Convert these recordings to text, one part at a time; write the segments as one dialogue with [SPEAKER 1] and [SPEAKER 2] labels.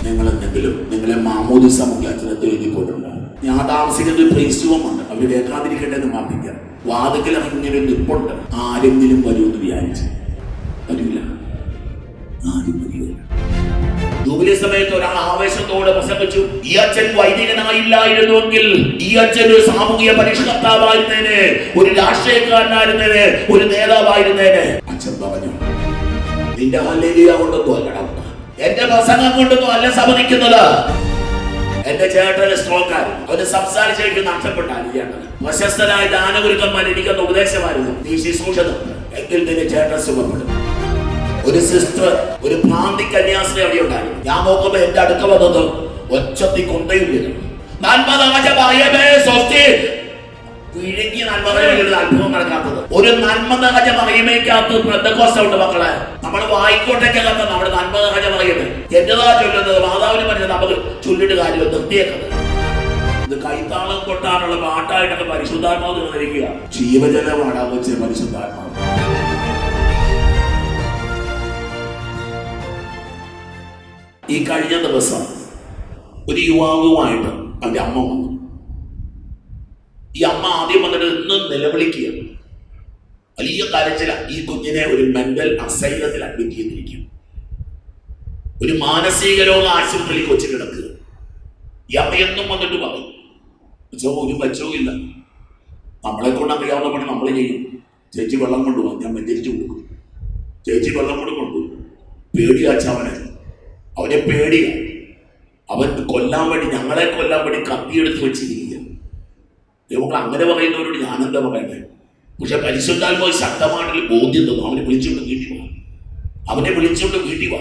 [SPEAKER 1] നിങ്ങൾ എന്തെങ്കിലും നിങ്ങളെ മാമോദിസ മുഖ്യാചരണത്തിൽ എഴുതി പോയിട്ടുണ്ടോ? ഞാൻ താമസിക്കുന്നത് പ്രീസ്റ്റ് ഹോമാണ്. അവർ കേൾക്കാതിരിക്കേണ്ടതെന്ന് പ്രാർത്ഥിക്കാം. വാതിക്കൽ ഇങ്ങനെ നിപ്പുണ്ട്. ആരെങ്കിലും വരുമെന്ന് വിചാരിച്ചു വരില്ല, ആരും വരികയില്ല. ജൂബിലി സമയത്ത് ഒരാൾ ആവേശത്തോടെ പ്രസംഗിച്ചു, ഈ അച്ഛൻ വൈദികനായില്ലായിരുന്നുവെങ്കിൽ ഈ അച്ഛൻ ഒരു സാമൂഹിക പരിഷ്കർത്താവായിരുന്നേനെ, ഒരു രാഷ്ട്രീയക്കാരനായിരുന്നേനെ, ഒരു നേതാവായിരുന്നേനെ. അച്ഛൻ പറഞ്ഞു, നിന്റെ ഹല്ലേലൂയ കൊണ്ടൊന്നും അല്ലടാ, എന്റെ പ്രസംഗം കൊണ്ടൊന്നും അല്ല സമ്മതിക്കുന്നത്. എന്റെ ചേട്ടന് സ്ട്രോക്കായിരുന്നു. അവന് സംസാരിച്ചേക്ക് നഷ്ടപ്പെട്ടാണ് ചേട്ടന്. പ്രശസ്തനായ ദാനഗുരുക്കന്മാർ എനിക്കൊന്ന് ഉപദേശമായിരുന്നു, നീ ശുശ്രൂഷ എങ്കിൽ നിന്റെ ചേട്ടൻ സുഖപ്പെടും. ഒരു സിസ്റ്റർ, ഒരു ഭ്രാന്തി കന്യാസ്ത്രീ അവിടെ ഉണ്ടായിരുന്നു. ഞാൻ നോക്കുമ്പോ എന്റെ അടുക്ക വന്നത് ഒച്ചത്തി കൊണ്ടയും വിഴുങ്ങി അത്ഭുതം നടക്കാത്തത്. ഒരു നന്മ നിറഞ്ഞ മഹിമയ്ക്കകത്ത് പെന്തക്കോസ്തുണ്ട് മക്കളെ. നമ്മൾ വായിക്കോട്ടേക്കകത്ത് നമ്മുടെ നന്മ നിറഞ്ഞ മഹിമ എന്റേതാ ചൊല്ലുന്നത്. മാതാവിന് പറഞ്ഞത് നമുക്ക് ചൊല്ലിട്ട് കാര്യം നിർത്തിയേക്കുന്നത്. ഇത് കൈത്താളം കൊട്ടാനുള്ള പാട്ടായിട്ടൊക്കെ പരിശുദ്ധാത്മാവ് നിർവഹിക്കുക. ജീവജലമാണ് വെച്ച് പരിശുദ്ധാത്മാവ്. ഈ കഴിഞ്ഞ ദിവസം ഒരു യുവാവുമായിട്ട് അവന്റെ അമ്മ വന്നു. ഈ അമ്മ ആദ്യം വന്നിട്ട് ഇന്നും നിലവിളിക്കുക, വലിയ കരച്ചില. ഈ കുഞ്ഞിനെ ഒരു മെന്റൽ അസൈലത്തിൽ അഡ്മിറ്റ് ചെയ്തിരിക്കും. ഒരു മാനസിക രോഗ ആശുപത്രിയിൽ കൊച്ചു കിടക്കുക. ഈ അമ്മയെന്നും വന്നിട്ട് പറയും, ഒരു മെച്ചവും ഇല്ല, നമ്മളെ കൊണ്ട് അറിയാവുന്ന പണി നമ്മൾ ചെയ്യും. ചേച്ചി വെള്ളം കൊണ്ടുപോകാം, ഞാൻ വെഞ്ചരിച്ചു കൊടുക്കും. ചേച്ചി വെള്ളം കൊണ്ടുപോകും. പേടിയാച്ചവനെ, അവനെ പേടിയാ. അവൻ കൊല്ലാൻ വേണ്ടി, ഞങ്ങളെ കൊല്ലാൻ വേണ്ടി കത്തിയെടുത്ത് വെച്ചിരിക്കുക. നമുക്ക് അങ്ങനെ പറയുന്നവരോട് ഞാനെന്താ പറയണ്ടേ? പക്ഷെ പരിശുദ്ധാത്മാവ് ശക്തമായിട്ടുള്ള ബോധ്യം തന്നു. അവനെ വിളിച്ചുകൊണ്ട് വീട്ടിൽ വാ, അവനെ വിളിച്ചുകൊണ്ട് വീട്ടിൽ വാ,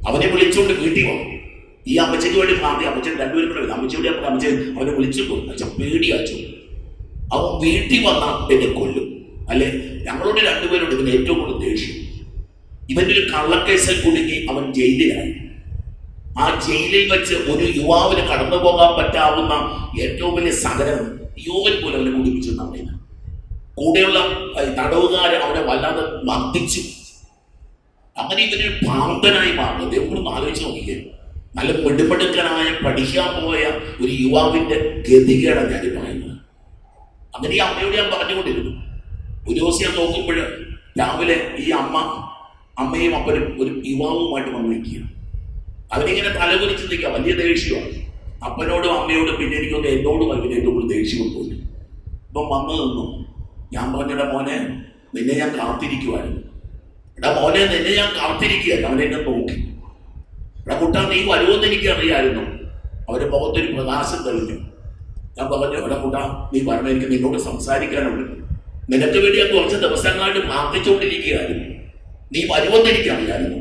[SPEAKER 1] അവനെ വിളിച്ചുകൊണ്ട് വീട്ടിൽ വാ. ഈ അമ്മച്ചയ്ക്ക് വേണ്ടി പ്രാർത്ഥി. അമ്മച്ചൻ രണ്ടുപേരും കൂടെ അമ്മച്ചയോടെ അമ്മച്ചൻ അവനെ വിളിച്ചിട്ടു. അച്ഛൻ പേടിയാച്ചു. അവൻ വീട്ടിൽ വന്നാൽ എന്നെ കൊല്ലും. അല്ലെ, ഞങ്ങളോട് രണ്ടുപേരോട് ഇവന് ഏറ്റവും കൂടുതൽ ദേഷ്യം. ഇവന്റെ ഒരു കള്ളക്കേസിൽ കുടുങ്ങി അവൻ ജയിലിലായി. ആ ജയിലിൽ വെച്ച് ഒരു യുവാവിന് കടന്നു പോകാൻ പറ്റാവുന്ന ഏറ്റവും വലിയ സഹനം യുവൻ പോലും അവനെ കുടിപ്പിച്ചു. നമ്മളിന് കൂടെയുള്ള തടവുകാരെ അവനെ വല്ലാതെ മർദ്ദിച്ചു. അങ്ങനെ ഇവനൊരു ഭ്രാന്തനായി മാറുന്നു. ദൈവം ആലോചിച്ച് നോക്കിയേ, നല്ല മിടുമിടുക്കനായ പഠിക്കാൻ പോയ ഒരു യുവാവിന്റെ ഗതികേടാണ് ഞാൻ പറയുന്നത്. അങ്ങനെ ഈ അമ്മയോട് ഞാൻ പറഞ്ഞുകൊണ്ടിരുന്നു. ഒരു ദിവസം ഞാൻ നോക്കുമ്പോൾ രാവിലെ ഈ അമ്മയും അപ്പനും ഒരു യുവാവുമായിട്ട് വന്നു നിൽക്കുക. അവരിങ്ങനെ തലകുനിച്ച് നിൽക്കുക. വലിയ ദേഷ്യമാണ് അപ്പനോടും അമ്മയോടും. പിന്നെ എനിക്കൊന്ന് എന്നോടും അതിന് ഏറ്റവും കൂടുതൽ ദേഷ്യം തോന്നി. ഇപ്പം വന്നു നിന്നു. ഞാൻ പറഞ്ഞിട മോനെ, നിന്നെ ഞാൻ കാത്തിരിക്കുവായിരുന്നു. എടാ മോനെ, നിന്നെ ഞാൻ കാത്തിരിക്കുകയല്ല. അവനെന്നെ നോക്കി. എടാ കുട്ടാ, നീ വരുമെന്ന് എനിക്ക് അറിയായിരുന്നു. അവരുടെ മുഖത്തൊരു പ്രകാശം തെളിഞ്ഞു. ഞാൻ പറഞ്ഞു, എടാ കുട്ടാ, നീ പറഞ്ഞ എനിക്ക് നിന്നോട് സംസാരിക്കാനുണ്ട്. നിനക്ക് വേണ്ടി ഞാൻ കുറച്ച് ദിവസങ്ങളായിട്ട് പ്രാർത്ഥിച്ചുകൊണ്ടിരിക്കുകയായിരുന്നു. നീ വരുമെന്ന് എനിക്ക് അറിയായിരുന്നു.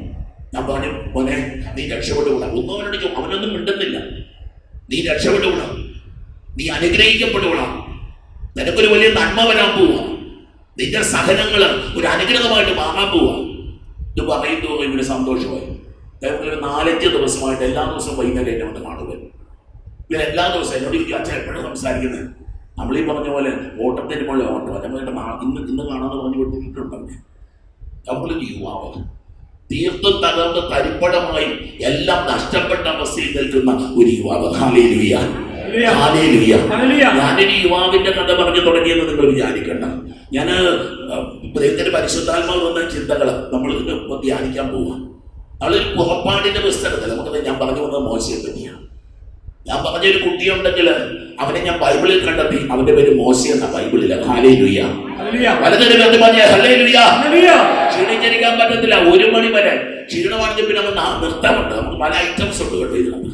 [SPEAKER 1] ഞാൻ പറഞ്ഞു, മോനെ, നീ രക്ഷപ്പെട്ടുകൂടാ. ഒന്നും അവനോട് അവനൊന്നും മിണ്ടുന്നില്ല. നീ രക്ഷപ്പെട്ടുകൂടാ, നീ അനുഗ്രഹിക്കപ്പെട്ടുകൂടാ. നിനക്കൊരു വലിയ നന്മ വരാൻ പോവാ. നിന്റെ സഹനങ്ങൾ ഒരു അനുഗ്രഹമായിട്ട് മാറാൻ പോവാ. ഇത് പറയുമ്പോൾ ഇവിടെ സന്തോഷമായി. ഒരു 4-5 ദിവസമായിട്ട് എല്ലാ ദിവസവും വൈകുന്നേരം എന്നെ വന്ന് കാണുക. ഇവർ എല്ലാ ദിവസവും എന്നോട് എനിക്ക് അച്ഛൻ എപ്പോഴും സംസാരിക്കുന്നത്. നമ്മളീ പറഞ്ഞ പോലെ ഓട്ടത്തിന് പോലെ ഓട്ടം. ഇന്ന് കാണാമെന്ന് പറഞ്ഞു കൊടുത്തിട്ടുണ്ട്. അവനെ നമ്മളൊരു യുവാവ് തീർത്തും തകർന്ന് തരിപ്പടമായി എല്ലാം നഷ്ടപ്പെട്ട അവസ്ഥയിൽ നിൽക്കുന്ന ഒരു യുവാവ്. Hallelujah, hallelujah. ഞാനൊരു യുവാവിന്റെ കഥ പറഞ്ഞു തുടങ്ങിയെന്ന് നിങ്ങൾ വിചാരിക്കണ്ട. ഞാൻ ദൈവത്തിന്റെ പരിശുദ്ധാത്മാവ് വന്ന ചിന്തകൾ നമ്മൾ ധ്യാനിക്കാൻ പോവാം. നമ്മളൊരു പുറപ്പാടിന്റെ പുസ്തകത്തിൽ നമുക്കത് ഞാൻ പറഞ്ഞു വന്നത് മോശയെ പറ്റിയാണ്. ഞാൻ പറഞ്ഞൊരു കുട്ടിയുണ്ടെങ്കിൽ അവനെ ഞാൻ ബൈബിളിൽ കണ്ടെത്തി. അവന്റെ പേര് മോശ എന്ന ബൈബിളില്. ഹല്ലേലൂയ, ക്ഷീണിച്ചിരിക്കാൻ പറ്റത്തില്ല. 1 മണി വരെ ക്ഷീണമാണെങ്കിൽ പിന്നെ നമുക്ക് നൃത്തമുണ്ട്. നമുക്ക് പല ഐറ്റംസ് ഉണ്ട് കേട്ടോ. ഇതിനകത്ത്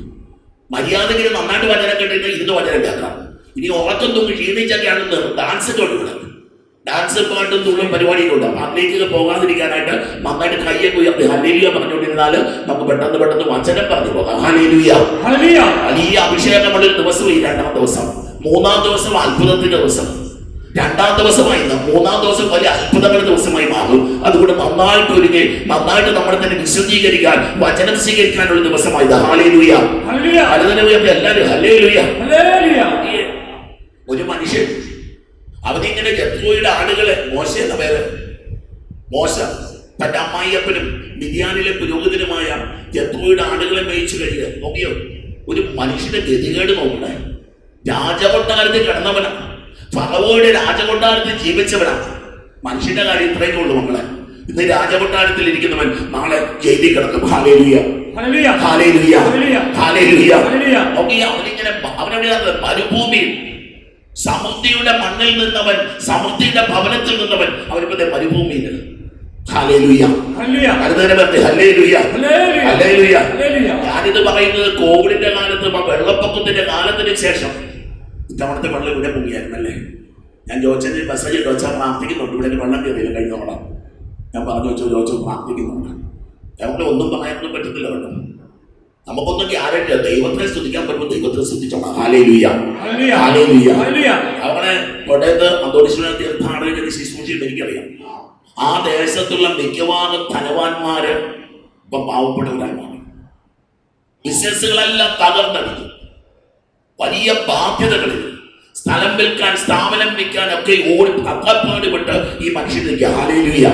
[SPEAKER 1] മര്യാദയ്ക്ക് നന്നായിട്ട് വചനം കേട്ടിട്ട് ഇരുന്ന് വചനം കേൾക്കാം. ഇനി ഉറക്കം തൂങ്ങി ക്ഷീണിച്ചൊക്കെയാണ് ഡാൻസ് കേട്ടുള്ളത്. ഡാൻസ് പാട്ടും തുള്ളും പരിപാടിയിലുണ്ട്. അപ്പൊ അതിലേക്ക് പോകാതിരിക്കാനായിട്ട് നന്നായിട്ട് കയ്യൊക്കെ ഉയർത്തി ഹല്ലേലൂയ പറഞ്ഞുകൊണ്ടിരുന്നാൽ നമുക്ക് പെട്ടെന്ന് വചനം പറഞ്ഞു പോകാം. ഹല്ലേലൂയ. വലിയ അഭിഷേകമുള്ള ഒരു ദിവസം ഈ 2ാം ദിവസം. 3-ാം ദിവസം അത്ഭുതത്തിന്റെ ദിവസം. 2-ാം ദിവസമായി 3-ാം ദിവസം വലിയ അത്ഭുതങ്ങളുടെ ദിവസമായി മാറും. അതുകൊണ്ട് നന്നായിട്ട് ഒരുങ്ങി നന്നായിട്ട് നമ്മളെ തന്നെ വിശുദ്ധീകരിക്കാൻ വചനം സ്വീകരിക്കാനുള്ള ദിവസമായി. Hallelujah, hallelujah. എല്ലാവരും ഹല്ലേലൂയ. ഒരു മനുഷ്യൻ അവനിങ്ങനെ ജത്രോയുടെ ആടുകളെ, മോശ എന്ന പേര്, മോശ തന്റെ അമ്മായിയപ്പനും മിദ്യാനിലെ പുരോഹിതനുമായ യത്രോയുടെ ആടുകളെ മേയിച്ചു കഴിയുക. നോക്കിയോ, ഒരു മനുഷ്യന്റെ ഗതികേട് നോക്കണേ. രാജകൊട്ടാരത്തിൽ കിടന്നവനാ, ഫറവോയുടെ രാജകൊട്ടാരത്തിൽ ജീവിച്ചവനാ. മനുഷ്യന്റെ കാര്യം ഇത്രയൊക്കെ ഉള്ളു മക്കളെ. ഇന്ന് രാജകൊട്ടാരത്തിൽ ഇരിക്കുന്നവൻ നാളെ ജയിലിൽ കിടക്കും. Hallelujah, hallelujah, hallelujah. അവനിങ്ങനെ അവനെവിടെ മരുഭൂമിയിൽ സമൃദ്ധിയുടെ മണ്ണിൽ നിന്നവൻ, സമൃദ്ധിയുടെ ഭവനത്തിൽ നിന്നവൻ അവനിപ്പോ മരുഭൂമിയിൽ. ഞാനിത് പറയുന്നത് കോവിഡിന്റെ കാലത്ത്, വെള്ളപ്പൊക്കത്തിന്റെ കാലത്തിന് ശേഷം. ഇത്തവണത്തെ വെള്ളം ഇവിടെ മുങ്ങിയായിരുന്നല്ലേ? ഞാൻ ജോച്ചന്റെ മെസ്സേജ് ജോച്ചാൽ പ്രാർത്ഥിക്കുന്നുണ്ട്. ഇവിടെ വെള്ളം കയറിയില്ല കഴിഞ്ഞ തവണ. ഞാൻ പറഞ്ഞു ജോച്ചു പ്രാർത്ഥിക്കുന്നുണ്ട്. ഞങ്ങളെ ഒന്നും പറയാനൊന്നും പറ്റത്തില്ല കേട്ടോ. നമുക്കൊന്നും ഗ്യാരണ്ടില്ല. ദൈവത്തെ സ്തുതിക്കാൻ പറ്റുമ്പോൾ ദൈവത്തെ സ്തുതിച്ചോളാം. Hallelujah, hallelujah. അവിടെ കോട്ടയത്ത് അന്തോണീശ്വര തീർത്ഥാടകരുടെ ശുശ്രൂഷയിൽ എനിക്കറിയാം, ആ ദേശത്തുള്ള മിക്കവാറും ധനവാന്മാര് ഇപ്പൊ പാവപ്പെട്ടവരാണ്. ബിസിനസ്സുകളെല്ലാം തകർന്നടിക്കും. വലിയ ബാധ്യതകളിൽ സ്ഥലം വിൽക്കാൻ, സ്ഥാപനം വിൽക്കാൻ ഒക്കെ ഓടി തകർപ്പാടുപെട്ട് ഈ മനുഷ്യർക്ക്. ഹല്ലേലൂയ.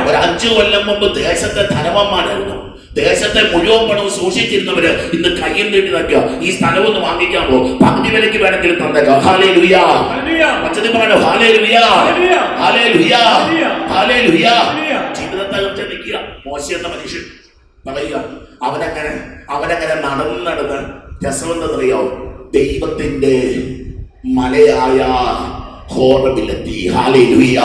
[SPEAKER 1] ഒരു 5 കൊല്ലം മുമ്പ് ദേശത്തെ ധനവാന്മാരായിരുന്നു. ദേശത്തെ മുഴുവൻ പണവും സൂക്ഷിച്ചിരുന്നവര് ഇന്ന് കയ്യിൽ നീട്ടി നിൽക്കുക. ഈ സ്ഥലം ഒന്ന് വാങ്ങിക്കാമോ? പകുതി വിലയ്ക്ക് വേണമെങ്കിലും തന്നേക്കാം. ഹല്ലേലൂയ. മറ്റത് പറഞ്ഞു ഹല്ലേലൂയ, ഹല്ലേലൂയ, ഹല്ലേലൂയ. ജീവിതത്തെ കുറിച്ച് നിൽക്കുക. മോശം എന്ന മനുഷ്യൻ പറയുക, അവനങ്ങനെ നടന്ന് രസമെന്നറിയോ? ദൈവത്തിന്റെ മലയായ ഹോറബിലെത്തി. ഹല്ലേലൂയ.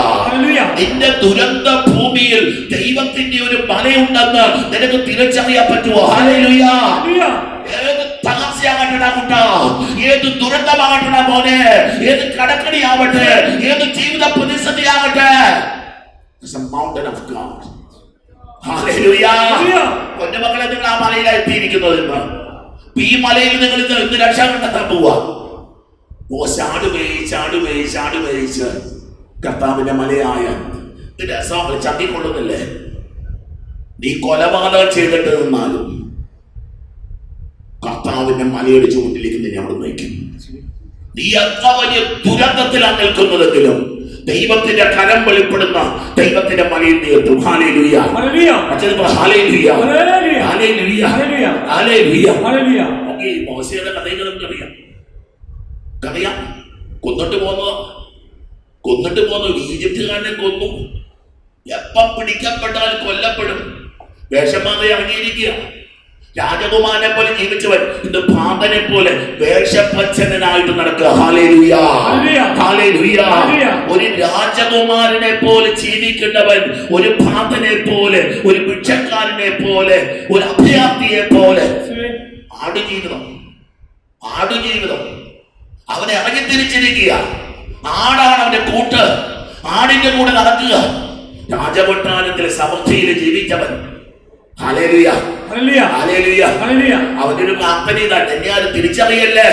[SPEAKER 1] നിന്റെ ദുരന്ത ഭൂമിയിൽ ദൈവത്തിന്റെ ഒരു മലയുണ്ടെന്ന് നിനക്ക് തിരിച്ചറിയാൻ പറ്റുമോ? ഹല്ലേലൂയ. ഏത് തകർച്ചയാകട്ടെ കുട്ടാ, ഏത് ദുരന്തമാകട്ടെ മോനെ, ഏത് കടക്കണിയാവട്ടെ, ഏത് ജീവിത പ്രതിസന്ധിയാകട്ടെ, മൗണ്ടൻ ഓഫ് ഗോഡ്. ഹല്ലേലൂയ. പൊന്നുമക്കളെ, നിങ്ങൾ ആ മലയിലാണ് എത്തിയിരിക്കുന്നത്. ഈ മലയിൽ നിങ്ങൾ ഇന്ന് രക്ഷ കണ്ടെത്താൻ പോവാ. ചാടുമേയിച്ച് കർത്താവിന്റെ മലയായ രസം ചത്തിക്കൊള്ളുന്നില്ലേ? നീ കൊലപാതകം ചെയ്തിട്ട് നിന്നാലും കർത്താവിന്റെ മലയുടെ ചുവട്ടിലേക്ക് നിന്നെ അവിടെ നയിക്കും. നീ എത്ര വലിയ ദുരന്തത്തിലാണ് നിൽക്കുന്നതെങ്കിലും ദൈവത്തിന്റെ കരം വെളിപ്പെടുന്ന ദൈവത്തിന്റെ മലയിൽ നീ എത്തും. Hallelujah, hallelujah, hallelujah, hallelujah. Okay, മോശയുടെ കഥകൾ നമുക്കറിയാം. കൊന്നിട്ട് പോന്നു ഈജിപ്തുകാരനെ കൊന്നു. എപ്പം പിടിക്കപ്പെട്ടാൽ കൊല്ലപ്പെടും. വേഷമാറി ഇറങ്ങിയിരിക്കുക. രാജകുമാരനെ പോലെ ജീവിച്ചവൻ ഇന്ന് ഭാഗനെ പോലെ വേഷപ്രച്ഛന്നനായിട്ട് നടക്കുക. ഹല്ലേലൂയ, ഹല്ലേലൂയ. ഒരു രാജകുമാരനെ പോലെ ജീവിക്കേണ്ടവൻ ഒരു ഭാഗനെ പോലെ, ഒരു ഭിക്ഷക്കാരനെ പോലെ, ഒരു അഭയാർത്ഥിയെ പോലെ. ആടുജീവിതം അവനെ ഇറങ്ങി തിരിച്ചിരിക്കുക. ആടാണ് അവന്റെ കൂട്ട്. ആടിന്റെ കൂടെ നടക്കുക. രാജകൊട്ടാരത്തിലെ സമൃദ്ധിയിൽ ജീവിച്ചവൻ. Hallelujah, hallelujah, hallelujah. അവന്റെ ഒരു പ്രാർത്ഥന ഇതാണ്, എന്നെ ആരും തിരിച്ചറിയല്ലേ,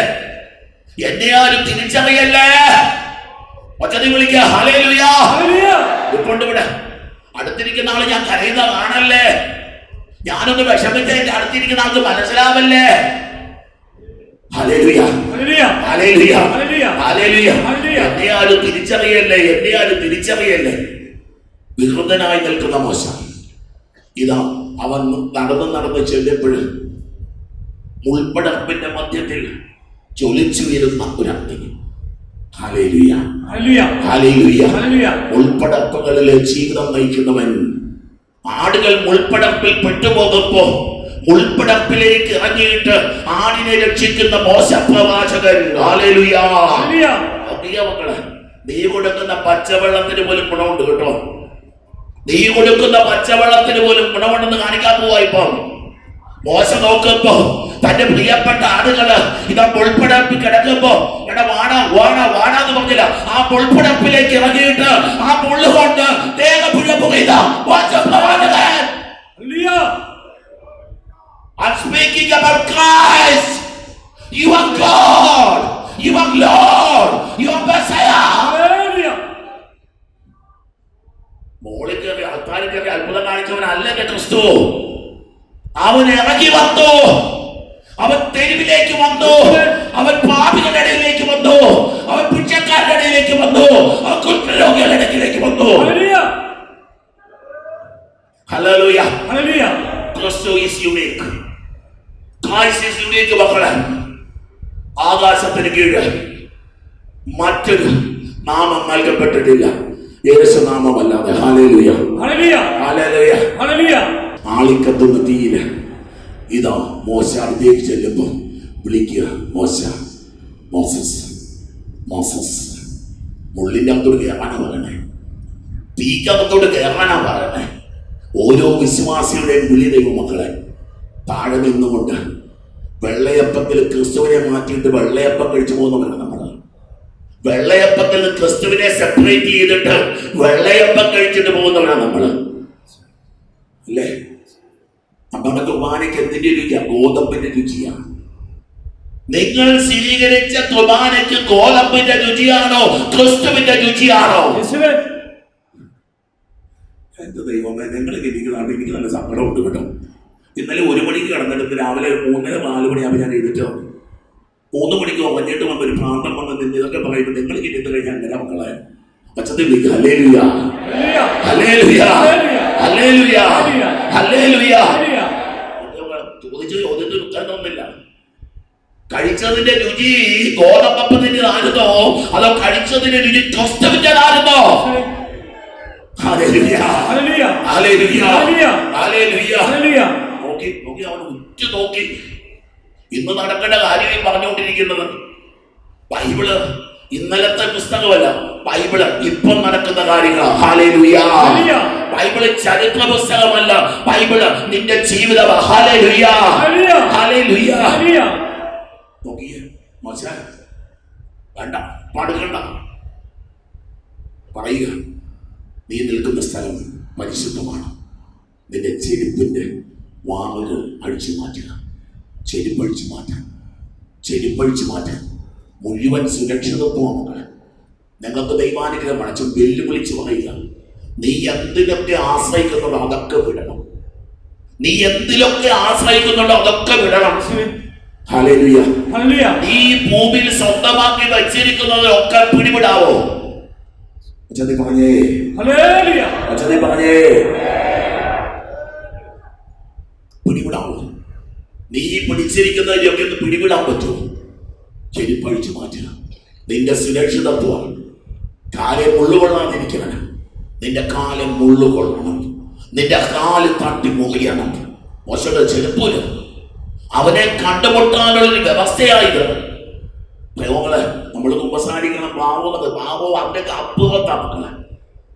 [SPEAKER 1] ഒച്ചതി വിളിക്കുക. ഹല്ലേലൂയ. ഇപ്പോണ്ട് ഇവിടെ അടുത്തിരിക്കുന്ന ആള് ഞാൻ കരയുന്ന കാണല്ലേ, ഞാനൊന്ന് വിഷമിച്ച എന്റെ അടുത്തിരിക്കുന്ന ആൾക്ക് മനസ്സിലാവല്ലേ. Hallelujah, hallelujah, hallelujah. എന്നെ ആരും തിരിച്ചറിയല്ലേ. വികൃതനായി നിൽക്കുന്ന മോശ ഇതാ അവൻ നടന്ന് ചെല്ലുമ്പോൾ മുൾപ്പടർപ്പിന്റെ മധ്യത്തിൽ ജ്വലിച്ചുയരുന്ന ഒരു അഗ്നി. Hallelujah, hallelujah. മുൾപ്പടർപ്പുകളിലെ ജീവിതം നയിക്കുന്നവൻ. ആടുകൾ മുൾപ്പടർപ്പിൽ പെട്ടുപോകുമ്പോ മുൾപ്പടർപ്പിലേക്ക് ഇറങ്ങിയിട്ട് ആടിനെ രക്ഷിക്കുന്ന മോശപ്രവാചകൻ. ഹല്ലേലൂയ. മക്കളെ, നീ കൊടുക്കുന്ന പച്ചവെള്ളത്തിന് പോലും ഗുണമുണ്ട് കേട്ടോ. നീ കൊടുക്കുന്ന പച്ചവെള്ളത്തിന് പോലും ഗുണമുണ്ടെന്ന് കാണിക്കാൻ പോവാ. ഇപ്പൊ മോശ നോക്കുമ്പോ തന്റെ പ്രിയപ്പെട്ട ആടുകള് ഇതാ പൊൾപ്പടപ്പിൽ കിടക്കുമ്പോ എടാ വാടാന്ന് പറഞ്ഞില്ല, ആ പൊൾപ്പടപ്പിലേക്ക് ഇറങ്ങിയിട്ട് ആ പൊള്ളുകൊണ്ട് I'm speaking about Christ. You are God. You are Lord. You are Messiah. മോളിൽ കയറി ആൾക്കാർ കയറി അത്ഭുതം കാണിച്ചവനല്ല ക്രിസ്തു. അവൻ ഇറങ്ങി വന്നു. അവൻ തെരുവിലേക്ക് വന്നു. അവൻ പാപികളുടെ ഇടയിലേക്ക് വന്നു. അവൻ പിച്ചക്കാരുടെ ഇടയിലേക്ക് വന്നു. അവൻ കുഷ്ഠരോഗികളുടെ ഇടയിലേക്ക് വന്നു. Hallelujah, hallelujah. Is unique. Christ is unique മക്കളെ. ആകാശത്തിന് കീഴ് മറ്റൊരു നാമം നൽകപ്പെട്ടിട്ടില്ല യേശുനാമമല്ലാതെ. Hallelujah, hallelujah, hallelujah, hallelujah. ആളിക്കത്തുന്ന തീയില് ഇതാ മോശ അടുത്തേക്ക് ചെല്ലുമ്പോ വിളിക്കുക, മോശ, മോസസ്, മോസസ്. മുള്ളിന്റെ അകത്തോട് കയറാനാ പറയണേ, തീക്കകത്തോട് കയറാനാ പറയണേ. ഓരോ വിശ്വാസിയുടെയും വിളി ദൈവമക്കളെ താഴെ നിന്നുകൊണ്ട് വെള്ളയപ്പത്തിൽ ക്രിസ്തുവിനെ മാറ്റിയിട്ട് വെള്ളയപ്പം കഴിച്ചു പോകുന്നവരാണ് നമ്മൾ. വെള്ളയപ്പത്തിൽ ക്രിസ്തുവിനെ സെപ്പറേറ്റ് ചെയ്തിട്ട് വെള്ളയപ്പം കഴിച്ചിട്ട് പോകുന്നവരാണ് നമ്മൾ, അല്ലേ? നമ്മുടെ കുർബാനയ്ക്ക് എന്തിന്റെ രുചിയാ? ഗോതമ്പിന്റെ രുചിയാണ്. നിങ്ങൾ സ്വീകരിച്ച കുർബാനയ്ക്ക് ഗോതമ്പിന്റെ രുചിയാണോ ക്രിസ്തുവിന്റെ രുചിയാണോ? എന്റെ ദൈവമേ, നിങ്ങൾ എനിക്ക് നല്ല സങ്കടമുണ്ട് കേട്ടോ. ഇന്നലെ 1 മണിക്ക് കിടന്നിട്ട് രാവിലെ 3:30-4 മണിയാകുമ്പോൾ ഞാൻ എഴുതിട്ടോ 3 മണിക്ക് ഉറങ്ങിയിട്ട് വന്ന് ഒരു പ്രാന്തം വന്ന് നിന്ന് ഇതൊക്കെ പറയുമ്പോൾ നിങ്ങൾ കിട്ടിയിട്ട് കഴിഞ്ഞാൽ അങ്ങനെ മക്കളെ അച്ഛത്തെ വിളിക്കുക. Hallelujah, hallelujah, hallelujah, hallelujah. ചോദിച്ച ചോദ്യത്തിന് ഉത്തരം ഒന്നില്ല. കഴിച്ചതിന്റെ രുചി ഗോതമ്പപ്പത്തിൻ്റെതായിരുന്നോ അതോ കഴിച്ചതിന്റെ രുചി ക്രിസ്തുവിൻ്റെതായിരുന്നോ? ഹല്ലേലൂയ, ഹല്ലേലൂയ, ഹല്ലേലൂയ, ഹല്ലേലൂയ. നോക്കി അവൻ ഉറ്റു നോക്കി. ഇന്ന് നടക്കേണ്ട കാര്യം പറഞ്ഞുകൊണ്ടിരിക്കുന്നത് ബൈബിള് ഇന്നലത്തെ പുസ്തകമല്ല, ബൈബിള് ഇപ്പം നടക്കുന്ന കാര്യങ്ങളാണ്. ഹല്ലേലൂയ. ബൈബിള് ചരിത്ര പുസ്തകമല്ല, ബൈബിള് നിന്റെ ജീവിതമാണ്. Hallelujah, hallelujah. നോക്കിയേ മോശ, വേണ്ട, പാടുകണ്ട, പറയുക, നീ നിൽക്കുന്ന സ്ഥലം പരിശുദ്ധമാണ്. നിന്റെ ചെരുപ്പിന്റെ വാറുകൾ അഴിച്ചു മാറ്റുക. ചെരുപ്പഴിച്ചു മാറ്റാൻ, ചെരുപ്പഴിച്ചു മാറ്റാൻ മുഴുവൻ സുരക്ഷിതത്വം മക്കളെ. ഞങ്ങൾക്ക് ദൈവാനുഗ്രഹം അടച്ചു വെല്ലുവിളിച്ച് പറയുക, നീ എന്തിനൊക്കെ ആശ്രയിക്കുന്നുണ്ടോ അതൊക്കെ വിടണം. നീ എന്തിലൊക്കെ ആശ്രയിക്കുന്നുണ്ടോ അതൊക്കെ വിടണം. ഹല്ലേലൂയ, ഹല്ലേലൂയ. നീ ഭൂമിയിൽ സ്വന്തമാക്കി വെച്ചിരിക്കുന്നതൊക്കെ പിടിവിടാവോ? അച്ഛനെ പറഞ്ഞേ, ഹല്ലേലൂയ, അച്ഛനെ പറഞ്ഞേ, പിടിവിടാവോ? നീ പിടിച്ചിരിക്കുന്നതിലൊക്കെ ഒന്ന് പിടിവിടാൻ പറ്റുമോ? ചെരുപ്പഴിച്ചു മാറ്റുക. നിന്റെ സുരക്ഷിതത്വം കാലെ മുള്ളുകൊള്ളാതിരിക്കണം. നിന്റെ കാലെ മുള്ളുകൊള്ളണം. നിന്റെ കാല് തട്ടി മുറിയണം. മോശയുടെ ചെരുപ്പൂര് അവനെ കണ്ടുമുട്ടാനുള്ളൊരു വ്യവസ്ഥയായത്. പ്രയോഗങ്ങളെ നമ്മൾ കുമ്പസാരിക്കണം. പാവത് പാവം അവന്റെ അപ്പുറത്താണ് മക്കളെ.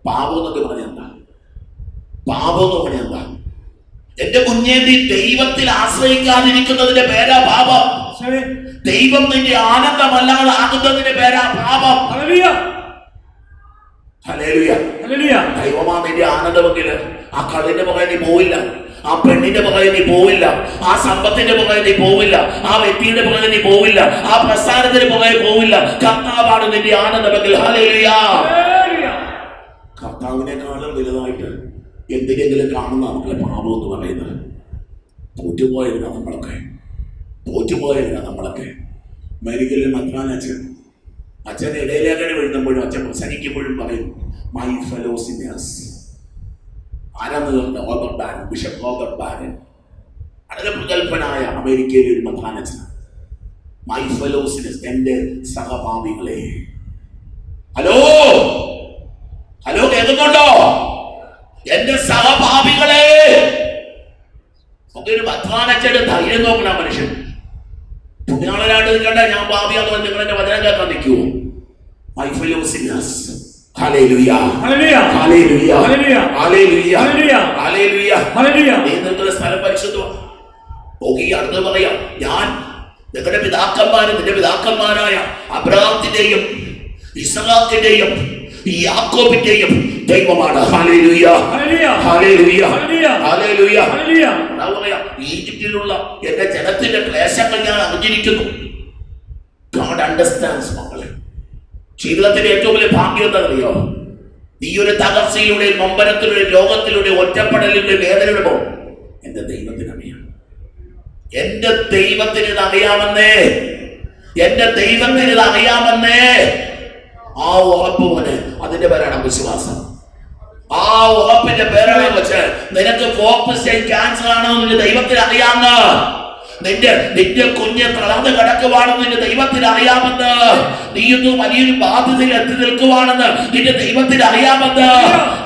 [SPEAKER 1] പാവം എന്നൊക്കെ പറഞ്ഞെന്താ? പാവം എന്ന് പറഞ്ഞെന്താ? എന്റെ കുഞ്ഞെ, നീ ദൈവത്തിൽ ആശ്രയിക്കാതിരിക്കുന്നതിന്റെ പേരാ പാപം. ദൈവം നിന്റെ ആനന്ദമല്ലാതെ ആകുന്നതിന്റെ പേരാ പാപം. Hallelujah, hallelujah. ദൈവമാ നിന്റെ ആനന്ദമെങ്കില് ആ കള്ളിന്റെ പുറകെ നീ പോവില്ല, ആ പെണ്ണിന്റെ പുറകെ നീ പോവില്ല, ആ സമ്പത്തിന്റെ പുറകെ നീ പോവില്ല, ആ വ്യക്തിയുടെ പുറകെ നീ പോവില്ല, ആ പ്രസ്ഥാനത്തിന് പുറകെ പോവില്ല. കർത്താവാണ് നിന്റെ ആനന്ദമെങ്കിൽ. ഹല്ലേലൂയ. കർത്താവിനെക്കാളും വലുതായിട്ട് എന്തിനെങ്കിലും കാണുന്ന നമ്മളെ പാപം എന്ന് പറയുന്നത്. തോറ്റുപോയതിനാ നമ്മളൊക്കെ, തോറ്റുപോയതിനാ നമ്മളൊക്കെ. മെഡിക്കലിൽ മദ്രാൻ അച്ഛൻ്റെ ഇടയിലേഖനം എഴുതുമ്പോഴും അച്ഛൻ പ്രസംഗിക്കുമ്പോഴും പറയും, മൈ ഫെലോ സിന്നേഴ്സ്. ആരാന്ന് Robert Barron, bishop Robert Barron, വളരെ പ്രഗത്ഭനായ അമേരിക്കയിലെ ഒരു മദ്രാനച്ഛനാണ്. മൈ ഫെലോ സിന്നേഴ്സ്, എൻ്റെ സഹപാപികളെ. ഹലോ, ഹലോ, കേൾക്കുന്നുണ്ടോ? എന്റെ സഹപാപികളെ. ഒരു മദ്രാനച്ഛന്റെ ധൈര്യം നോക്കണ മനുഷ്യൻ. പുണ്യാളനായിട്ട് നിൽക്കണ്ട, ഞാൻ പാപിയാന്ന് പറഞ്ഞ് നിങ്ങൾ എന്റെ വചനം കേൾക്കാൻ നിൽക്കുവോ? My fellow sinners. ഹല്ലേലൂയ, ഹല്ലേലൂയ, ഹല്ലേലൂയ, ഹല്ലേലൂയ, ഹല്ലേലൂയ, ഹല്ലേലൂയ. നീ നിൽക്കുന്ന സ്ഥലം പരിശുദ്ധമാണ്. നോക്കി അടുത്ത് പറയാം, ഞാൻ നിങ്ങളുടെ പിതാക്കന്മാരും നിന്റെ പിതാക്കന്മാരായ അബ്രഹാമിന്റെയും ഇസ്ഹാക്കിന്റെയും യാക്കോബിന്റെയും ദൈവമാണ്. ഹല്ലേലൂയ, ഹല്ലേലൂയ, ഹല്ലേലൂയ, ഹല്ലേലൂയ. ഈജിപ്തിലുള്ള എന്റെ ജനത്തിന്റെ ക്ലേശങ്ങൾ ഞാൻ അറിഞ്ഞിരിക്കുന്നു. God understands മക്കളെ. ജീവിതത്തിന്റെ ഏറ്റവും വലിയ ഭാഗ്യം എന്താണെന്നറിയോ? നീ ഒരു തകർച്ചയിലൂടെ, നൊമ്പരത്തിലൂടെ, രോഗത്തിലൂടെ, ഒറ്റപ്പെടലിലൂടെ, വേദനയുടെ പോകും. എന്റെ ദൈവത്തിന് അറിയാം. എന്റെ ദൈവത്തിന് ഇത് അറിയാമെന്നേ. എന്റെ ദൈവത്തിന് ഇത് അറിയാമെന്നേ. ആ ഉറപ്പ് പോലെ അതിന്റെ പേരാണ് വിശ്വാസം. ആ ഉറപ്പിന്റെ പേരുകളെ വെച്ച് നിനക്ക് ഫോക്കസ് ക്യാൻസർ ആണെന്ന് നിന്റെ ദൈവത്തിന് അറിയാമെന്ന്, നിന്റെ കുഞ്ഞ് തളർന്ന് കിടക്കുവാണെന്ന് നിന്റെ ദൈവത്തിന് അറിയാമെന്ന്, നീയൊന്നും വലിയൊരു ബാധ്യതയിൽ എത്തി നിൽക്കുവാണെന്ന് നിന്റെ ദൈവത്തിന് അറിയാമെന്ന്,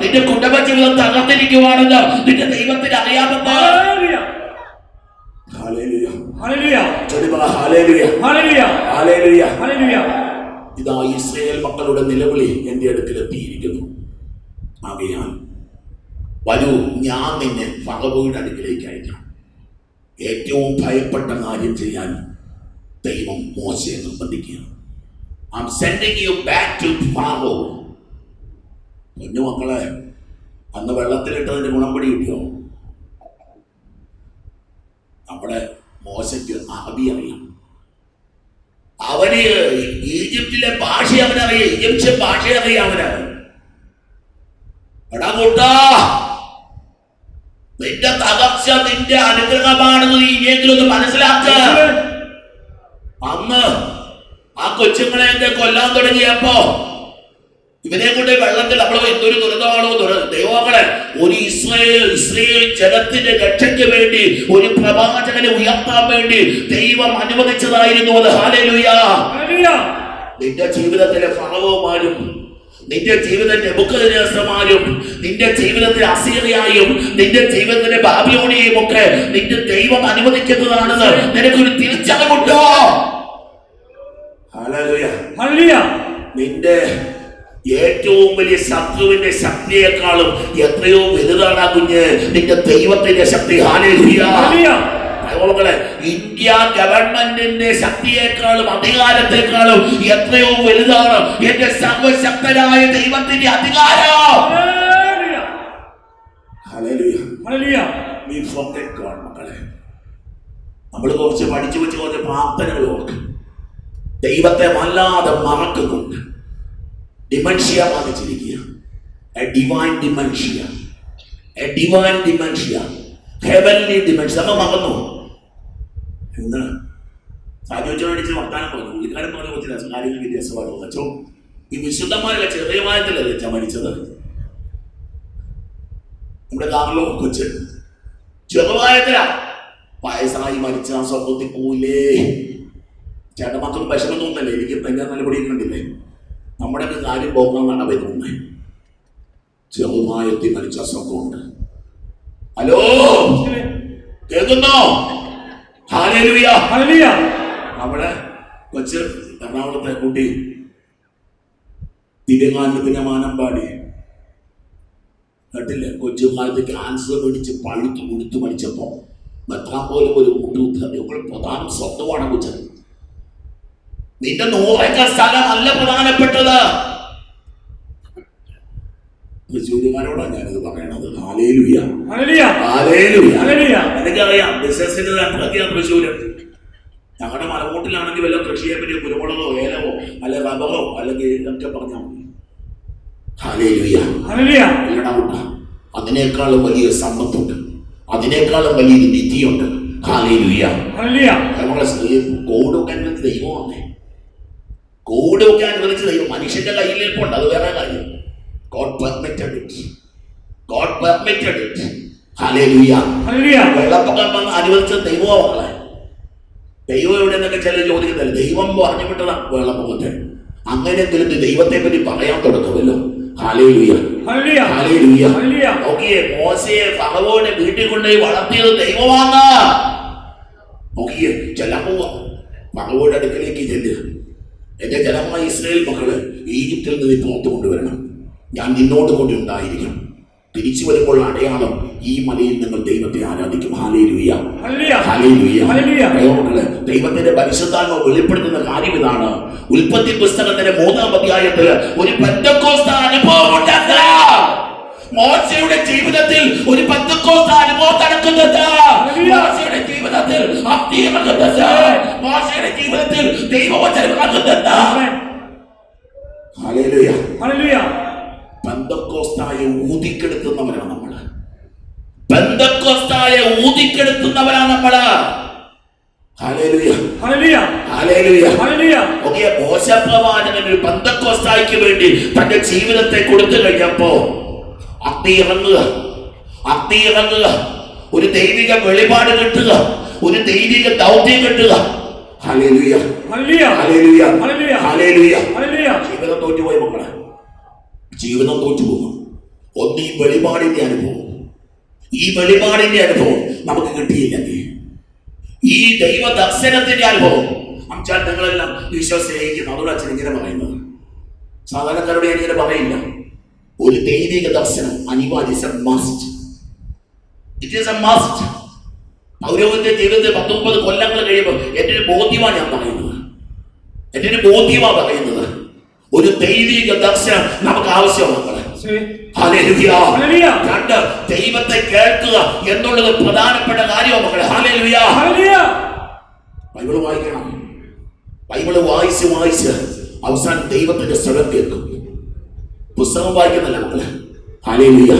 [SPEAKER 1] നിന്റെ കുടുംബജീവിതം തകർന്നിരിക്കുവാണെന്ന് നിന്റെ ദൈവത്തിന് അറിയാമെന്ന്. ഇതാ ഇസ്രായേൽ മക്കളുടെ നിലവിളി എന്റെ അടുക്കൽ എത്തിയിരിക്കുന്നു. ആകയാൽ വരൂ, ഞാൻ നിന്നെ ഫറവോയുടെ അടുക്കിലേക്ക് അയക്കാം. ഏറ്റവും ഭയപ്പെട്ട കാര്യം ചെയ്യാൻ ദൈവം മോശയെ നിർബന്ധിക്കുക. I'm sending you back to Pharaoh. പൊന്നു മക്കളെ, അന്ന് വെള്ളത്തിലിട്ടതിന്റെ ഗുണംപടി കിട്ടിയോ? നമ്മുടെ മോശയ്ക്ക് അറബി അറിയാം. അവന് ഈജിപ്തിലെ ഭാഷ അവനറിയാം, ഈജിപ്ഷ്യൻ ഭാഷ അറിയാം അവന്. എടാ കൂട്ടാ, നിന്റെ തകർച്ച നിന്റെ അനുഗ്രഹമാണെന്ന് നീ ഇനിയെങ്കിലും ഒന്ന് മനസ്സിലാക്ക. അന്ന് ആ കൊച്ചുങ്ങളെ കൊല്ലാൻ തുടങ്ങിയപ്പോ ഇവരെ കൊണ്ട് വെള്ളത്തിൽ നമ്മൾ എന്തൊരു ദുരിതമാണോ ദൈവങ്ങളെ. ഒരു ഇസ്രായേൽ ജനത്തിന്റെ രക്ഷയ്ക്ക് വേണ്ടി ഒരു പ്രവാചകനെ ഉയർത്താൻ വേണ്ടി ദൈവം അനുവദിച്ചതായിരുന്നു അത്. ഹല്ലേലൂയ. നിന്റെ ജീവിതത്തിലെ ഫറവോമാരും നിന്റെ ജീവിതത്തിന്റെ നെബൂഖദ്നേസർമാരും നിന്റെ ജീവിതത്തിലെ അസീറിയയും നിന്റെ ജീവിതത്തിലെ ബാബിലോണിയയും ഒക്കെ നിന്റെ ദൈവം അനുവദിക്കുന്നതാണെന്ന് നിനക്കൊരു തിരിച്ചറിവുണ്ടോ? ഹല്ലേലൂയ. നിന്റെ ഏറ്റവും വലിയ ശത്രുവിന്റെ ശക്തിയെക്കാളും എത്രയോ വലുതാണ് ആ കുഞ്ഞ്, നിന്റെ ദൈവത്തിന്റെ ശക്തി. ഹല്ലേലൂയ. ഇന്ത്യ ഗവൺമെന്റിന്റെ ശക്തിയെക്കാളും അധികാരത്തെക്കാളും എത്രയോ വലുതാണ് എന്റെ സർവശക്തനായ ദൈവത്തിന്റെ അധികാരം. മക്കളെ, നമ്മൾ കുറച്ച് പഠിച്ചു വെച്ച് കുറച്ച് പ്രാർത്ഥനകൾ ഓർക്കും. ദൈവത്തെ വല്ലാതെ മറക്കുന്നുണ്ട്. ഡിമൻഷ്യ ബാധിച്ചിരിക്കുക. Divine dementia, divine dementia, heavenly dementia. നമ്മൾ മറന്നു. ഇന്ന് സാജോച്ചോടിച്ച് വർത്താനം പറഞ്ഞു. പുള്ളിക്കാരൻ പറഞ്ഞ കുറച്ച് കാര്യങ്ങൾ വ്യത്യാസമാണ്. അച്ചോ, ഈ വിശുദ്ധന്മാരല്ല ചെറിയ പ്രായത്തിലല്ലേ അച്ഛൻ മരിച്ചത്? നമ്മുടെ കാറിലോ കൊച്ച് ചെറുപ്രായത്തിലാ വയസ്സായി മരിച്ച ആ സ്വപ്നത്തിൽ പോയില്ലേ. ചേട്ടൻ മക്കളും വിഷമം തോന്നല്ലേ? എനിക്ക് എന്നെ നല്ല പിടിക്കുന്നുണ്ടില്ലേ? നമ്മുടെ കാര്യം പോകണമെന്നാണ് അവർ തോന്നുന്നത്. ചെറുപ്രായത്തിൽ മരിച്ച സ്വപ്നമുണ്ട്. ഹലോ, കേൾക്കുന്നോ? ഹല്ലേലൂയ. അവിടെ കൊച്ച് എറണാകുളത്തെ കുട്ടി ദിവ്യകാന്യത്തിന്റെ മാനം പാടി കേട്ടില്ല. കൊച്ചുകാലത്ത് ക്യാൻസർ പിടിച്ച് പഴുത്തു മുഴുത്തു മരിച്ചപ്പോ എത്താൻ പോലും ഒരു കൂട്ടുകുത്തി പ്രധാന സ്വന്തമാണ് കൊച്ചത്. നിന്റെ 100 ഏക്കർ സ്ഥലം അല്ല പ്രധാനപ്പെട്ടത്. തൃശ്ശൂരുകാരോടാണ് ഞാനിത് പറയണത്. ഹല്ലേലൂയ. എനിക്കറിയാം ബിസിനസിന്റെ നട്ടൊക്കെയാണ് തൃശ്ശൂര്. ഞങ്ങളുടെ മലമൂട്ടിലാണെങ്കിൽ വല്ല കൃഷിയെ പറ്റി കുരുമുളകോ ഏലവോ അല്ലെ റബ്ബറോ അല്ലെങ്കിൽ ഇതൊക്കെ പറഞ്ഞാൽ മതി. ഹല്ലേലൂയ. അതിനേക്കാളും വലിയ സമ്പത്തുണ്ട്, അതിനേക്കാളും വലിയൊരു നിധിയുണ്ട്. ഹല്ലേലൂയ. കോടൊക്കെ അനുവദിച്ച ദൈവമാണ്. കോടൊക്കെ അനുവദിച്ച ദൈവം മനുഷ്യന്റെ കയ്യിലിരിപ്പുണ്ട്, അത് വേറെ കാര്യം. God permitted it. God permitted it. Hallelujah. വെള്ളപ്പൊക്കം വന്ന് അനുവദിച്ച ദൈവമാണ്. ദൈവം എവിടെ നിന്നൊക്കെ ചില ചോദിക്കുന്നില്ല. ദൈവം പറഞ്ഞു വിട്ടതാ വെള്ളപ്പൊക്കത്തെ. അങ്ങനെയെങ്കിലും ദൈവത്തെ പറ്റി പറയാൻ തുടങ്ങുമല്ലോ. ഹല്ലേലൂയ. നോക്കിയേ, മോശയെ ഫറവോനെ വീട്ടിൽ കൊണ്ടുപോയി വളർത്തിയത് ദൈവമാണ്. നോക്കിയേ, ചെല്ലാൻ പോവാ ഫറവോയുടെ അടുക്കലേക്ക് ചെല്ലുക. എന്റെ ജനമായ ഇസ്രായേൽ മക്കള് ഈജിപ്തിൽ നിന്ന് പുറത്തു കൊണ്ടുവരണം. ഞാൻ നിന്നോട് കൂടി ഉണ്ടായിരിക്കും. തിരിച്ചു വരുമ്പോൾ അടയാളം, ഈ മലയിൽ നിങ്ങൾ ദൈവത്തെ ആരാധിക്കും. ഹല്ലേലൂയ. ദൈവത്തിന്റെ പരിശുദ്ധാത്മ വെളിപ്പെടുത്തുന്ന കാര്യം ഇതാണ്. ഉൽപ്പത്തി പുസ്തകത്തിന്റെ 3-ാം അധ്യായത്തിൽ ഒരു പെന്തക്കോസ്ത് അനുഭവം ഉണ്ടാക്കുക. മോശയുടെ ജീവിതത്തിൽ ഒരു പെന്തക്കോസ്ത് അനുഭവം നടക്കുന്നത്. മോശയുടെ ജീവിതത്തിൽ മോശയുടെ ജീവിതത്തിൽ ദൈവവചനം നടക്കുന്നത്. ഹല്ലേലൂയ. പെന്തക്കോസ്തായ ഊതിക്കെടുത്തുന്നവരാണ് നമ്മള്. പെന്തക്കോസ്തായ ഊതിക്കെടുത്തുന്നവരാണ് നമ്മള്. മോശപ്രവാചകൻ ഒരു പെന്തക്കോസ്തായ്ക്ക് വേണ്ടി തന്റെ ജീവിതത്തെ കൊടുത്തു കഴിഞ്ഞപ്പോ അഗ്നി ഇറങ്ങുക, അഗ്നി ഇറങ്ങുക, ഒരു ദൈവിക വെളിപാട് കിട്ടുക, ഒരു ദൈവിക ദൗത്യം കിട്ടുക. Hallelujah, hallelujah, hallelujah, hallelujah. ജീവിതം തോറ്റുപോയി മക്കളെ, ജീവിതം തോറ്റുപോകും. ഒന്ന് ഈ വെളിപാടിന്റെ അനുഭവം, ഈ വെളിപാടിന്റെ അനുഭവം നമുക്ക് കിട്ടിയില്ലെങ്കിൽ, ഈ ദൈവ ദർശനത്തിന്റെ അനുഭവം അച്ഛൻ നിങ്ങളെല്ലാം ഈശോ സ്നേഹിക്കുന്നു, അതുകൊണ്ട് അച്ഛൻ ഇങ്ങനെ പറയുന്നത്. സാധാരണക്കാരോട് ഞാൻ ഇങ്ങനെ പറയില്ല. ഒരു ദൈവിക ദർശനം അനിവാര്യ, ഇറ്റ് ഈസ് എ മസ്റ്റ്. പൗരോഹിത്യ ജീവിതത്തിൽ 19 കൊല്ലങ്ങൾ കഴിയുമ്പോൾ എൻ്റെ ഒരു ബോധ്യമാണ് ഞാൻ പറയുന്നത്, എൻ്റെ ഒരു ബോധ്യമാണ് പറയുന്നത്. ഒരു ദൈവിക ദർശനം നമുക്ക് ആവശ്യമാണ്. രണ്ട്, ദൈവത്തെ കേൾക്കുക എന്നുള്ളത് പ്രധാനപ്പെട്ട കാര്യമാണ് മക്കളെ. ഹല്ലേലൂയ. ബൈബിള് വായിക്കണം, ബൈബിള് വായിച്ച് അവസാനം ദൈവത്തിന്റെ സ്വരം കേൾക്കും. പുസ്തകം വായിക്കുന്നില്ല മക്കളെ. ഹല്ലേലൂയ.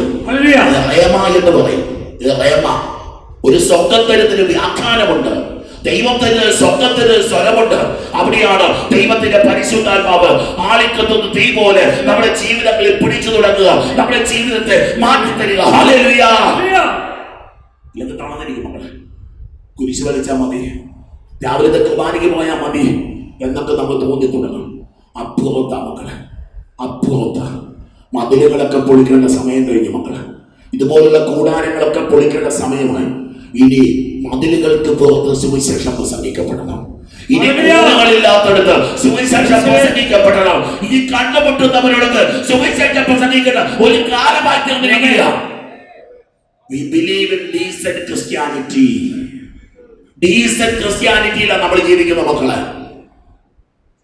[SPEAKER 1] റേമ എന്ന് പറയും. റേമ ഒരു സ്വന്തത്തിന് വ്യാഖ്യാനമുണ്ട്, ദൈവത്തിന് സ്വന്തത്തിന് സ്വരമുണ്ട്. അവിടെയാണ് ദൈവത്തിന്റെ പരിശുദ്ധാത്മാവ് ആളിക്കത്തുന്ന തീ പോലെ നമ്മുടെ ജീവിതങ്ങളിൽ പിടിച്ചു തുടങ്ങുക, നമ്മുടെ ജീവിതത്തെ മാറ്റി തരിക. ഹല്ലേലൂയ. ഇല്ലെങ്കിൽ തളർന്നിരിക്കും മക്കളെ. കുരിശ് വലിച്ചാൽ മതി, രാവിലത്തെ കുർബാനയ്ക്ക് പോയാൽ മതി എന്നൊക്കെ നമ്മൾ തോന്നി തുടങ്ങും. അപ്പുറത്താ മക്കളെ, അപ്പുറത്താ. മതിലുകളൊക്കെ പൊളിക്കേണ്ട സമയം കഴിഞ്ഞു മക്കളെ. ഇതുപോലുള്ള കൂടാരങ്ങളൊക്കെ പൊളിക്കേണ്ട സമയമായി. ഇനി മതിലുകൾക്ക് പുറത്ത് സുവിശേഷം പ്രസംഗിക്കപ്പെടണം. ഇനി കൂടങ്ങളില്ലാത്തടത്ത് സുവിശേഷം പ്രസംഗിക്കപ്പെടണം. ഇനി കണ്ടുമുട്ടുന്നവരോടൊക്കെ സുവിശേഷം പ്രസംഗിക്കുന്ന ഒരു കാലമായി തീർന്നിരിക്കുക. We believe in decent Christianity. Decent Christianityയിലാണ് നമ്മൾ ജീവിക്കുന്ന മക്കളെ.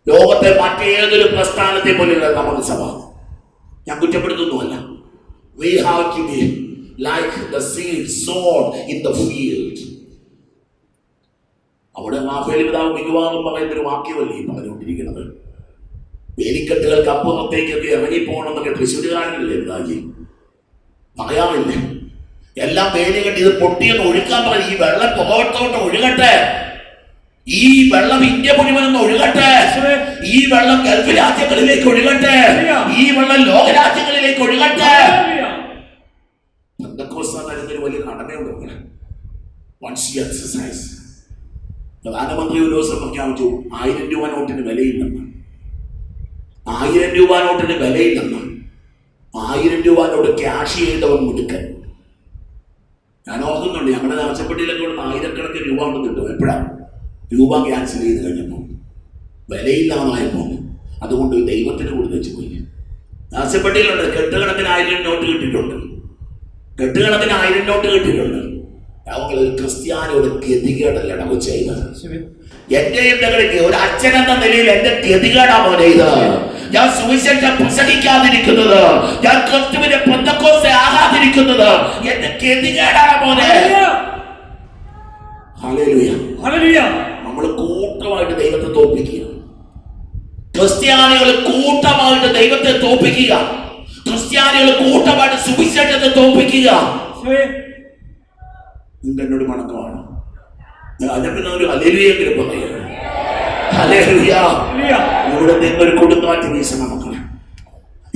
[SPEAKER 1] ലോകത്തെ മറ്റേതൊരു പ്രസ്ഥാനത്തെ പോലെയുള്ള നമ്മുടെ സഭ. ഞാൻ കുറ്റപ്പെടുത്തുന്നുമല്ല. We have to be like the seed sown in the field. അവിടെ റാഫേൽ പിതാവ് മികവാറും പറയുന്നൊരു വാക്യമല്ലേ ഈ പറഞ്ഞുകൊണ്ടിരിക്കുന്നത്. വേലിക്കെട്ടുകൾക്ക് അപ്പുറത്തേക്കൊക്കെ ഇറങ്ങിപ്പോകണമെന്നൊക്കെ തൃശ്ശൂരുകാരനല്ലേ പിതാജി പറയാറില്ലേ? എല്ലാം വേലി കെട്ടി ഇത് പൊട്ടിയെന്ന് ഒഴുക്കാൻ പറയും. ഈ വെള്ളം പുറത്തോട്ട് ഒഴുകട്ടെ, ഈ വെള്ളം ഇന്ത്യ മുഴുവനൊന്ന് ഒഴുകട്ടെ, ഈ വെള്ളം ഗൾഫ് രാജ്യങ്ങളിലേക്ക് ഒഴുകട്ടെ, ഈ വെള്ളം ലോകരാജ്യങ്ങളിലേക്ക് ഒഴുകട്ടെ. പെന്തക്കോസ്താനൊരു വലിയ ഘടനയുണ്ട്. വൺസ് യു എക്സസൈസ്, പ്രധാനമന്ത്രി ഒരു ദിവസം പ്രഖ്യാപിച്ചു 1000 രൂപ നോട്ടിന് വിലയില്ലെന്ന്. 1000 രൂപ നോട്ടിന് വിലയില്ലെന്ന്. 1000 രൂപ നോട്ട് ക്യാഷ് ചെയ്തവൻ മുടുക്കൻ. ഞാൻ ഓർക്കുന്നുണ്ട്, ഞങ്ങളുടെ ആശപ്പെട്ടിയിലൊക്കെ കൊണ്ട് 1000 രൂപ കൊണ്ട് കിട്ടും. എപ്പോഴാണ് രൂപ ക്യാൻസൽ ചെയ്ത് കഴിഞ്ഞപ്പോൾ വിലയില്ലാതായപ്പോൾ അതുകൊണ്ട് ദൈവത്തിന് കൊടുത്തു പോയി. ആശപ്പെട്ടിയിലുണ്ട് കെട്ടുകണക്കിന് 1000 നോട്ട് കിട്ടിയിട്ടുണ്ട്, കെട്ടുകണക്കിന് 1000 നോട്ട് കിട്ടിയിട്ടുണ്ട്. ഞങ്ങൾ ഒരു ക്രിസ്ത്യാനിയോട് ഗതികേടല്ല നമുക്ക് ചെയ്തത്. എന്റെ എന്തെങ്കിലും ഒരു അച്ഛൻ എന്ന നിലയിൽ എന്റെ ഗതികേടാ മോനെ ഇത്. ഞാൻ സുവിശേഷം പ്രസംഗിക്കാതിരിക്കുന്നത്, ഞാൻ ക്രിസ്തുവിന്റെ പെന്തക്കോസ്തേ ആകാതിരിക്കുന്നത് എന്റെ ഗതികേടാണ് മോനെ. Hallelujah, hallelujah. നമ്മൾ കൂട്ടമായിട്ട് ദൈവത്തെ തോൽപ്പിക്കുക. ക്രിസ്ത്യാനികൾ കൂട്ടമായിട്ട് ദൈവത്തെ തോൽപ്പിക്കുക. ക്രിസ്ത്യാനികൾ കൂട്ടമായിട്ട് സുവിശേഷത്തെ തോൽപ്പിക്കുക. എന്നോട് മണക്കമാണ്. അതിനെ ഒരു ഹല്ലേലൂയെങ്കിലും പറയുക. ഹല്ലേലൂയ. ഇവിടെ നിന്നൊരു കൊടുങ്കാറ്റ് വീശണം മക്കളെ.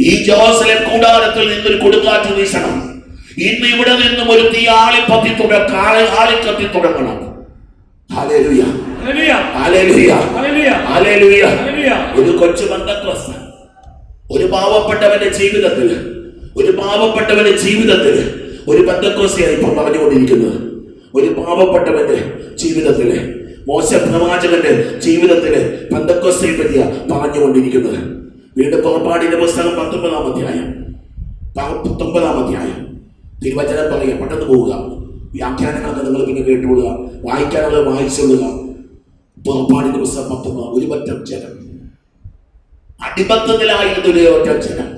[SPEAKER 1] ഈ ജെറുസലേം കൂടാരത്തിൽ നിന്നൊരു കൊടുങ്കാറ്റ് വീശണം. ഇന്ന് ഇവിടെ നിന്നും ഒരു തീ ആളിക്കത്തി തുടങ്ങണം. ഹല്ലേലൂയ, ഹല്ലേലൂയ, ഹല്ലേലൂയ. ഒരു കൊച്ചു പെന്തക്കോസ്ത് ഒരു പാവപ്പെട്ടവന്റെ ജീവിതത്തിൽ, ഒരു പാവപ്പെട്ടവന്റെ ജീവിതത്തിൽ ഒരു പെന്തക്കോസ്തയാണ് ഇപ്പം പറഞ്ഞുകൊണ്ടിരിക്കുന്നത്. ഒരു പാവപ്പെട്ടവന്റെ ജീവിതത്തില്, മോശ പ്രവാചകന്റെ ജീവിതത്തില് പെന്തക്കോസ്തയെ പറ്റിയ പറഞ്ഞുകൊണ്ടിരിക്കുന്നത്. വീണ്ടും പുറപ്പാടിന്റെ പുസ്തകം 19-ാം അധ്യായം തിരുവചനം പറയുക. പെട്ടെന്ന് പോവുക, വ്യാഖ്യാനങ്ങളൊക്കെ നിങ്ങൾ പിന്നെ കേട്ടുകൊള്ളുക, വായിക്കാനുള്ളത് വായിച്ചുകൊള്ളുക. പുറപ്പാടിന്റെ പുസ്തകം 19. ഒരു പറ്റം ജനം, അടിമത്തത്തിലായിരുന്ന ഒരു പറ്റം ജനം,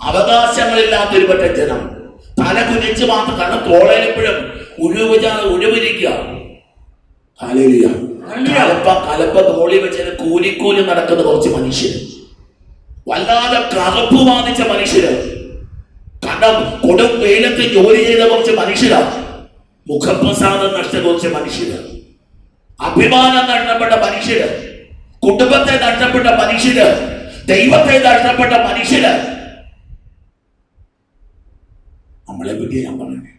[SPEAKER 1] അവകാശങ്ങളില്ലാത്തൊരു പറ്റം ജനം, തല കുനിച്ച് മാത്രം കാരണം തോളയിലെപ്പോഴും ഉഴവിരിക്കുക. ഹല്ലേലൂയ. കലപ്പ തോളി വെച്ച് കൂലിക്കൂലി നടക്കുന്ന കുറച്ച് മനുഷ്യർ, വല്ലാതെ കറുപ്പ് ബാധിച്ച മനുഷ്യര്, കാരണം കൊടും വെയിലത്ത് ജോലി ചെയ്ത കുറച്ച് മനുഷ്യരാ, മുഖപ്രസാദം നഷ്ടപ്പെട്ട കുറച്ച് മനുഷ്യര്, അഭിമാനം നഷ്ടപ്പെട്ട മനുഷ്യര്, കുടുംബത്തെ നഷ്ടപ്പെട്ട മനുഷ്യര്, ദൈവത്തെ നഷ്ടപ്പെട്ട മനുഷ്യര്. നമ്മളെപ്പറ്റി ഞാൻ പറഞ്ഞേ,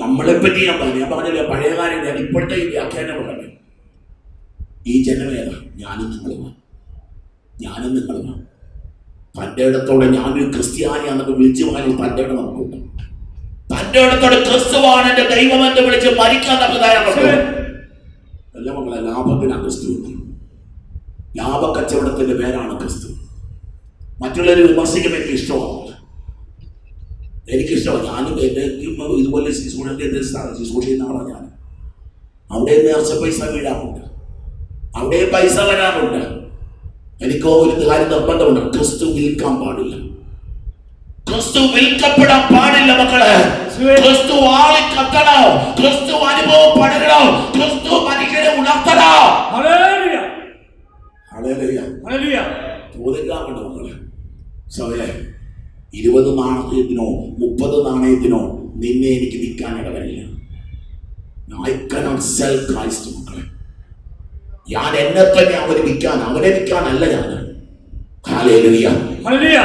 [SPEAKER 1] നമ്മളെപ്പറ്റി ഞാൻ പറഞ്ഞു. ഞാൻ പറഞ്ഞില്ല പഴയ കാര്യം, ഞാൻ ഇപ്പോഴത്തെ ഈ വ്യാഖ്യാനം പറഞ്ഞു. ഈ ജനമേതാ? ഞാനും നിങ്ങളുമാണ്, ഞാനും നിങ്ങളുമാണ്. തൻ്റെ ഇടത്തോടെ ഞാനൊരു ക്രിസ്ത്യാനിയാണെന്ന് വിളിച്ചു പോകാനും തൻ്റെ ഇടം നമുക്കുണ്ട്. തൻ്റെ ഇടത്തോടെ ക്രിസ്തുവാണ് എന്റെ ദൈവം എന്ന് വിളിച്ച് മരിക്കാൻ നമുക്ക് തയ്യാറുണ്ട്. അല്ല മക്കളെ, ലാഭത്തിനാണ് ക്രിസ്തു. ലാഭക്കച്ചവടത്തിന്റെ പേരാണ് ക്രിസ്തു. മറ്റുള്ളവർ വിമർശിക്കുമ്പോൾ എനിക്കിഷ്ടമാണ്, എനിക്കിഷ്ടമാണ്. ഞാനും ഇതുപോലെ ശുശ്രൂഷ ചെയ്യുന്ന ആളാണ് ഞാൻ. അവിടെ നേർച്ച പൈസ വീഴാറുണ്ട്, അവിടെ പൈസ വരാറുണ്ട്. എനിക്കോ ഒരു കാര്യം നിർബന്ധമുണ്ട്, ക്രിസ്തു വിൽക്കാൻ പാടില്ല, ക്രിസ്തു വിൽക്കപ്പെടാൻ പാടില്ല മക്കളെ. ക്രിസ്തു ആളി കത്തണോ, ക്രിസ്തു അനുഭവപ്പെടണോ, ക്രിസ്തു മനുഷ്യരെ ഉണർത്തണോ. ചോദിക്കാറുണ്ട് മക്കളെ, സഭയെ 20 നാണയത്തിനോ 30 നാണയത്തിനോ നിന്നെ എനിക്ക് വിൽക്കാൻ ഇടവരില്ല. I cannot sell Christ മക്കളെ. ഞാൻ എന്നെ തന്നെ അവനെ വിൽക്കാനല്ല ഞാൻ. ഹല്ലേലൂയ.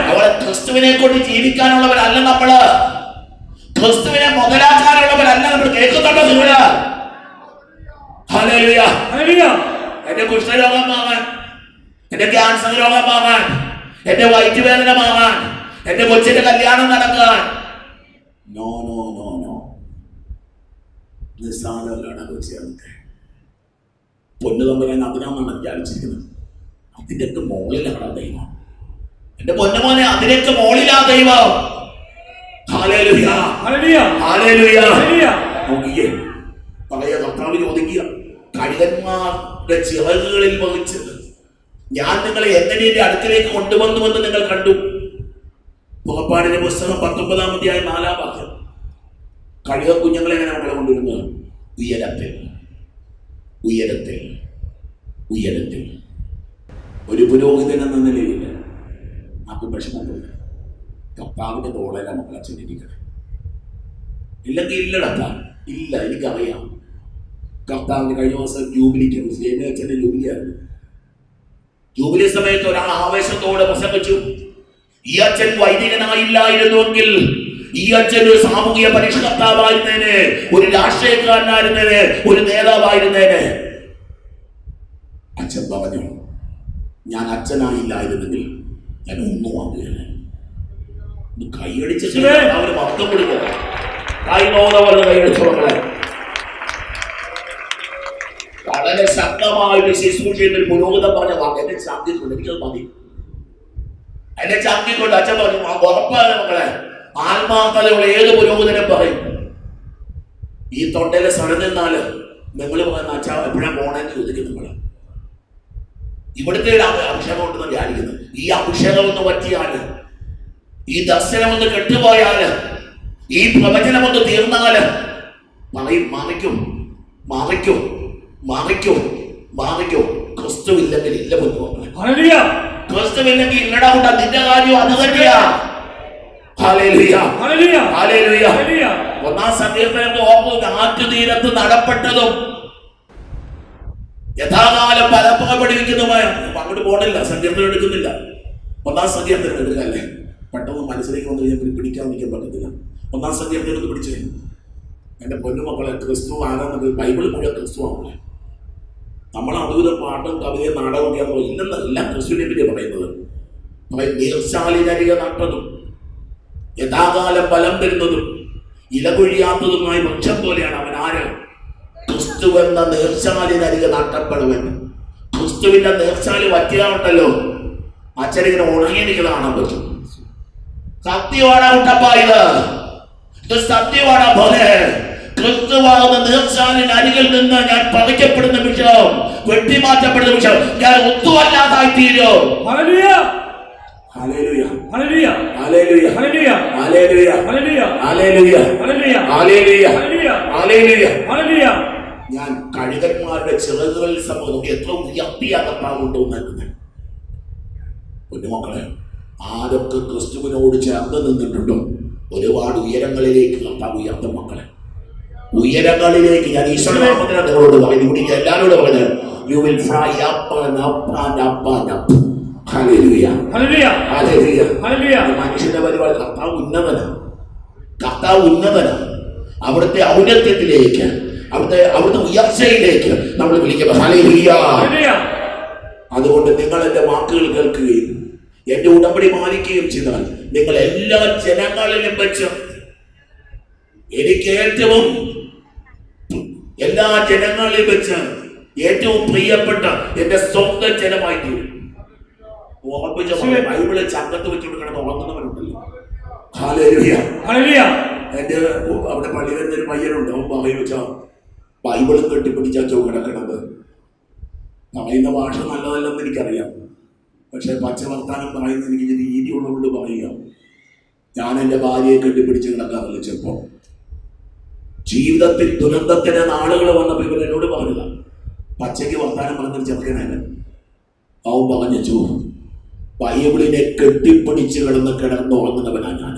[SPEAKER 1] അവളെ ക്രിസ്തുവിനെ കൊണ്ട് ജീവിക്കാനുള്ളവരല്ല നമ്മള്, ക്രിസ്തുവിനെ മുതലാക്കാനുള്ളവരല്ല നമ്മൾ. കേൾക്കുന്നുണ്ടോ നിങ്ങള്? ഹല്ലേലൂയ. എന്റെ കുഷ്ഠരോഗം മാറാൻ, എന്റെ ക്യാൻസർ രോഗം മാറാൻ, എന്റെ വയറ്റുവേദന മാറാൻ, എന്റെ കൊച്ചിന്റെ കല്യാണം നടക്കാൻ, നോ നോ നോ നോ, നിസ്സാരമല്ലാണ് കൊച്ചിയാകട്ടെ. പൊന്നു തമ്പുരാൻ അതിനാണ് വിചാരിച്ചിരിക്കുന്നത്. അതിന്റെയൊക്കെ മോളിലാണ് ദൈവം. എന്റെ പൊന്നുമോനെ, അതിനൊക്കെ മോളിലാ ദൈവം. Hallelujah, hallelujah. നോക്കിയേ, പഴയ കർത്താവ് ചോദിക്കുക, കഴുകന്മാരുടെ ചിറകുകളിൽ വഹിച്ചത് ഞാൻ നിങ്ങളെ എങ്ങനെ എന്റെ അടുക്കലേക്ക് കൊണ്ടുവന്നുവെന്ന് നിങ്ങൾ കണ്ടു. പുറപ്പാടിന്റെ പുസ്തകം 19-ാം അധ്യായം 4-ാം വാക്യം. കഴുക കുഞ്ഞുങ്ങളെ എങ്ങനെ നമ്മളെ കൊണ്ടുവരുന്നത്? ഉയരത്തിൽ, ഉയരത്തിൽ, ഉയരത്തിൽ. ഒരു പുരോഹിതൻ എന്ന നിലയിൽ നമുക്ക് വിഷമമില്ല. കർത്താവിന്റെ തോളല്ല മക്കൾ അച്ഛനിരിക്കണം. ഇല്ലെങ്കിൽ ഇല്ലടക്ക ഇല്ല. എനിക്കറിയാം, കർത്താവിന് കഴിഞ്ഞ ദിവസം ജൂബിലിക്ക് അച്ഛൻ്റെ ജൂബിലിയായിരുന്നു. ജൂബിലി സമയത്ത് ഒരാൾ ആവേശത്തോടെ പ്രസംഗിച്ചു. ഈ അച്ഛൻ വൈദികനായില്ലായിരുന്നുവെങ്കിൽ ഈ അച്ഛൻ ഒരു സാമൂഹിക പരിഷ്കർത്താവായിരുന്നേനെ, ഒരു രാഷ്ട്രീയക്കാരനായിരുന്നേനെ, ഒരു നേതാവായിരുന്നേനെ. അച്ഛൻ പറഞ്ഞു, ഞാൻ അച്ഛനായില്ലായിരുന്നെങ്കിൽ ഞാൻ ഒന്നും ആകുകയില്ല. കൈയടിച്ച് അവര് മൊത്തം കൊടുക്കുക. കൈയടിച്ചു മക്കളെ. വളരെ ശക്തമായിട്ട് ശുശ്രൂഷ ചെയ്യുന്ന ഒരു പുരോഹിതൻ പറഞ്ഞ വാക്ക് എന്നെ ചാന്തിട്ടുണ്ട്. എനിക്കത് മതി, എന്നെ ചാന്തിക്കൊണ്ട്. അച്ഛൻ പറഞ്ഞു, ഉറപ്പാണ് മക്കളെ, ആത്മാർത്ഥതയുള്ള ഏത് പുരോഹിതനും പറയും, ഈ തൊണ്ടയിലെ സ്ഥലം നിന്നാല് നിങ്ങൾ പറയുന്ന അച്ഛാ എപ്പോഴാ പോണെന്ന് ചോദിക്കും. നിങ്ങള് ഇവിടുത്തെ അഭിഷേകം ഉണ്ടെന്ന് വിചാരിക്കുന്നു. ഈ അഭിഷേകം ഒന്ന് പറ്റിയാല്, ഈ ദർശനം ഒന്ന് കെട്ടുപോയാല്, ഈ പ്രവചനം ഒന്ന് തീർന്നാല് പറയും, മാറിക്കും മാറിക്കും മാറിക്കും മാറിക്കും. ക്രിസ്തു ഇല്ലെങ്കിൽ ഇല്ല പൊന്നു. ക്രിസ്തു ഇല്ലെങ്കിൽ ഇല്ലടാ കൂട്ടാ. നിന്റെ കാര്യം അത് തന്നെയാ. Hallelujah, hallelujah. 1-ാം സങ്കീർത്തനത്തിൽ ഓർക്കുക, ആറ്റുതീരത്ത് നടപ്പെട്ടതും യഥാകാലം പലപ്പോഴും പഠിപ്പിക്കുന്നതുമായ. അങ്ങോട്ട് പോകണില്ല, സങ്കീർത്തനം എടുക്കുന്നില്ല. 1-ാം സങ്കീർത്തനം എടുക്കല്ലേ, പെട്ടെന്ന് മനസ്സിലേക്ക് വന്നു കഴിഞ്ഞാൽ പിടിക്കാൻ നിൽക്കാൻ പറ്റത്തില്ല. 1-ാം സങ്കീർത്തനം എടുത്ത് പിടിച്ചേ. എന്റെ പൊന്നുമക്കളെ, ക്രിസ്തു ആരാന്നത്? ബൈബിൾ മുഴുവൻ ക്രിസ്തു ആവുള്ളേ. നമ്മൾ അതുവിധ പാട്ടും കവിതയും നാടകമൊക്കെയാണോ? ഇല്ലെന്ന്, എല്ലാം ക്രിസ്തുവിനെ പറ്റി പറയുന്നത്. നീർച്ചാലിനരികെ നട്ടതും യഥാകാലം ഫലം തരുന്നതും ഇലകൊഴിയാത്തതുമായ വൃക്ഷം പോലെയാണ് അവൻ. ആര്? ക്രിസ്തുവെന്ന നീർച്ചാലിനരികെ നട്ടപ്പെടുവൻ. ക്രിസ്തുവിന്റെ നീർച്ചാലി വറ്റിയാവുണ്ടല്ലോ, അച്ഛനിങ്ങനെ ഉണങ്ങിയിരിക്കുന്നത് കാണാൻ പറ്റും. സത്യമാണ് ഉട്ടപ്പാ, ഇത് സത്യമാണ് പോലെ. ക്രിസ്തുവാകുന്ന നീർച്ചാലിന് അരികിൽ നിന്ന് ഞാൻ പറിക്കപ്പെടുന്ന നിമിഷം, വെട്ടിമാറ്റപ്പെടുന്ന നിമിഷം ഞാൻ ഒത്തുവല്ലാതായി തീരും. Hallelujah, hallelujah, hallelujah, hallelujah, hallelujah, hallelujah, hallelujah, hallelujah. ഞാൻ കഴുകന്മാരുടെ ചിറകുകളിൽ സമൂഹം എത്ര ഉയർത്തിയാ കർത്താവ് കൊണ്ടുവന്നത്. കുഞ്ഞുമക്കളെ, ആരൊക്കെ ക്രിസ്തുവിനോട് ചേർന്ന് നിന്നിട്ടുണ്ടോ ഒരുപാട് ഉയരങ്ങളിലേക്ക് കർത്താവ് ഉയർത്തും മക്കളെ. ഉയരങ്ങളിലേക്ക് ഞാൻ ഈശ്വരനാമത്തിനാണ് നിങ്ങളോട് പറയുന്നത്. എല്ലാവരോടും പറഞ്ഞത്, you will fly up and up and up and up. Hallelujah, hallelujah, hallelujah, hallelujah. മനുഷ്യന്റെ പരിപാടി കർത്താവ് ഉന്നതനാണ്. കർത്താവ് ഉന്നതനാണ്. അവിടുത്തെ ഔന്നത്യത്തിലേക്ക്, അവിടുത്തെ ഉയർച്ചയിലേക്ക് നമ്മൾ വിളിക്കുക. ഹല്ലേലൂയ. അതുകൊണ്ട് നിങ്ങൾ എൻ്റെ വാക്കുകൾ കേൾക്കുകയും എൻ്റെ ഉടമ്പടി മാനിക്കുകയും ചെയ്താൽ നിങ്ങൾ എല്ലാ ജനങ്ങളിലും വെച്ച് എനിക്ക് എല്ലാ ജനങ്ങളിലും വെച്ച് ഏറ്റവും പ്രിയപ്പെട്ട എൻ്റെ സ്വന്തം ജനമായി തീരും. ഉറപ്പിച്ച ബൈബിള് ചങ്കത്ത് വെച്ചുകൊണ്ട് കിടന്ന് ഉറങ്ങുന്നവരുണ്ടല്ലോ. ഹല്ലേലൂയ. എന്റെ അവിടെ പള്ളിയിൽ ഒരു പയ്യനുണ്ട്. അവൻ പറയുക ബൈബിളും കെട്ടിപ്പിടിച്ചാ കിടക്കണത്. പറയുന്ന ഭാഷ നല്ലതല്ലെന്ന് എനിക്കറിയാം, പക്ഷെ പച്ച വർത്താനം പറയുന്ന എനിക്ക് രീതി ഉള്ളതുകൊണ്ട് പറയുക. ഞാൻ എൻ്റെ ഭാര്യയെ കെട്ടിപ്പിടിച്ച് കിടക്കാറില്ല. ചിലപ്പോൾ ജീവിതത്തിൽ ദുരന്തത്തിന് നാളുകൾ വന്നപ്പോൾ ഇവർ എന്നോട് പറഞ്ഞില്ല, പച്ചയ്ക്ക് വർത്താനം പറഞ്ഞൊരു ചെറുക്കനാണ്. അവൻ പറഞ്ഞു, ബൈബിളിനെ കെട്ടിപ്പിടിച്ച് കിടന്നുറങ്ങുന്നവനാ ഞാൻ.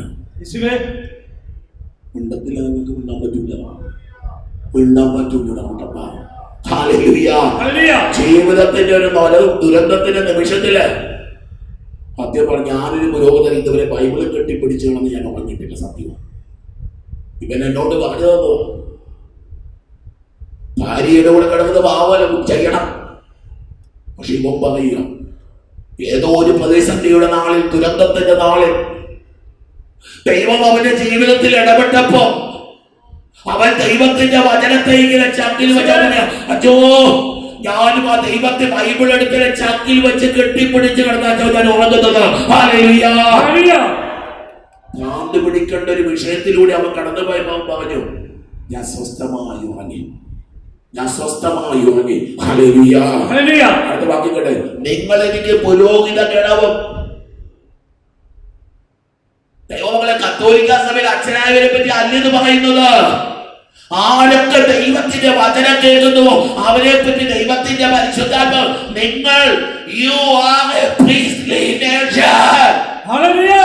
[SPEAKER 1] മിണ്ടത്തില്ല, നിങ്ങൾക്ക് മിണ്ടാൻ പറ്റൂല. ജീവിതത്തിന്റെ ഒരു ദുരന്തത്തിന്റെ നിമിഷത്തില് സത്യം പറഞ്ഞ ഞാനൊരു പുരോഗതി ഇതുവരെ ബൈബിളിൽ കെട്ടിപ്പിടിച്ചു കിടന്ന് ഞാൻ ഉറങ്ങിയിട്ടില്ല. സത്യമാണ്. ഇവൻ എന്നോട് പറഞ്ഞതോ ഭാര്യയുടെ കൂടെ കിടന്നത് ഭാവനം ചെയ്യണം. പക്ഷെ ഇവൻ പറയുക ഏതോ ഒരു പ്രതിസന്ധിയുടെ നാളിൽ, ദുരന്തത്തിന്റെ നാളിൽ ദൈവം അവന്റെ ജീവിതത്തിൽ ഇടപെട്ടപ്പോ അവൻ ദൈവത്തിന്റെ വചനത്തെ ഇങ്ങനെ ചക്കിൽ വെച്ചാ, അച്ഛോ ഞാനും ആ ദൈവത്തെ ബൈബിൾ എടുത്തിട്ട് ചക്കിൽ വെച്ച് കെട്ടിപ്പിടിച്ച് കിടന്നാ ഞാൻ ഉറങ്ങുന്നത്. ഭ്രാന്ത് പിടിക്കേണ്ട ഒരു വിഷയത്തിലൂടെ അവൻ കടന്നു പോയപ്പോ അവൻ പറഞ്ഞു, ഞാൻ സ്വസ്ഥമായി ഉറങ്ങി. ഹല്ലേലൂയ. അടുത്ത വാക്യം കേട്ടെ, നിങ്ങൾ എനിക്ക് പുരോഹിത ഗണവും. ദൈവമക്കളെ, കത്തോലിക്ക സഭയിൽ അച്ഛനായവരെ പറ്റി അല്ലെന്ന് പറയുന്നത്. ആരൊക്കെ ദൈവത്തിന്റെ വചനം കേൾക്കുന്നുവോ അവരെ പറ്റി ദൈവത്തിന്റെ പരിശുദ്ധാത്മാവ്, നിങ്ങൾ you are a priestly nation. ഹല്ലേലൂയ.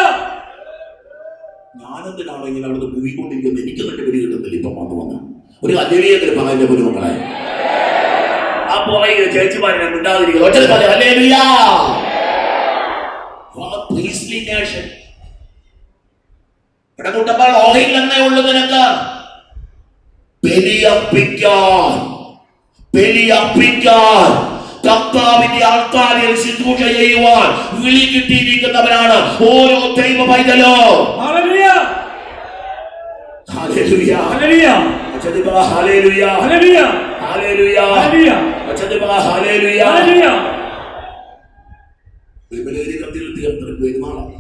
[SPEAKER 1] ഞാനെന്തിനാണോ ഇങ്ങനെ അവിടുന്ന് പോയിക്കൊണ്ടിരിക്കുന്നത്? എനിക്ക് തന്നെ പിടി കിട്ടുന്നില്ല. ഇപ്പം വന്ന് ഒരു ഹല്ലേലൂയ പറയുന്ന പോലെ മക്കളെ, ആ പുറകെ ചേച്ചിമാരെ മിണ്ടാതിരിക്കുക. ഒറ്റ പോലെ ഹല്ലേലൂയ. priestly nation. ഇടകൂട്ടപ്പോൾ ഓഹയില്ലെന്നേ ഉള്ളൂ നിനക്ക്. ബലിയർപ്പിക്കാൻ കർത്താവിന്റെ ആൾക്കാരിൽ ശുശ്രൂഷ ചെയ്യുവാൻ വിളി കിട്ടിയിരിക്കുന്നവരാണ് ഓരോ ദൈവ പൈതലോ. ഹല്ലേലൂയ. ഹല്ലേലൂയ. ഹല്ലേലൂയ. അച്ചടിബ ഹല്ലേലൂയ. ഹല്ലേലൂയ. ഹല്ലേലൂയ. ഹല്ലേലൂയ. അച്ചടിബ ഹല്ലേലൂയ. ഹല്ലേലൂയ. ബൈബിളിലെ കത്തിൽ പെരുന്നാളാണ്,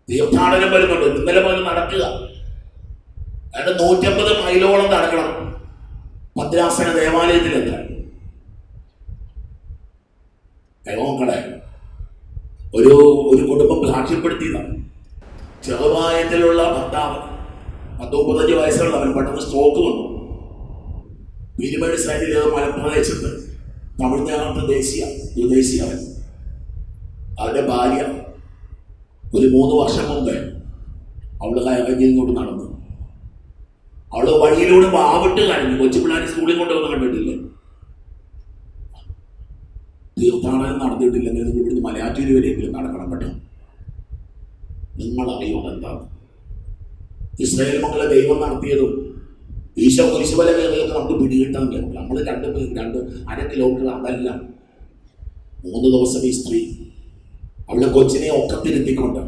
[SPEAKER 1] തീർത്ഥാടനം വരുന്നുണ്ട്. ഇന്നലെ മുതൽ നടക്കുക. 150 മൈലോളം നടക്കണം ഭദ്രാസന ദേവാലയത്തിലെത്താൻ. ദൈവമക്കളെ, ഒരു കുടുംബം സാക്ഷ്യപ്പെടുത്തിയതാണ്. ചെറുപ്രായത്തിലുള്ള ഭർത്താവ് 35 വയസ്സുള്ളവൻ പെട്ടെന്ന് സ്ട്രോക്ക് വന്നു. പീരുമേട് സൈഡില് മലപ്രദേശത്ത് തമിഴ്നാട് വിദേശിയവൻ. അവരുടെ ഭാര്യ ഒരു 3 വർഷം മുമ്പേ അവള് കയറിങ്ങോട്ട് നടന്നു. അവള് വഴിയിലൂടെ വാവിട്ട് കഴിഞ്ഞു. കൊച്ചു പിള്ളേർ സ്കൂളിൽ കൊണ്ടുവന്ന് കണ്ടിട്ടില്ലേ? തീർത്ഥാടനം നടത്തിയിട്ടില്ലെങ്കിൽ നിങ്ങൾ ഇവിടുന്ന് മലയാറ്റൂര് വരെയെങ്കിലും നടക്കണം കേട്ടോ. നിങ്ങളറിയോ എന്താണ് ഇസ്രായേൽ മക്കളെ ദൈവം നടത്തിയതും ഈശോ കുരിശുമല കയറിയൊക്കെ നമുക്ക് പിടികിട്ടാൻ കഴിയും. നമ്മൾ 2.5 കിലോമീറ്റർ അതല്ല. 3 ദിവസം ഈ സ്ത്രീ അവളുടെ കൊച്ചിനെ ഒക്കത്തിരുത്തിക്കൊണ്ട്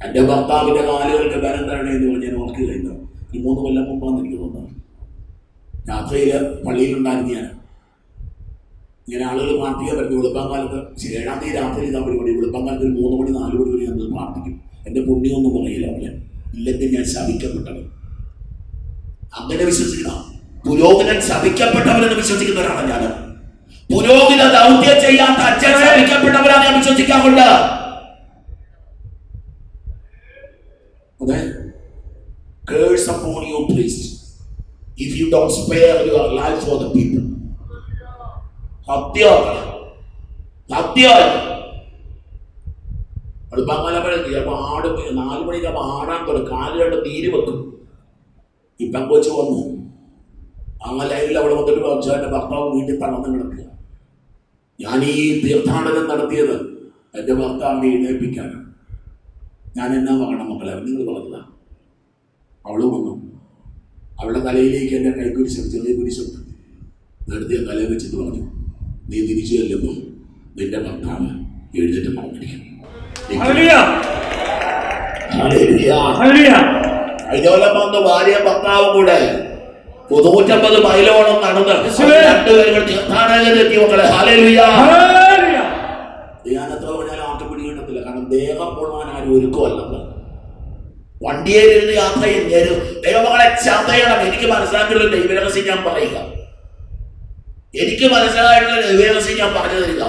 [SPEAKER 1] എൻ്റെ ഭർത്താവിൻ്റെ കാലുകൾക്ക് ബലം തരണേ എന്ന് പറഞ്ഞ് ഞാൻ ഓർക്കുക കഴിഞ്ഞു. ഈ 3 കൊല്ലം മുമ്പാന്ന് എനിക്ക് തോന്നുന്നു. രാത്രിയിൽ പള്ളിയിലുണ്ടായിരുന്നു ഞാൻ. ഇങ്ങനെ ആളുകൾ പ്രാർത്ഥിക്കാൻ പറ്റും. വെളുപ്പാങ്കാലത്ത് 7-ാം തീയതി രാത്രി ഇതാ പരിപാടി. വെളുപ്പാങ്കാലത്ത് ഒരു 3 മണി 4 മണി വരെ ഞാൻ പ്രാർത്ഥിക്കും. എൻ്റെ പുണ്യമൊന്നും പറയില്ല അവരെ, ഇല്ലെങ്കിൽ ഞാൻ ശപിക്കപ്പെട്ടവൻ. അങ്ങനെ വിശ്വസിക്കണം. പുരോഹിതൻ ശപിക്കപ്പെട്ടവരെന്ന് വിശ്വസിക്കുന്നവരാണ് ഞാൻ. പുരോഹിത ദൗത്യം ചെയ്യാത്ത അച്ഛൻ ശപിക്കപ്പെട്ടവരാണ് ഞാൻ വിശ്വസിക്കാറുണ്ട്. അതെ, curse upon you, priest, if you don't spare your life for the people. സത്യം വെളുപ്പാങ്കാലപ്പഴക്ക് ചിലപ്പോൾ 4 മണിക്കാകുമ്പോൾ ആടാൻ തുടങ്ങും. കാലുകളുടെ നീര് വെക്കും. ഇപ്പം കൊച്ചു വന്നു ആ ലൈനിൽ അവിടെ വന്നിട്ട് വെച്ചാൽ എൻ്റെ ഭർത്താവ് വീട്ടിൽ തളർന്ന് കിടക്കുക. ഞാൻ ഈ തീർത്ഥാടനം നടത്തിയത് എൻ്റെ ഭർത്താവിനെ എഴുന്നേൽപ്പിക്കാനാണ്. ഞാൻ എന്നാ പറയണം മക്കളെ? നിങ്ങൾ പറഞ്ഞതാണ് അവള് വന്നു. അവളുടെ തലയിലേക്ക് എൻ്റെ കൈ കുരിശുണ്ട്, ചെറിയ കുരിശുണ്ട്. നേരത്തെ തലയിൽ വെച്ചിട്ട് പറഞ്ഞു, നീ തിരിച്ചു ചെല്ലുമ്പോൾ നിന്റെ ഭർത്താവ് എഴുന്നേറ്റ് പറഞ്ഞിരിക്കും. കഴിഞ്ഞ വന്ന് ഭാര്യ ഭർത്താവും കൂടെ 150 മൈലോളം നടന്ന് രണ്ടുപേരും തീർത്ഥാടകരെത്തി മക്കളെ. ഞാനെത്ര പറഞ്ഞാലും ആട്ടുപിടി കിട്ടത്തില്ല. കാരണം ദേഹം കൊള്ളാൻ ആരും ഒരുക്കമല്ലല്ലോ. വണ്ടിയിലിരുന്ന് യാത്ര ചെയ്യുന്ന ദൈവമകളെ ചതയണം. എനിക്ക് മനസ്സിലാക്കിയുള്ള ദൈവരഹസ്യം ഞാൻ പറയുക. എനിക്ക് മനസ്സിലായിട്ടുള്ള ദൈവരഹസ്യം ഞാൻ പറഞ്ഞു തരിക.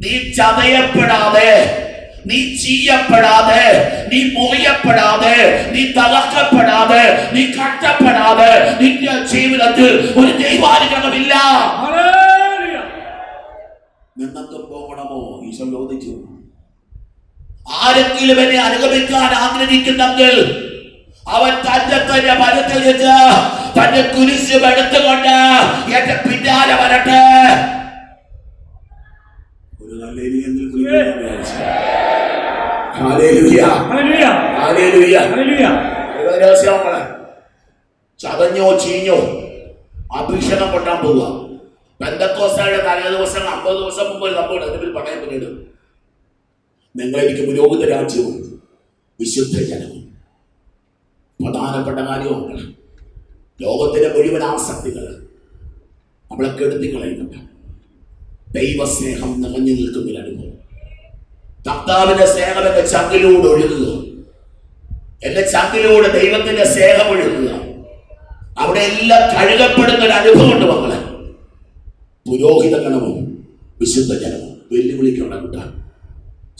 [SPEAKER 1] നീ ചതയപ്പെടാതെ, നീ ചീയപ്പെടാതെ, നീ മുറിയപ്പെടാതെ, നീ തകർക്കപ്പെടാതെ, നീ കഷ്ടപ്പെടാതെ നിന്റെ ജീവിതത്തിൽ ഒരു ദൈവാനുഗ്രഹമില്ല. നിനക്ക് പോകണമോ? ഈശോ ചോദിച്ചു. ആരെങ്കിലും എന്നെ അനുഗമിക്കാൻ ആഗ്രഹിക്കുന്നെങ്കിൽ അവൻ തന്റെ മരത്തിൽ വെച്ച് തന്റെ കുരിശ് എടുത്തുകൊണ്ട് എന്റെ പിന്നാലെ വരട്ടെ. ഒരു നല്ല ചതഞ്ഞോ ചീഞ്ഞോ അഭിഷേകം കൊണ്ടാൻ പോവുക. പെന്തക്കോസ്തായുടെ തലേ ദിവസം 50 ദിവസം മുമ്പ് നമ്മൾ അതിൽ പറയാൻ പിന്നീട് നിങ്ങളെനിക്ക് പുരോഹിത രാജ്യവും വിശുദ്ധ ജനവും. പ്രധാനപ്പെട്ട കാര്യമാണ് ലോകത്തിന്റെ മുഴുവൻ ആസക്തികൾ നമ്മളെ കെടുത്തി കളയുന്നുണ്ട്. ദൈവസ്നേഹം നിറഞ്ഞു നിൽക്കുന്ന അനുഭവം. കർത്താവിന്റെ സ്നേഹം എന്റെ ചങ്കിലൂടെ ഒഴുകുക. എന്റെ ചങ്കിലൂടെ ദൈവത്തിന്റെ സ്നേഹം ഒഴുകുക. അവിടെ എല്ലാം കഴുകപ്പെടുന്ന ഒരു അനുഭവമുണ്ട് മക്കളെ. പുരോഹിത ഗണവും വിശുദ്ധ ജനവും വെല്ലുവിളിക്കുള്ള കിട്ടാൻ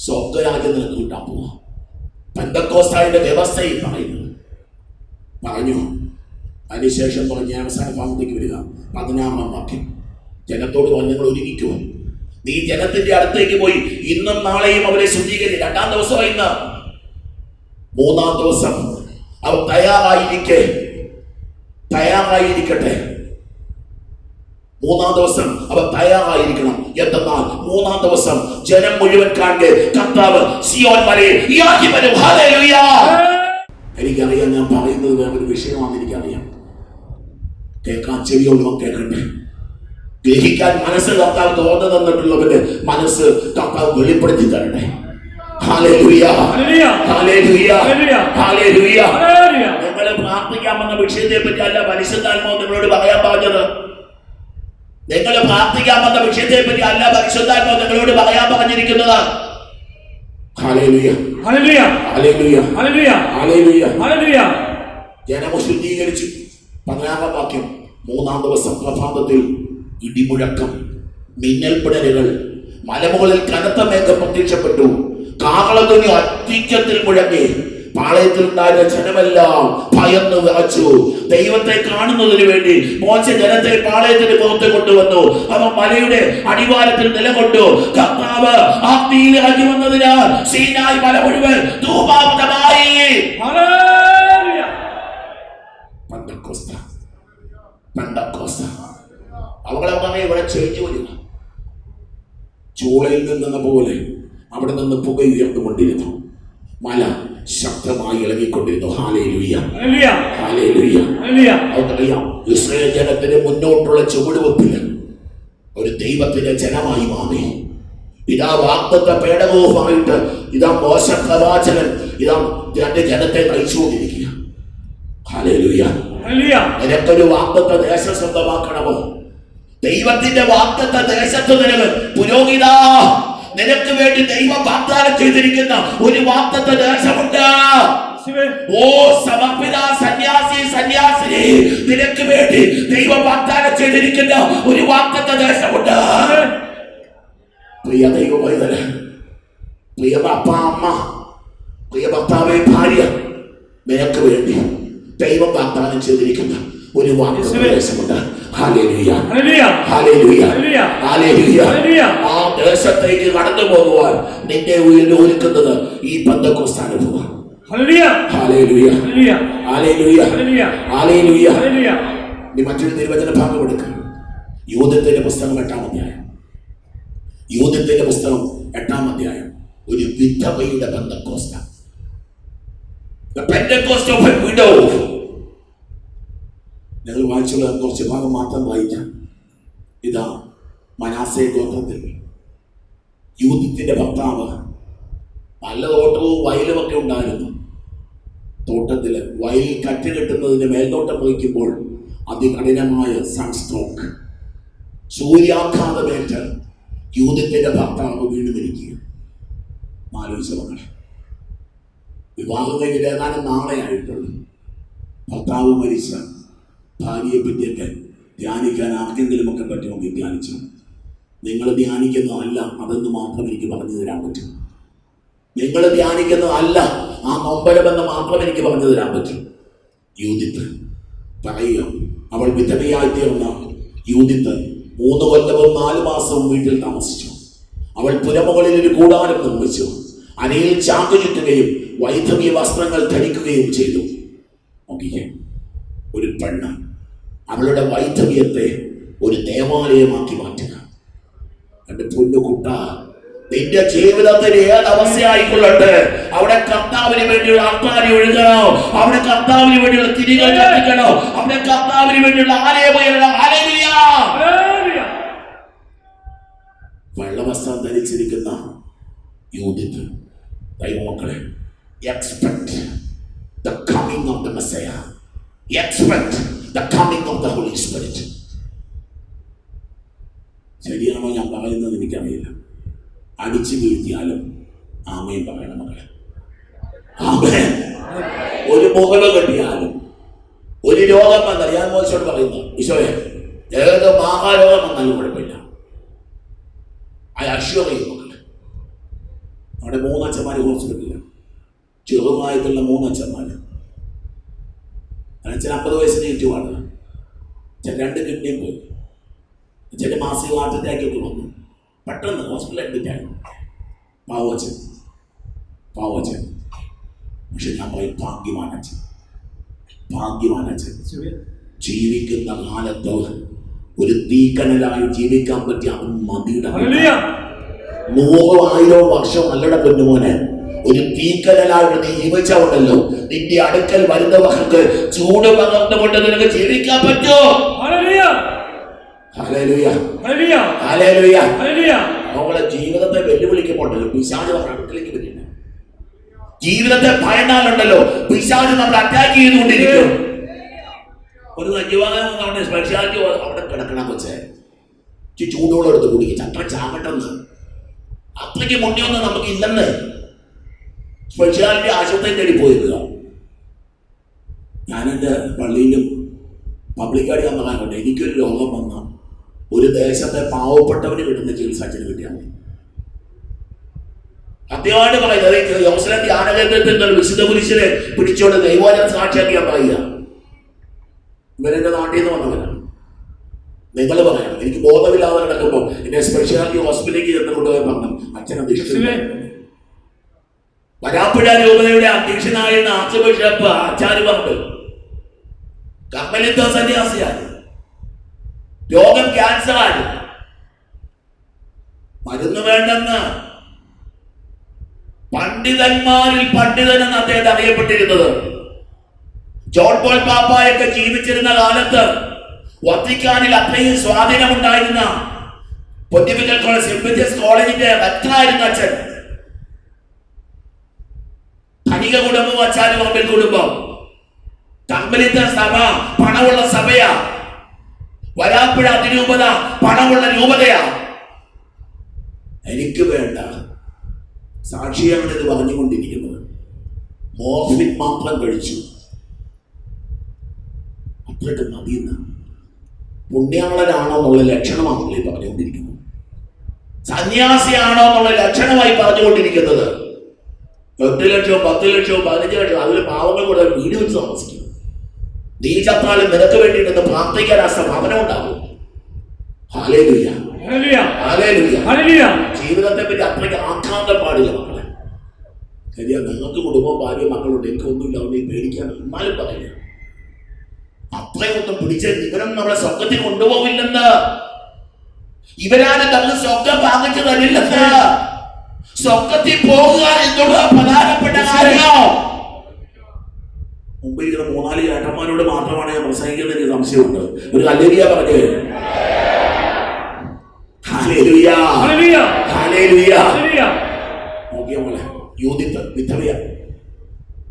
[SPEAKER 1] സ്വർഗരാജ്യം നിനക്ക് കിട്ടാൻ പോവാ. പെന്തക്കോസ്തായുടെ വ്യവസ്ഥയിൽ പറഞ്ഞു. അതിനുശേഷം പറഞ്ഞ അവസാന ഭാഗത്തേക്ക് വരിക. 16-ാം വാക്യം. ജനത്തോട് പറഞ്ഞു, നിങ്ങൾ ഒരുങ്ങിക്കോ. നീ ജനത്തിന്റെ അടുത്തേക്ക് പോയി ഇന്നും നാളെയും അവരെ ശുദ്ധീകരിക്കും. 2-ാം ദിവസം ഇന്ന്. 3-ാം ദിവസം അവർ തയ്യാറായിരിക്കട്ടെ. 3-ാം ദിവസം അവർ തയ്യാറായിരിക്കണം. എന്തെന്നാൽ 3-ാം ദിവസം ജനം മുഴുവൻ കാണെ കർത്താവ് സിയോൻ മലയിൽ ഇറങ്ങി വരും. ഹല്ലേലൂയ. എനിക്കറിയാം, ഞാൻ പറയുന്നത് വേറൊരു വിഷയമാണെന്ന് എനിക്കറിയാം. കേൾക്കാൻ ചെവിയോളം കേൾക്കട്ടെ. ഗ്രഹിക്കാൻ മനസ്സ് കർത്താവ് തോന്നു തന്നിട്ടുള്ളവന്റെ മനസ്സ് കർത്താവ് വെളിപ്പെടുത്തി തരട്ടെ. Hallelujah, hallelujah, hallelujah. നിങ്ങൾ പ്രാർത്ഥിക്കാമെന്ന വിഷയത്തെ പറ്റി അല്ല പരിശുദ്ധാത്മാവ് നിങ്ങളോട് പറയാൻ പറഞ്ഞത്. നിങ്ങൾ പ്രാർത്ഥിക്കാമെന്ന വിഷയത്തെ പറ്റി അല്ല പരിശുദ്ധാത്മാവ് നിങ്ങളോട് പറയാൻ പറഞ്ഞിരിക്കുന്നത്. Hallelujah, hallelujah, hallelujah, hallelujah, hallelujah, hallelujah. ജനം ശുദ്ധീകരിച്ചു. 16-ാം വാക്യം. 3-ാം ദിവസം പ്രഭാതത്തിൽ ഇടിമുഴക്കം, മിന്നൽപ്പിടലുകൾ, മലമുകളിൽ കനത്ത മേഘം പ്രത്യക്ഷപ്പെട്ടു. കാഹളധ്വനി അത്യുച്ചത്തിൽ മുഴങ്ങി. പാളയത്തിൽ ഉണ്ടായിരുന്ന ജനമെല്ലാം ഭയന്ന് വിറച്ചു. ദൈവത്തെ കാണുന്നതിന് വേണ്ടി മോശ ജനത്തെ പാളയത്തിന് പുറത്ത് കൊണ്ടുവന്നു. അവൻ മലയുടെ അടിവാരത്തിൽ നിലകൊണ്ടു. കർത്താവ് ആ തീയിൽ ഇറങ്ങി വന്നതിനാൽ സീനായി മല മുഴുവൻ ധൂപാവതമായി. അവളെ ഇവിടെ ചേഞ്ച് വരിക. ചൂളയിൽ നിന്നെന്ന പോലെ അവിടെ നിന്ന് പുക ഉയർന്നുകൊണ്ടിരുന്നു. മല ശക്തമായി ഇളകിക്കൊണ്ടിരുന്നു. ഹല്ലേലൂയ, ഹല്ലേലൂയ. അവർക്കറിയാം, ഇസ്രായേൽ ജനത്തിന് മുന്നോട്ടുള്ള ചുവടുവെപ്പിന് ഒരു ദൈവത്തിന്റെ ജനമായി മാറി. ഇതാ വാഗ്ദത്ത പേടകവുമായിട്ട് ഇതാ മോശ പ്രവാചകൻ ഇതാ തന്റെ ജനത്തെ നയിച്ചുകൊണ്ടിരിക്കുക. ഹല്ലേലൂയ. നിനക്കൊരു വാഗ്ദത്ത ദേശം സ്വന്തമാക്കണമോ? ദൈവത്തിന്റെ വാഗ്ദത്ത ദേശത്ത് നിനക്ക് പുരോഹിത, നിനക്ക് വേണ്ടി ദൈവം വാഗ്ദാനം ചെയ്തിരിക്കുന്ന ഒരു വാഗ്ദത്ത ദേശമുണ്ട്. ഓ സമർപ്പിത സന്യാസി, സന്യാസിനി, നിനക്ക് വേണ്ടി ദൈവം വാഗ്ദാനം ചെയ്തിരിക്കുന്ന ഒരു വാഗ്ദത്ത ദേശമുണ്ട്. പ്രിയ ദൈവ പൈതല്, പ്രിയ അപ്പ അമ്മ, പ്രിയ ഭർത്താവേ ഭാര്യ, നിനക്ക് വേണ്ടി ദൈവം വാഗ്ദാനം ചെയ്തിരിക്കുന്ന ഒരു വാഗ്ദത്ത ദേശമുണ്ട്. Hallelujah, hallelujah, hallelujah. ആ ദേശത്തേക്ക് കടന്നു പോകുവാൻ നിന്നെ ഒരുക്കുന്നത് ഈ പെന്തക്കോസ്ത് അനുഭവം. ഹല്ലേലൂയ, ഹല്ലേലൂയ, ഹല്ലേലൂയ, ഹല്ലേലൂയ. നീ മറ്റൊരു നിർവചന ഭാഗം എടുക്കുക. യൂദത്തിന്റെ പുസ്തകം 8-ാം അധ്യായം. യൂദത്തിന്റെ പുസ്തകം 8-ാം അധ്യായം. ഒരു വിധവയുടെ Pentecost. The Pentecost of a widow. ഞങ്ങൾ വായിച്ചുള്ള കുറച്ച് ഭാഗം മാത്രം വായിക്കാം. ഇതാ മനാസെ ഗോത്രത്തിൽ യൂദത്തിന്റെ ഭർത്താവ്, നല്ല തോട്ടവും വയലുമൊക്കെ ഉണ്ടായിരുന്നു. തോട്ടത്തില് വയലിൽ കറ്റ് കെട്ടുന്നതിന് മേൽനോട്ടം വഹിക്കുമ്പോൾ അതികഠിനമായ സൺസ്ട്രോക്ക്, സൂര്യാഘാതമേറ്റ് യൂദത്തിന്റെ ഭർത്താവ് വീണ് മരിക്കുക. ആലോചിച്ചവങ്ങൾ, വിവാഹം കഴിഞ്ഞിട്ട് ഏതാനും നാളെയായിട്ടുള്ളൂ. ഭർത്താവ് മരിച്ച ഭാര്യയെ പറ്റിയൊക്കെ ധ്യാനിക്കാൻ ആർക്കെങ്കിലുമൊക്കെ പറ്റുമെങ്കിൽ ധ്യാനിച്ചു. നിങ്ങൾ ധ്യാനിക്കുന്നതല്ല അതെന്ന് മാത്രം എനിക്ക് പറഞ്ഞു തരാൻ പറ്റും. നിങ്ങൾ ധ്യാനിക്കുന്നതല്ല ആ നൊമ്പരമെന്ന് മാത്രം എനിക്ക് പറഞ്ഞു തരാൻ പറ്റും. യൂദിത്ത് പറയുക, അവൾ വിധവയായി തീർന്ന യൂദിത്ത് 3 കൊല്ലവും 4 മാസവും വീട്ടിൽ താമസിച്ചു. അവൾ പുരമുകളിൽ ഒരു കൂടാരം നിർമ്മിച്ചു. അരയിൽ ചാക്ക് ചുറ്റുകയും വൈധവ്യ വസ്ത്രങ്ങൾ ധരിക്കുകയും ചെയ്തു. നോക്കിക്കേ, ഒരു പെണ്ണ് അവളുടെ വൈധവ്യത്തെ ഒരു ദേവാലയമാക്കി മാറ്റുക. എന്റെ പൊന്നു കുട്ട, നിന്റെ ജീവിതത്തിൽ ഏതവസ്ഥയായിക്കൊള്ളട്ടെ, അവിടെ കർത്താവിന് വേണ്ടിയുള്ള ആത്മാരി ഒഴുകണോ, അവിടെ കർത്താവിന് വേണ്ടിയുള്ള തിരികൾ കത്തിക്കണോ, അവിടെ കർത്താവിന് വേണ്ടിയുള്ള വെള്ളവസ്ത്രം ധരിച്ചിരിക്കുന്ന യൂദിത്ത്, ദൈവമക്കളെ, expect the coming of the Messiah. Expect the coming of the Holy Spirit. ശരിയാണോ ഞാൻ പറയുന്നത് എനിക്കറിയില്ല. അടിച്ചു വീഴ്ത്തിയാലും ആമേൻ പറയണം മക്കളെ. ആമേൻ. ഒരു മുഖം കെട്ടിയാലും, ഒരു രോഗം വന്നാൽ, ഞാൻ മോശോട് പറയുന്നു, ഈശോയെ ഏത് മഹാരോഗം വന്നാലും കുഴപ്പമില്ല. മക്കളെ, അവിടെ 3 അച്ഛന്മാര് ഹോസ്പിറ്റലില്ല, ചെറുതായിട്ടുള്ള 3 അച്ഛന്മാര്. അച്ഛൻ 50 വയസ്സിന് ചുറ്റുമാണ്. അച്ഛൻ 2 കിഡ്നിയും പോയി. അച്ഛൻ്റെ മാസിക ഹാർട്ട് അറ്റാക്കൊക്കെ വന്നു. പെട്ടെന്ന് ഹോസ്പിറ്റലിൽ അഡ്മിറ്റായി. പാവച്ചൻ. പക്ഷെ ഞാൻ പറയും, ഭാഗ്യവാനച്ഛൻ. ജീവിക്കുന്ന കാലത്ത് ഒരു തീക്കനലായി ജീവിക്കാൻ പറ്റിയ മതിയുടെ 100,000 വർഷം നല്ലട പൊന്നുമോനെ, ഒരു തീക്കനലായിട്ട് നീ ജീവിച്ചുണ്ടല്ലോ, നിന്റെ അടുക്കൽ വരുന്നവർക്ക് ചൂട് പകർന്നുകൊണ്ട് നിനക്ക് ജീവിക്കാൻ പറ്റുമോ? നമ്മളെ ജീവിതത്തെ വെല്ലുവിളിക്കുമ്പോണ്ടല്ലോ പിശാച് നമ്മുടെ അടുക്കലേക്ക് വരില്ല. ജീവിതത്തെ ഭയന്നാലുണ്ടല്ലോ പിശാച് നമ്മൾ അറ്റാക്ക് ചെയ്തുകൊണ്ടിരിക്കും. ഒരു നമ്മുടെ സ്പെഷ്യാലിറ്റി അവിടെ കിടക്കണം വെച്ചേ, ചൂടോളം എടുത്ത് കുടിക്കും, ചട്ട ചാകട്ടെന്ന്. അത്രയ്ക്ക് മുന്നൊന്നും നമുക്ക് ഇല്ലെന്ന്. സ്പെഷ്യാലിറ്റി ആശുപത്രി തേടി പോയിരിക്കുക. ഞാനെൻ്റെ പള്ളിയിലും പബ്ലിക്കായിട്ട് ഞാൻ പറയാറുണ്ട്, എനിക്കൊരു രോഗം വന്ന ഒരു ദേശത്തെ പാവപ്പെട്ടവന് കിട്ടുന്ന ചികിത്സ അച്ഛന് കിട്ടിയാൽ മതി. സത്യമായിട്ട് പറയുന്നത്, യോസേഫ് ധ്യാനകേന്ദ്രത്തിൽ നിന്ന് വിശുദ്ധ കുരിശിനെ പിടിച്ചോണ്ട് ദൈവവചനം സാക്ഷിയാക്കിയാൽ പറയുക, ഇവരെന്റെ നാട്ടിൽ നിന്ന് വന്നവരാണ്. നിങ്ങൾ പറയണം, എനിക്ക് ബോധമില്ലാതെ കിടക്കുമ്പോൾ എന്നെ സ്പെഷ്യാലിറ്റി ഹോസ്പിറ്റലിലേക്ക് ചെന്ന് കൊണ്ടുപോയി പറഞ്ഞു, അച്ഛനത് ഇഷ്ടമില്ല. വരാപ്പുഴ രൂപതയുടെ അധ്യക്ഷനായിരുന്ന ആർച്ച് ബിഷപ്പ് ആചാര്യപറമ്പ് കർമ്മലിത്ത സന്യാസിയാണ്. രോഗം ക്യാൻസറാണ്. മരുന്ന് വേണ്ടെന്ന് പണ്ഡിതന്മാരിൽ പണ്ഡിതനെന്ന് അദ്ദേഹം അറിയപ്പെട്ടിരുന്നത്. ജോൺ പോൾ പാപ്പായൊക്കെ ജീവിച്ചിരുന്ന കാലത്ത് വത്തിക്കാനിൽ അത്രയും സ്വാധീനമുണ്ടായിരുന്ന പൊന്റിഫിക്കൽ കോളേജ് സെന്റ് പീറ്റേഴ്സ് കോളേജിന്റെ റക്ടറായിരുന്ന അച്ഛൻ. ധനിക കുടുംബം ആചാര്യപറമ്പിൽ കുടുംബം. കർമ്മലിത്ത സഭ പണമുള്ള സഭയാ. വരാപ്പുഴ അതിരൂപത പണമുള്ള രൂപതയാ. എനിക്ക് വേണ്ട സാക്ഷിയാണ് ഇത് പറഞ്ഞുകൊണ്ടിരിക്കുന്നത്. മോർഫിൻ മാത്രം കഴിച്ചു, അത്രയ്ക്ക് മതിയെന്ന്. പുണ്യാളനാണോ എന്നുള്ള ലക്ഷണമാണല്ലോ ഈ പറഞ്ഞുകൊണ്ടിരിക്കുന്നത്. സന്യാസിയാണോ എന്നുള്ള ലക്ഷണമായി പറഞ്ഞുകൊണ്ടിരിക്കുന്നത്. 8 ലക്ഷവും 10 ലക്ഷവും 15 ലക്ഷവും അതിൽ പാവങ്ങൾ കൂടെ വീട് വെച്ച് താമസിക്കും. നീ ചത്താലും നിനക്ക് വേണ്ടിയിട്ട് പ്രാർത്ഥിക്കാൻ ആ ഭവനം ഉണ്ടാകും. ഹല്ലേലൂയ. ജീവിതത്തെ പറ്റി അത്രയ്ക്ക് ആഘാതം പാടില്ല മക്കളെ. ശരിയാ, നിങ്ങൾക്ക് കുടുംബം ഭാര്യ മക്കളുണ്ട്, എനിക്കൊന്നുമില്ല, നീ പേടിക്കാൻ. എന്നാലും പറയില്ല, അത്രയൊന്നും പിടിച്ച് ഇവരൊന്നും നമ്മളെ സ്വർഗത്തിൽ കൊണ്ടുപോകില്ലെന്ന്. ഇവരാരും നമ്മൾ സ്വർഗം വാങ്ങിച്ചു തരില്ലെന്ന്. സ്വർഗത്തിൽ പോകുക എന്നുള്ള പ്രധാനപ്പെട്ട കാര്യം. മുമ്പ് ഇരിക്കുന്ന 3-4 ചേട്ടന്മാരോട് മാത്രമാണ് ഞാൻ പ്രസംഗിക്കുന്നത്. എനിക്ക് സംശയമുണ്ട്. ഒരു ഹല്ലേലൂയ പറഞ്ഞേ. Hallelujah, hallelujah. നോക്കിയ മോളെ യൂതിത്ത് വിധവയ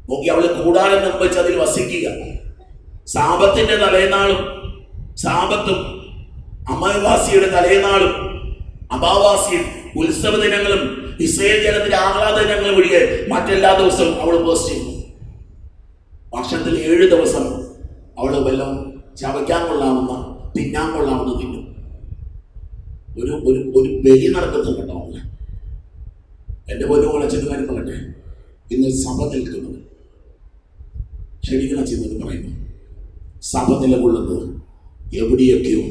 [SPEAKER 1] നോക്കി, അവള് കൂടാരം നിർമ്മിച്ച് അതിൽ വസിക്കുക. സാബത്തിന്റെ തലേനാളും സാബത്തും അമാവാസിയുടെ തലേനാളും അമാവാസിയും ഉത്സവ ദിനങ്ങളും ഇസ്രായേൽ ജനത്തിന്റെ ആഹ്ലാദ ദിനങ്ങളും ഒഴികെ മറ്റെല്ലാ ദിവസവും അവൾ പോസ്റ്റ് ചെയ്യുന്നു. വർഷത്തിൽ 7 ദിവസം അവള് വല്ലതും ചവയ്ക്കാൻ കൊള്ളാവുന്ന തിന്നാൻ കൊള്ളാവുന്ന തിന്നും. ഒരു ഒരു ഒരു ബലി നടത്തുന്നുണ്ട് കേട്ടോ. എൻ്റെ പോലും വളച്ചിട്ട് കാര്യം പറയട്ടെ, ഇന്ന് സഭ നിൽക്കുന്നത് ക്ഷണിക്കുന്ന ചെയ്യുന്നത് പറയുന്നു. സഭ നിലകൊള്ളുന്നത് എവിടെയൊക്കെയോ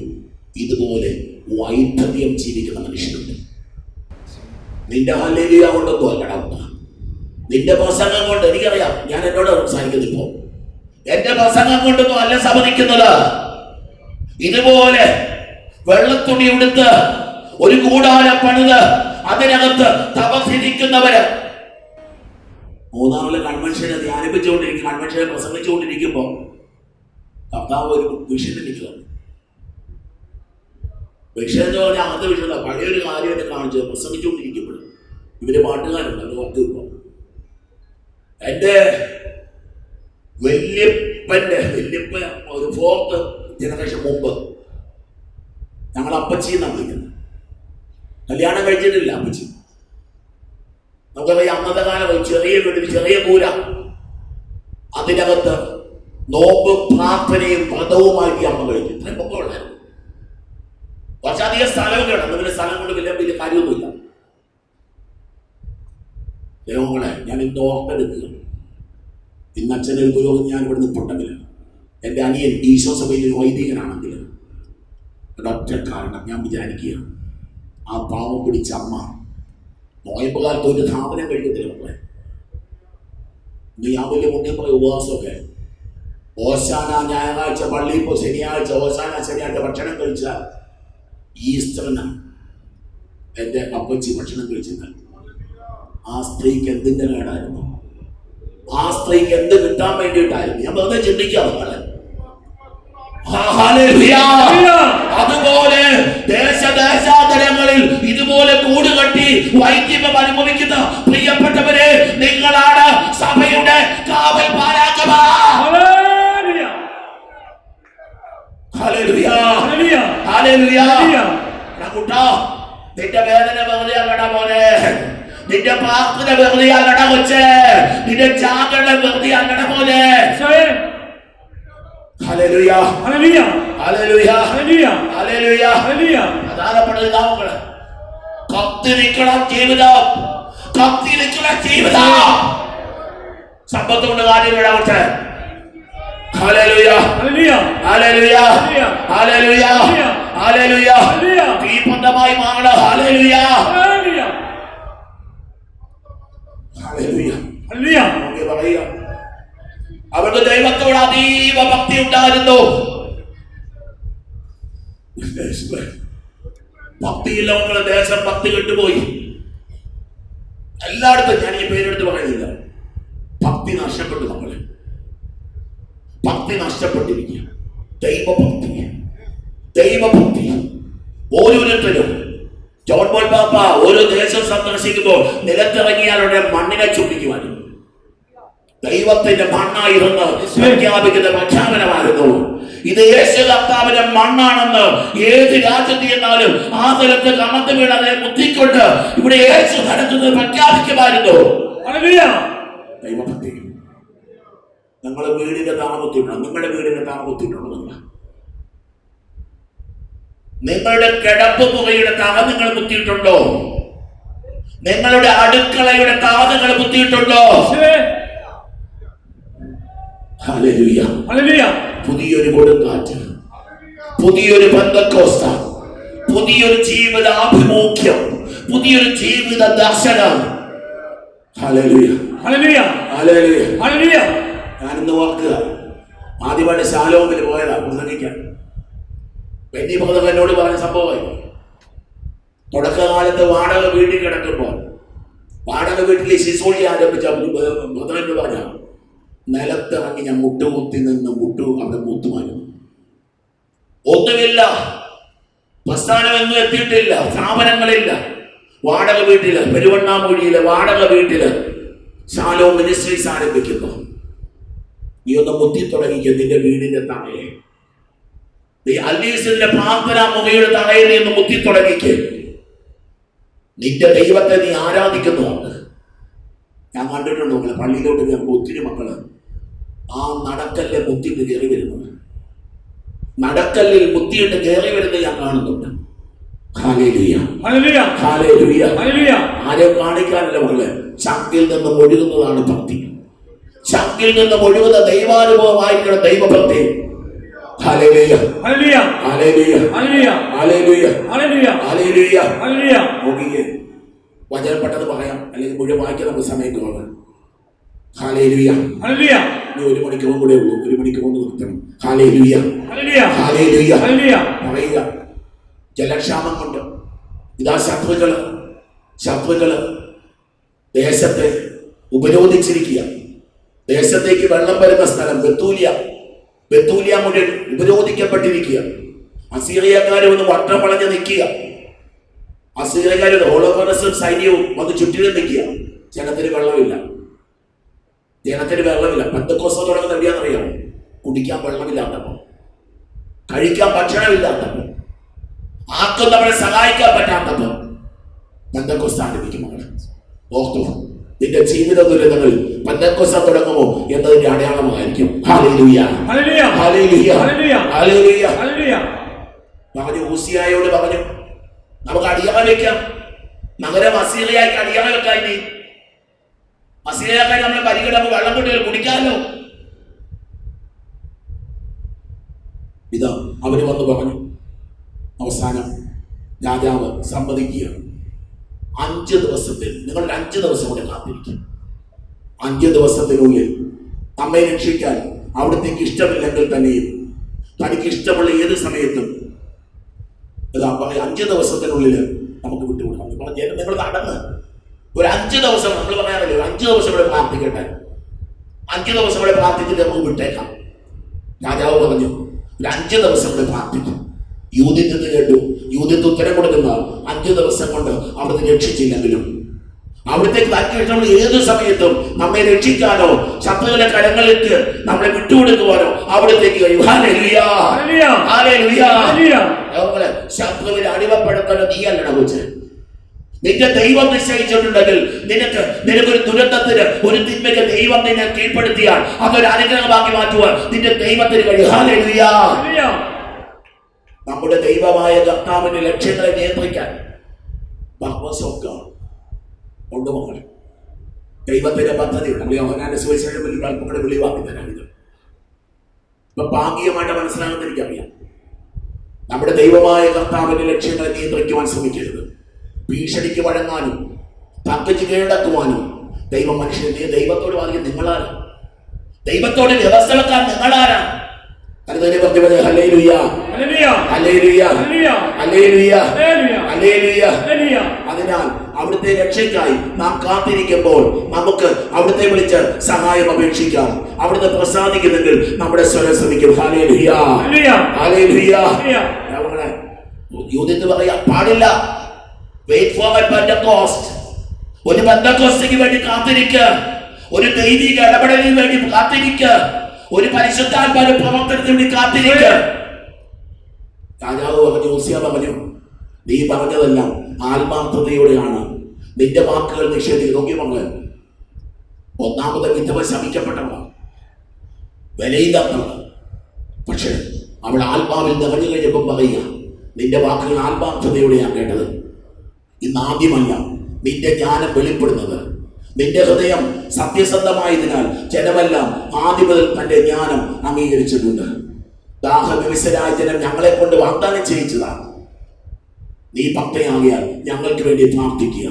[SPEAKER 1] ഇതുപോലെ വൈദഗ്ധ്യം ജീവിക്കുന്ന മനുഷ്യരുണ്ട്. നിന്റെ ഹല്ലേലൂയ കൊണ്ടൊന്നും അല്ലടാ, നിന്റെ പ്രസംഗം കൊണ്ട്. എനിക്കറിയാം, ഞാൻ എന്നോട് സംസാരിക്കുന്നത് ഇപ്പോ എന്റെ പ്രസംഗം കൊണ്ടൊന്നും അല്ല സഭ നിൽക്കുന്നത്. ഇതുപോലെ വെള്ളത്തുണി ഉടുത്ത് ഒരു കൂടാരം പണിത് അതിനകത്ത് തപസ്സിരിക്കുന്നവര് 3-ാമത്തെ കൺവെൻഷനെ ധ്യാനിപ്പിച്ചുകൊണ്ടിരിക്കും, കൺവെൻഷനെ പ്രസംഗിച്ചുകൊണ്ടിരിക്കുമ്പോ കർത്താവ് ഒരു വിഷയം നിൽക്കുക. വിഷയം എന്ന് പറഞ്ഞാൽ ആദ്യ വിഷയം പഴയൊരു കാര്യം എന്നെ കാണിച്ചത്. പ്രസംഗിച്ചുകൊണ്ടിരിക്കുമ്പോൾ ഇവര് പാട്ടുകാരുണ്ട്, അവർ ഓർത്ത് കിട്ടും. എൻ്റെ വല്യപ്പ ഒരു 4th ജനറേഷൻ മുമ്പ് ഞങ്ങൾ അപ്പച്ചി എന്നാണ് വിളിക്കുന്നത്. കല്യാണം കഴിച്ചിട്ടില്ല അപ്പച്ചി. നമുക്കറിയാം, അന്നത്തെ കാലം ചെറിയ വീട്ടിൽ ചെറിയ പൂര, അതിനകത്ത് നോമ്പ് പ്രാർത്ഥനയും വ്രതവുമായിട്ട് അമ്മ കഴിച്ചു. ഇത്രയും പൊക്കം ഉള്ളായിരുന്നു. കുറച്ചധികം സ്ഥലമൊക്കെ ഉണ്ട്. അതിന്റെ സ്ഥലം കൊണ്ട് വലിയ കാര്യമൊന്നുമില്ല. ദൈവങ്ങളെ, ഞാൻ ഇന്ന് ഓർത്തെടുക്കുക. ഇന്ന് അച്ഛനൊരു പുരോഗതി ഞാൻ ഇവിടെ നിൽപ്പുണ്ടെങ്കിൽ, എൻ്റെ അനിയൻ ഈശോ സഭയിൽ ഒരു വൈദികനാണെങ്കിൽ, ഒരൊറ്റ കാരണം ഞാൻ വിചാരിക്കുക, ആ പാവം പിടിച്ച അമ്മ നോയമ്പ് കാലത്ത് ഒരു ധാപനം കഴിക്കത്തില്ല. നമ്മളെ ഇന്ന് ഞാൻ വലിയ മുന്നേ പോയ ഉപവാസമൊക്കെ ഓശാന ഞായറാഴ്ച പള്ളിയിൽ ഇപ്പോൾ ശനിയാഴ്ച ഓശാന ശനിയാഴ്ച ഭക്ഷണം കഴിച്ചാൽ ഈസ്റ്ററിന് എൻ്റെ അപ്പച്ചി ഭക്ഷണം കഴിച്ചില്ല. ആ സ്ത്രീക്ക് എന്തിൻ്റെ കേടായിരുന്നു? ആ സ്ത്രീക്ക് എന്ത് കിട്ടാൻ വേണ്ടിയിട്ടായിരുന്നു? ഞാൻ വെറുതെ ചിന്തിക്കാതെ. അതുപോലെ ദേശദേശാന്തരങ്ങളിൽ ഇതുപോലെ കൂടുകെട്ടി വൈദ്യം അനുഭവിക്കുന്ന പ്രിയപ്പെട്ടവരെ, നിങ്ങളാണ് സഭയുടെ കാവൽ പാലാക്കന്മാർ. നിന്റെ വേദന വെറുതെ അല്ലട മോനെ, നിന്റെ പ്രാർത്ഥന വെറുതെ അല്ലട കൊച്ചേ, നിന്റെ ജാഗരണം വെറുതെ അല്ലട മോനെ. കത്തിരിക്കണം ജീവിതം, കത്തിരിക്കണം ജീവിതം. സമ്പത്ത് കൊണ്ട് കാര്യമില്ല കൊച്ചേ. തീപന്തമായി മാറണം. പറയുക, അവർക്ക് ദൈവത്തോട് അതീവ ഭക്തി ഉണ്ടായിരുന്നു. ഭക്തിയില്ല, ദേശം ഭക്തി കെട്ടുപോയി. എല്ലായിടത്തും ഞാൻ ഈ പേരെടുത്ത് പറയുന്നില്ല, ഭക്തി നഷ്ടപ്പെട്ടു. നമ്മളെ ഭക്തി നഷ്ടപ്പെട്ടിരിക്കുക. ദൈവഭക്തി, ദൈവഭക്തി. ഓരോരുത്തരും ജോൺ പോൾ പാപ്പ ഓരോ ദേശം സന്ദർശിക്കുമ്പോൾ നിലത്തിറങ്ങിയാലുടെ മണ്ണിനെ ചുംബിക്കുവാനും ദൈവത്തിന്റെ മണ്ണായിരുന്നു പ്രഖ്യാപിക്കുന്ന പ്രഖ്യാപനമായിരുന്നു. ഇത് യേശു കർത്താവിന്റെ മണ്ണാണെന്ന് ഏത് രാജ്യത്ത് ചെന്നാലും ആ സ്ഥലത്ത് കമന്ന് വീണ് അതിനെ മുത്തിക്കൊണ്ട് ഇവിടെ യേശു നടത്തുന്നത് പ്രഖ്യാപിക്കുമായിരുന്നു. ദൈവഭക്തി. നിങ്ങളുടെ വീടിന്റെ താമത്തിട്ടുണ്ടോ? നിങ്ങളുടെ വീടിന്റെ താമത്തിട്ടുണ്ടോ? നിങ്ങളുടെ കിടപ്പ് മുറിയുടെ താവ നിങ്ങൾ കുത്തിയിട്ടുണ്ടോ? നിങ്ങളുടെ അടുക്കളയുടെ താവ നിങ്ങൾ കുത്തിയിട്ടുണ്ടോ? പുതിയൊരു കൊടുങ്കാറ്റ്, പുതിയൊരു പെന്തക്കോസ്ത, പുതിയൊരു ജീവിതാഭിമുഖ്യം, പുതിയൊരു ജീവിത ദർശനം. ഞാനിന്ന് ഓർക്കുക, ആദ്യമായിട്ട് ശാലോമിൽ പോയതാ പ്രസംഗിക്കാൻ. പെന്നി ഭഗതൻ എന്നോട് പറഞ്ഞ സംഭവമായി. തുടക്കകാലത്ത് വാടക വീട്ടിൽ കിടക്കുമ്പോൾ വാടക വീട്ടിൽ ശിശോളി ആരംഭിച്ച ഭഗതൻ പറഞ്ഞ നിലത്തിറങ്ങി ഞാൻ മുട്ടുകുത്തി നിന്ന് അവിടെ മുത്തുമായിരുന്നു. ഒന്നുമില്ല, പ്രസ്ഥാനമൊന്നും എത്തിയിട്ടില്ല, സ്ഥാപനങ്ങളില്ല, വാടക വീട്ടില്, പെരുവണ്ണാമൊഴിയിലെ വാടക വീട്ടില് ശാലോം മിനിസ്ട്രീസ് ആരംഭിക്കുന്നു. നീ ഒന്ന് മുത്തി തുടങ്ങിക്കുക. നിന്റെ വീടിന്റെ തറയെ, നീ അൽദീസിന്റെ പ്രാർത്ഥനാ മുറിയുടെ തറയെ നീ ഒന്ന് മുത്തി തുടങ്ങിക്ക്. നിന്റെ ദൈവത്തെ നീ ആരാധിക്കുന്നുണ്ട്. ഞാൻ കണ്ടിട്ടുണ്ട് മക്കളെ, പള്ളിയിലോട്ട് ഞങ്ങൾക്ക് ഒത്തിരി മക്കള് ആ നടക്കല്ലെ മുത്തിയിട്ട് കയറി വരുന്നത്, നടക്കല്ലിൽ മുത്തിയിട്ട് കയറി വരുന്നത് ഞാൻ കാണുന്നുണ്ട്. ആരെ കാണിക്കാനല്ല മക്കളെ, ചങ്കിൽ നിന്നും ഒഴുകുന്നതാണ് ഭക്തി. ചങ്കിൽ നിന്നും ഒഴുകുന്ന ദൈവാനുഭവമായിരിക്കണം ദൈവഭക്തി. വചനപ്പെട്ടത് പറയാം, അല്ലെങ്കിൽ മുഴുവൻ വായിക്കാൻ നമുക്ക് സമയം കുറവ്. നീ 1 മണിക്കൂർ കൂടെ ഉള്ളൂ, 1 മണിക്കൂർ കൊണ്ട് നിർത്തണം. പറയുക, ജലക്ഷാമം കൊണ്ട് ഇതാ ശത്രുക്കള് ദേശത്തെ ഉപരോധിച്ചിരിക്കുക. ദേശത്തേക്ക് വെള്ളം വരുന്ന സ്ഥലം ബെത്തൂലിയ മുഴുവൻ ഉപരോധിക്കപ്പെട്ടിരിക്കുക. അസീറിയക്കാരെ ഒന്ന് വട്ടം വളഞ്ഞ് നിൽക്കുക. അസീറിയക്കാരുടെ ഹോളോഫോറസും സൈന്യവും വന്ന് ചുറ്റിലും നിൽക്കുക. ജനത്തിന് വെള്ളമില്ല. പെന്തക്കോസ്ത് തുടങ്ങുന്നത് എവിടെയാണെന്നറിയാമോ? കുടിക്കാൻ വെള്ളമില്ലാത്തപ്പോൾ, കഴിക്കാൻ ഭക്ഷണമില്ലാത്തപ്പോൾ, ആർക്കും നമ്മളെ സഹായിക്കാൻ പറ്റാത്തപ്പോൾ പെന്തക്കോസ്ത് ആരംഭിക്കും. മകളെ ഓർത്തു, നിന്റെ ജീവിത ദുരിതങ്ങളിൽ പെന്തക്കോസ്ത് തുടങ്ങുമോ എന്നതിന്റെ അടയാളമായിരിക്കും. പറഞ്ഞു, ഊസിയായോട് പറഞ്ഞു, നമുക്ക് അടിയാൻ വെക്കാം, നഗരം അസീറിയായിക്ക് അടിയാൻ വെക്കാം. ഇനി അസീറിയക്കാർ നമ്മളെ പരിഗണന വെള്ളം കൊണ്ട് കുടിക്കാമല്ലോ. ഇതാ അവര് വന്ന് പറഞ്ഞു. അവസാനം രാജാവ് സമ്മതിക്കുക. 5 ദിവസത്തിൽ നിങ്ങൾ 5 ദിവസം കൂടെ കാത്തിരിക്കും. 5 ദിവസത്തിനുള്ളിൽ നമ്മെ രക്ഷിക്കാൻ അവിടത്തേക്ക് ഇഷ്ടമില്ലെങ്കിൽ തന്നെയും തനിക്ക് ഇഷ്ടമുള്ള ഏത് സമയത്തും 5 ദിവസത്തിനുള്ളിൽ നമുക്ക് വിട്ടുകൊടുക്കാം. നിങ്ങൾ നടന്ന് ഒരു 5 ദിവസം, നമ്മൾ പറയാറില്ല, ഒരു 5 ദിവസം ഇവിടെ പ്രാർത്ഥിക്കട്ടെ, 5 ദിവസം ഇവിടെ പ്രാർത്ഥിച്ചിട്ട് നമുക്ക് വിട്ടേക്കാം. രാജാവ് പറഞ്ഞു, ഒരു 5 ദിവസം ഇവിടെ പ്രാർത്ഥിക്കും. യൂതിത്വത്തിന് കേട്ടു. യൂതിത്വ ഉത്തരം കൊടുക്കുന്ന 5 ദിവസം കൊണ്ട് അവിടുന്ന് രക്ഷിച്ചില്ലെങ്കിലും അവിടത്തേക്ക് തനിക്ക് ഇഷ്ടമുള്ള ഏത് സമയത്തും നമ്മെ രക്ഷിക്കാനോ ശത്രുക്കളുടെ കരങ്ങളിലേക്ക് നമ്മളെ വിട്ടുകൊടുക്കുവാനോ അവിടത്തേക്ക് കഴിയും. ശത്രുവിനെ അടിമപ്പെടുത്താനോ നീയല്ലട കൊച്ച്. നിന്റെ ദൈവം നിശ്ചയിച്ചിട്ടുണ്ടെങ്കിൽ നിനക്കൊരു ദുരന്തത്തിന്, ഒരു തിന്മയ്ക്ക് ദൈവം നിന്നെ കീഴ്പ്പെടുത്തിയാൽ അതൊരു അനുഗ്രഹമാക്കി മാറ്റുവാൻ നിന്റെ ദൈവത്തിന് കഴിയും. നമ്മുടെ ദൈവമായ കർത്താവിന്റെ ലക്ഷ്യങ്ങളെ നിയന്ത്രിക്കാൻ ഉണ്ട് മക്കളെ. ദൈവത്തിന്റെ പദ്ധതിയുണ്ട്. നമ്മൾ യോഹന്നാന്റെ സുവിശേഷം അല്പങ്ങളുടെ വെളിവാക്കി തരാനിത്. ഇപ്പൊ ഭാഗികമായിട്ട് മനസ്സിലാകുന്ന എനിക്കറിയാം. നമ്മുടെ ദൈവമായ കർത്താവിന്റെ ലക്ഷ്യങ്ങളെ നിയന്ത്രിക്കുവാൻ ശ്രമിക്കരുത്. ഭീഷണിക്ക് വഴങ്ങാനും തർക്കിച്ച് കീഴടക്കുവാനും ദൈവം മനുഷ്യനെ ദൈവത്തോട് വാദിക്കും. നിങ്ങളാരാ? ദൈവത്തോട് വ്യവസ്ഥ വെക്കാൻ നിങ്ങളാരാ? അതിനാൽ അവിടുത്തെ രക്ഷയ്ക്കായി നാം കാത്തിരിക്കുമ്പോൾ നമുക്ക് അവിടുത്തെ വിളിച്ച് സഹായം അപേക്ഷിക്കാം. അവിടുന്ന് പ്രസാദിക്കുന്നെങ്കിൽ നമ്മുടെ സ്വരം ശ്രമിക്കും. യൂതിത്ത് പറയാൻ പാടില്ല. Wait for a Pentecost. ഒരു പെന്തക്കോസ്റ്റിന് വേണ്ടി കാത്തിരിക്കുക. ഒരു ദൈവിക ഇടപെടലിന് വേണ്ടി കാത്തിരിക്കുക. ഒരു പരിശുദ്ധാത്മാവിന്റെ പ്രവർത്തനത്തിന് വേണ്ടി കാത്തിരിക്കുക. രാജാവ് പറഞ്ഞു, ഊസിയ പറഞ്ഞു, നീ പറഞ്ഞതെല്ലാം ആത്മാർത്ഥതയോടെയാണ്. നിന്റെ വാക്കുകൾ നിഷേധിക്കും. നോക്കി മകള്, ഒന്നാമത് വിധവ ശമിക്കപ്പെട്ടവളാണ്, വിലയില്ലാത്തവള്. പക്ഷെ അവൾ ആത്മാവിൽ നിറഞ്ഞു കഴിഞ്ഞപ്പം പറയുക, നിന്റെ വാക്കുകൾ ആത്മാർത്ഥതയോടെയാണ് കേട്ടത്. ഇന്ന് ആദ്യമല്ല നിന്റെ ജ്ഞാനം വെളിപ്പെടുന്നത്. നിന്റെ ഹൃദയം സത്യസന്ധമായതിനാൽ ജനമെല്ലാം ആദ്യം മുതൽ തന്റെ ജ്ഞാനം അംഗീകരിച്ചിട്ടുണ്ട്. ദാഹവിവശരായ ജനം ഞങ്ങളെ കൊണ്ട് വാഗ്ദാനം ചെയ്യിച്ചതാണ്. നീ ഭക്തയാകിയാൽ ഞങ്ങൾക്ക് വേണ്ടി പ്രാർത്ഥിക്കുക.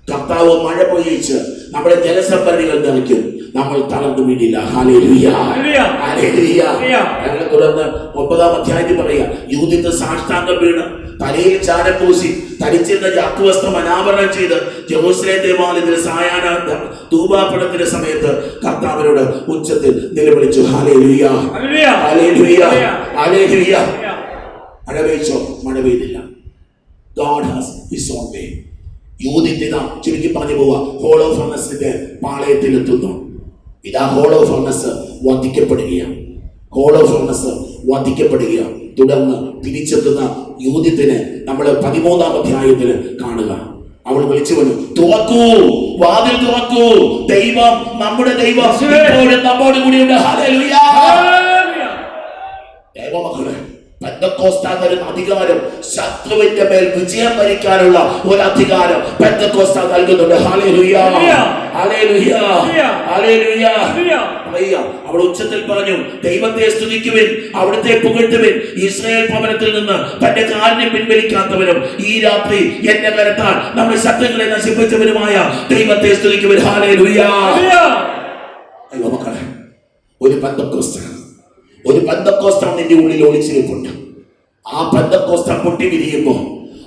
[SPEAKER 1] കർത്താവ് മഴ പൊയ്യിച്ച് നമ്മുടെ ജലസംഭരണികൾ നിറയ്ക്കും. നമ്മൾ തളർന്നു വീഴില്ല. തുടർന്ന് 9-ാം അധ്യായത്തിൽ പറയുക, യൂതിത്ത് സാഷ്ടാംഗം വീണ് തലയിൽ ചാരം പൂശി ധരിച്ചിരുന്ന ജാക്കുവസ്ത്രം അനാവരണം ചെയ്ത് ജെറൂസലേം ദേവാലയത്തിൽ സായാഹ്ന ധൂപാർപ്പണത്തിന്റെ സമയത്ത് കർത്താവിനോട് ഉച്ചത്തിൽ നിലവിളിച്ചു, ഹല്ലേലൂയ, ഹല്ലേലൂയ, ഹല്ലേലൂയ. മഴ പെയ്ച്ചോ? മഴ പെയ്തില്ല. God has his own way. യൂതിന്റെ ചുരുക്കി പറഞ്ഞു പോവാ, ഹോളോ ഫർണസിന്റെ പാളയത്തിൽ എത്തുന്നു. ഇതാ ഹോളോ ഫർണസ് വധിക്കപ്പെടുകയാണ്. ഹോളോ ഫർണസ് വധിക്കപ്പെടുകയാണ്. തുടർന്ന് തിരിച്ചെത്തുന്ന യൂതിത്തിനെ നമ്മൾ 13-ാം അധ്യായത്തിൽ കാണുക. അവൾ വിളിച്ചു പറഞ്ഞു, തുറക്കൂ, വാതിൽ തുറക്കൂ, ദൈവം, നമ്മുടെ ദൈവം ഇപ്പോഴും നമ്മോട് കൂടിയുണ്ട്. ഹല്ലേലൂയ. ദൈവമക്കളെ, പെന്തക്കോസ്താ തരുന്ന അധികാരം, ശത്രുവിന്റെ മേൽ വിജയം വരിക്കാനുള്ള ഒരു അധികാരം പെന്തക്കോസ്താ നൽകുന്നുണ്ട്. Hallelujah, hallelujah, hallelujah. അവൾ ഉച്ചത്തിൽ പറഞ്ഞു, ദൈവത്തെ സ്തുതിക്കുവിൻ, അവിടുത്തെ പുകഴ്ത്തുവിൻ. ഇസ്രായേൽ ഭവനത്തിൽ നിന്ന് തന്റെ കാലിനെ പിൻവലിക്കാത്തവരും ഈ രാത്രി എന്റെ കരത്താൽ നമ്മുടെ ശത്രുക്കളെ നശിപ്പിച്ചവരുമായ ദൈവത്തെ സ്തുതിക്കുവിൻ. ഹല്ലേലൂയ. ദൈവമക്കളെ, ഒരു പെന്തക്കോസ്ത നിന്റെ ഉള്ളിൽ ഒളിച്ചിരിപ്പുണ്ട്. ആ പെന്തക്കോസ്ത പൊട്ടി വിരിയുമ്പോ,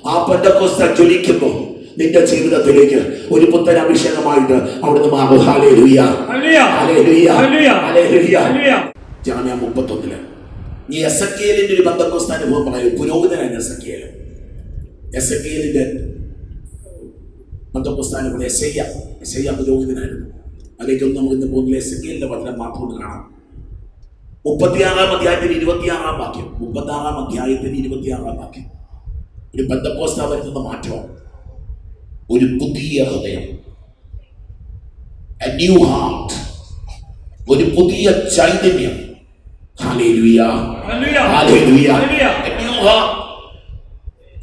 [SPEAKER 1] ആ പെന്തക്കോസ്ത ജ്വലിക്കുമ്പോ നിന്റെ ജീവിതത്തിലേക്ക് ഒരു പുത്തൻ അഭിഷേകമായിട്ട് അവിടുന്ന് മാറും. Hallelujah, hallelujah, hallelujah. ജെറമ്യ 31 നീ എസെക്കിയേലിന്റെ ഒരു പെന്തക്കോസ്ത അനുഭവം പറയൂ. പുരോഹിതനായ എസെക്കിയേലിന്റെ പെന്തക്കോസ്ത അനുഭവം യെശയ്യാ പുരോഹിതനായിരുന്നു. അതിലേക്കൊന്നും നമുക്ക് ഇന്ന് പോകുന്നില്ല. എസെക്കിയേലിന്റെ പഠനം മാത്രം കാണാം. 36-ാം അധ്യായത്തിന് 26-ാം വാക്യം. 36-ാം അധ്യായത്തിന് 26-ാം വാക്യം. ഒരു പെന്തക്കോസ്ത വരുത്തുന്ന മാറ്റമാണ്. ഒരു പുതിയ ഹൃദയം, a new heart, ഒരു പുതിയ ചൈതന്യം. Hallelujah, hallelujah, a new heart.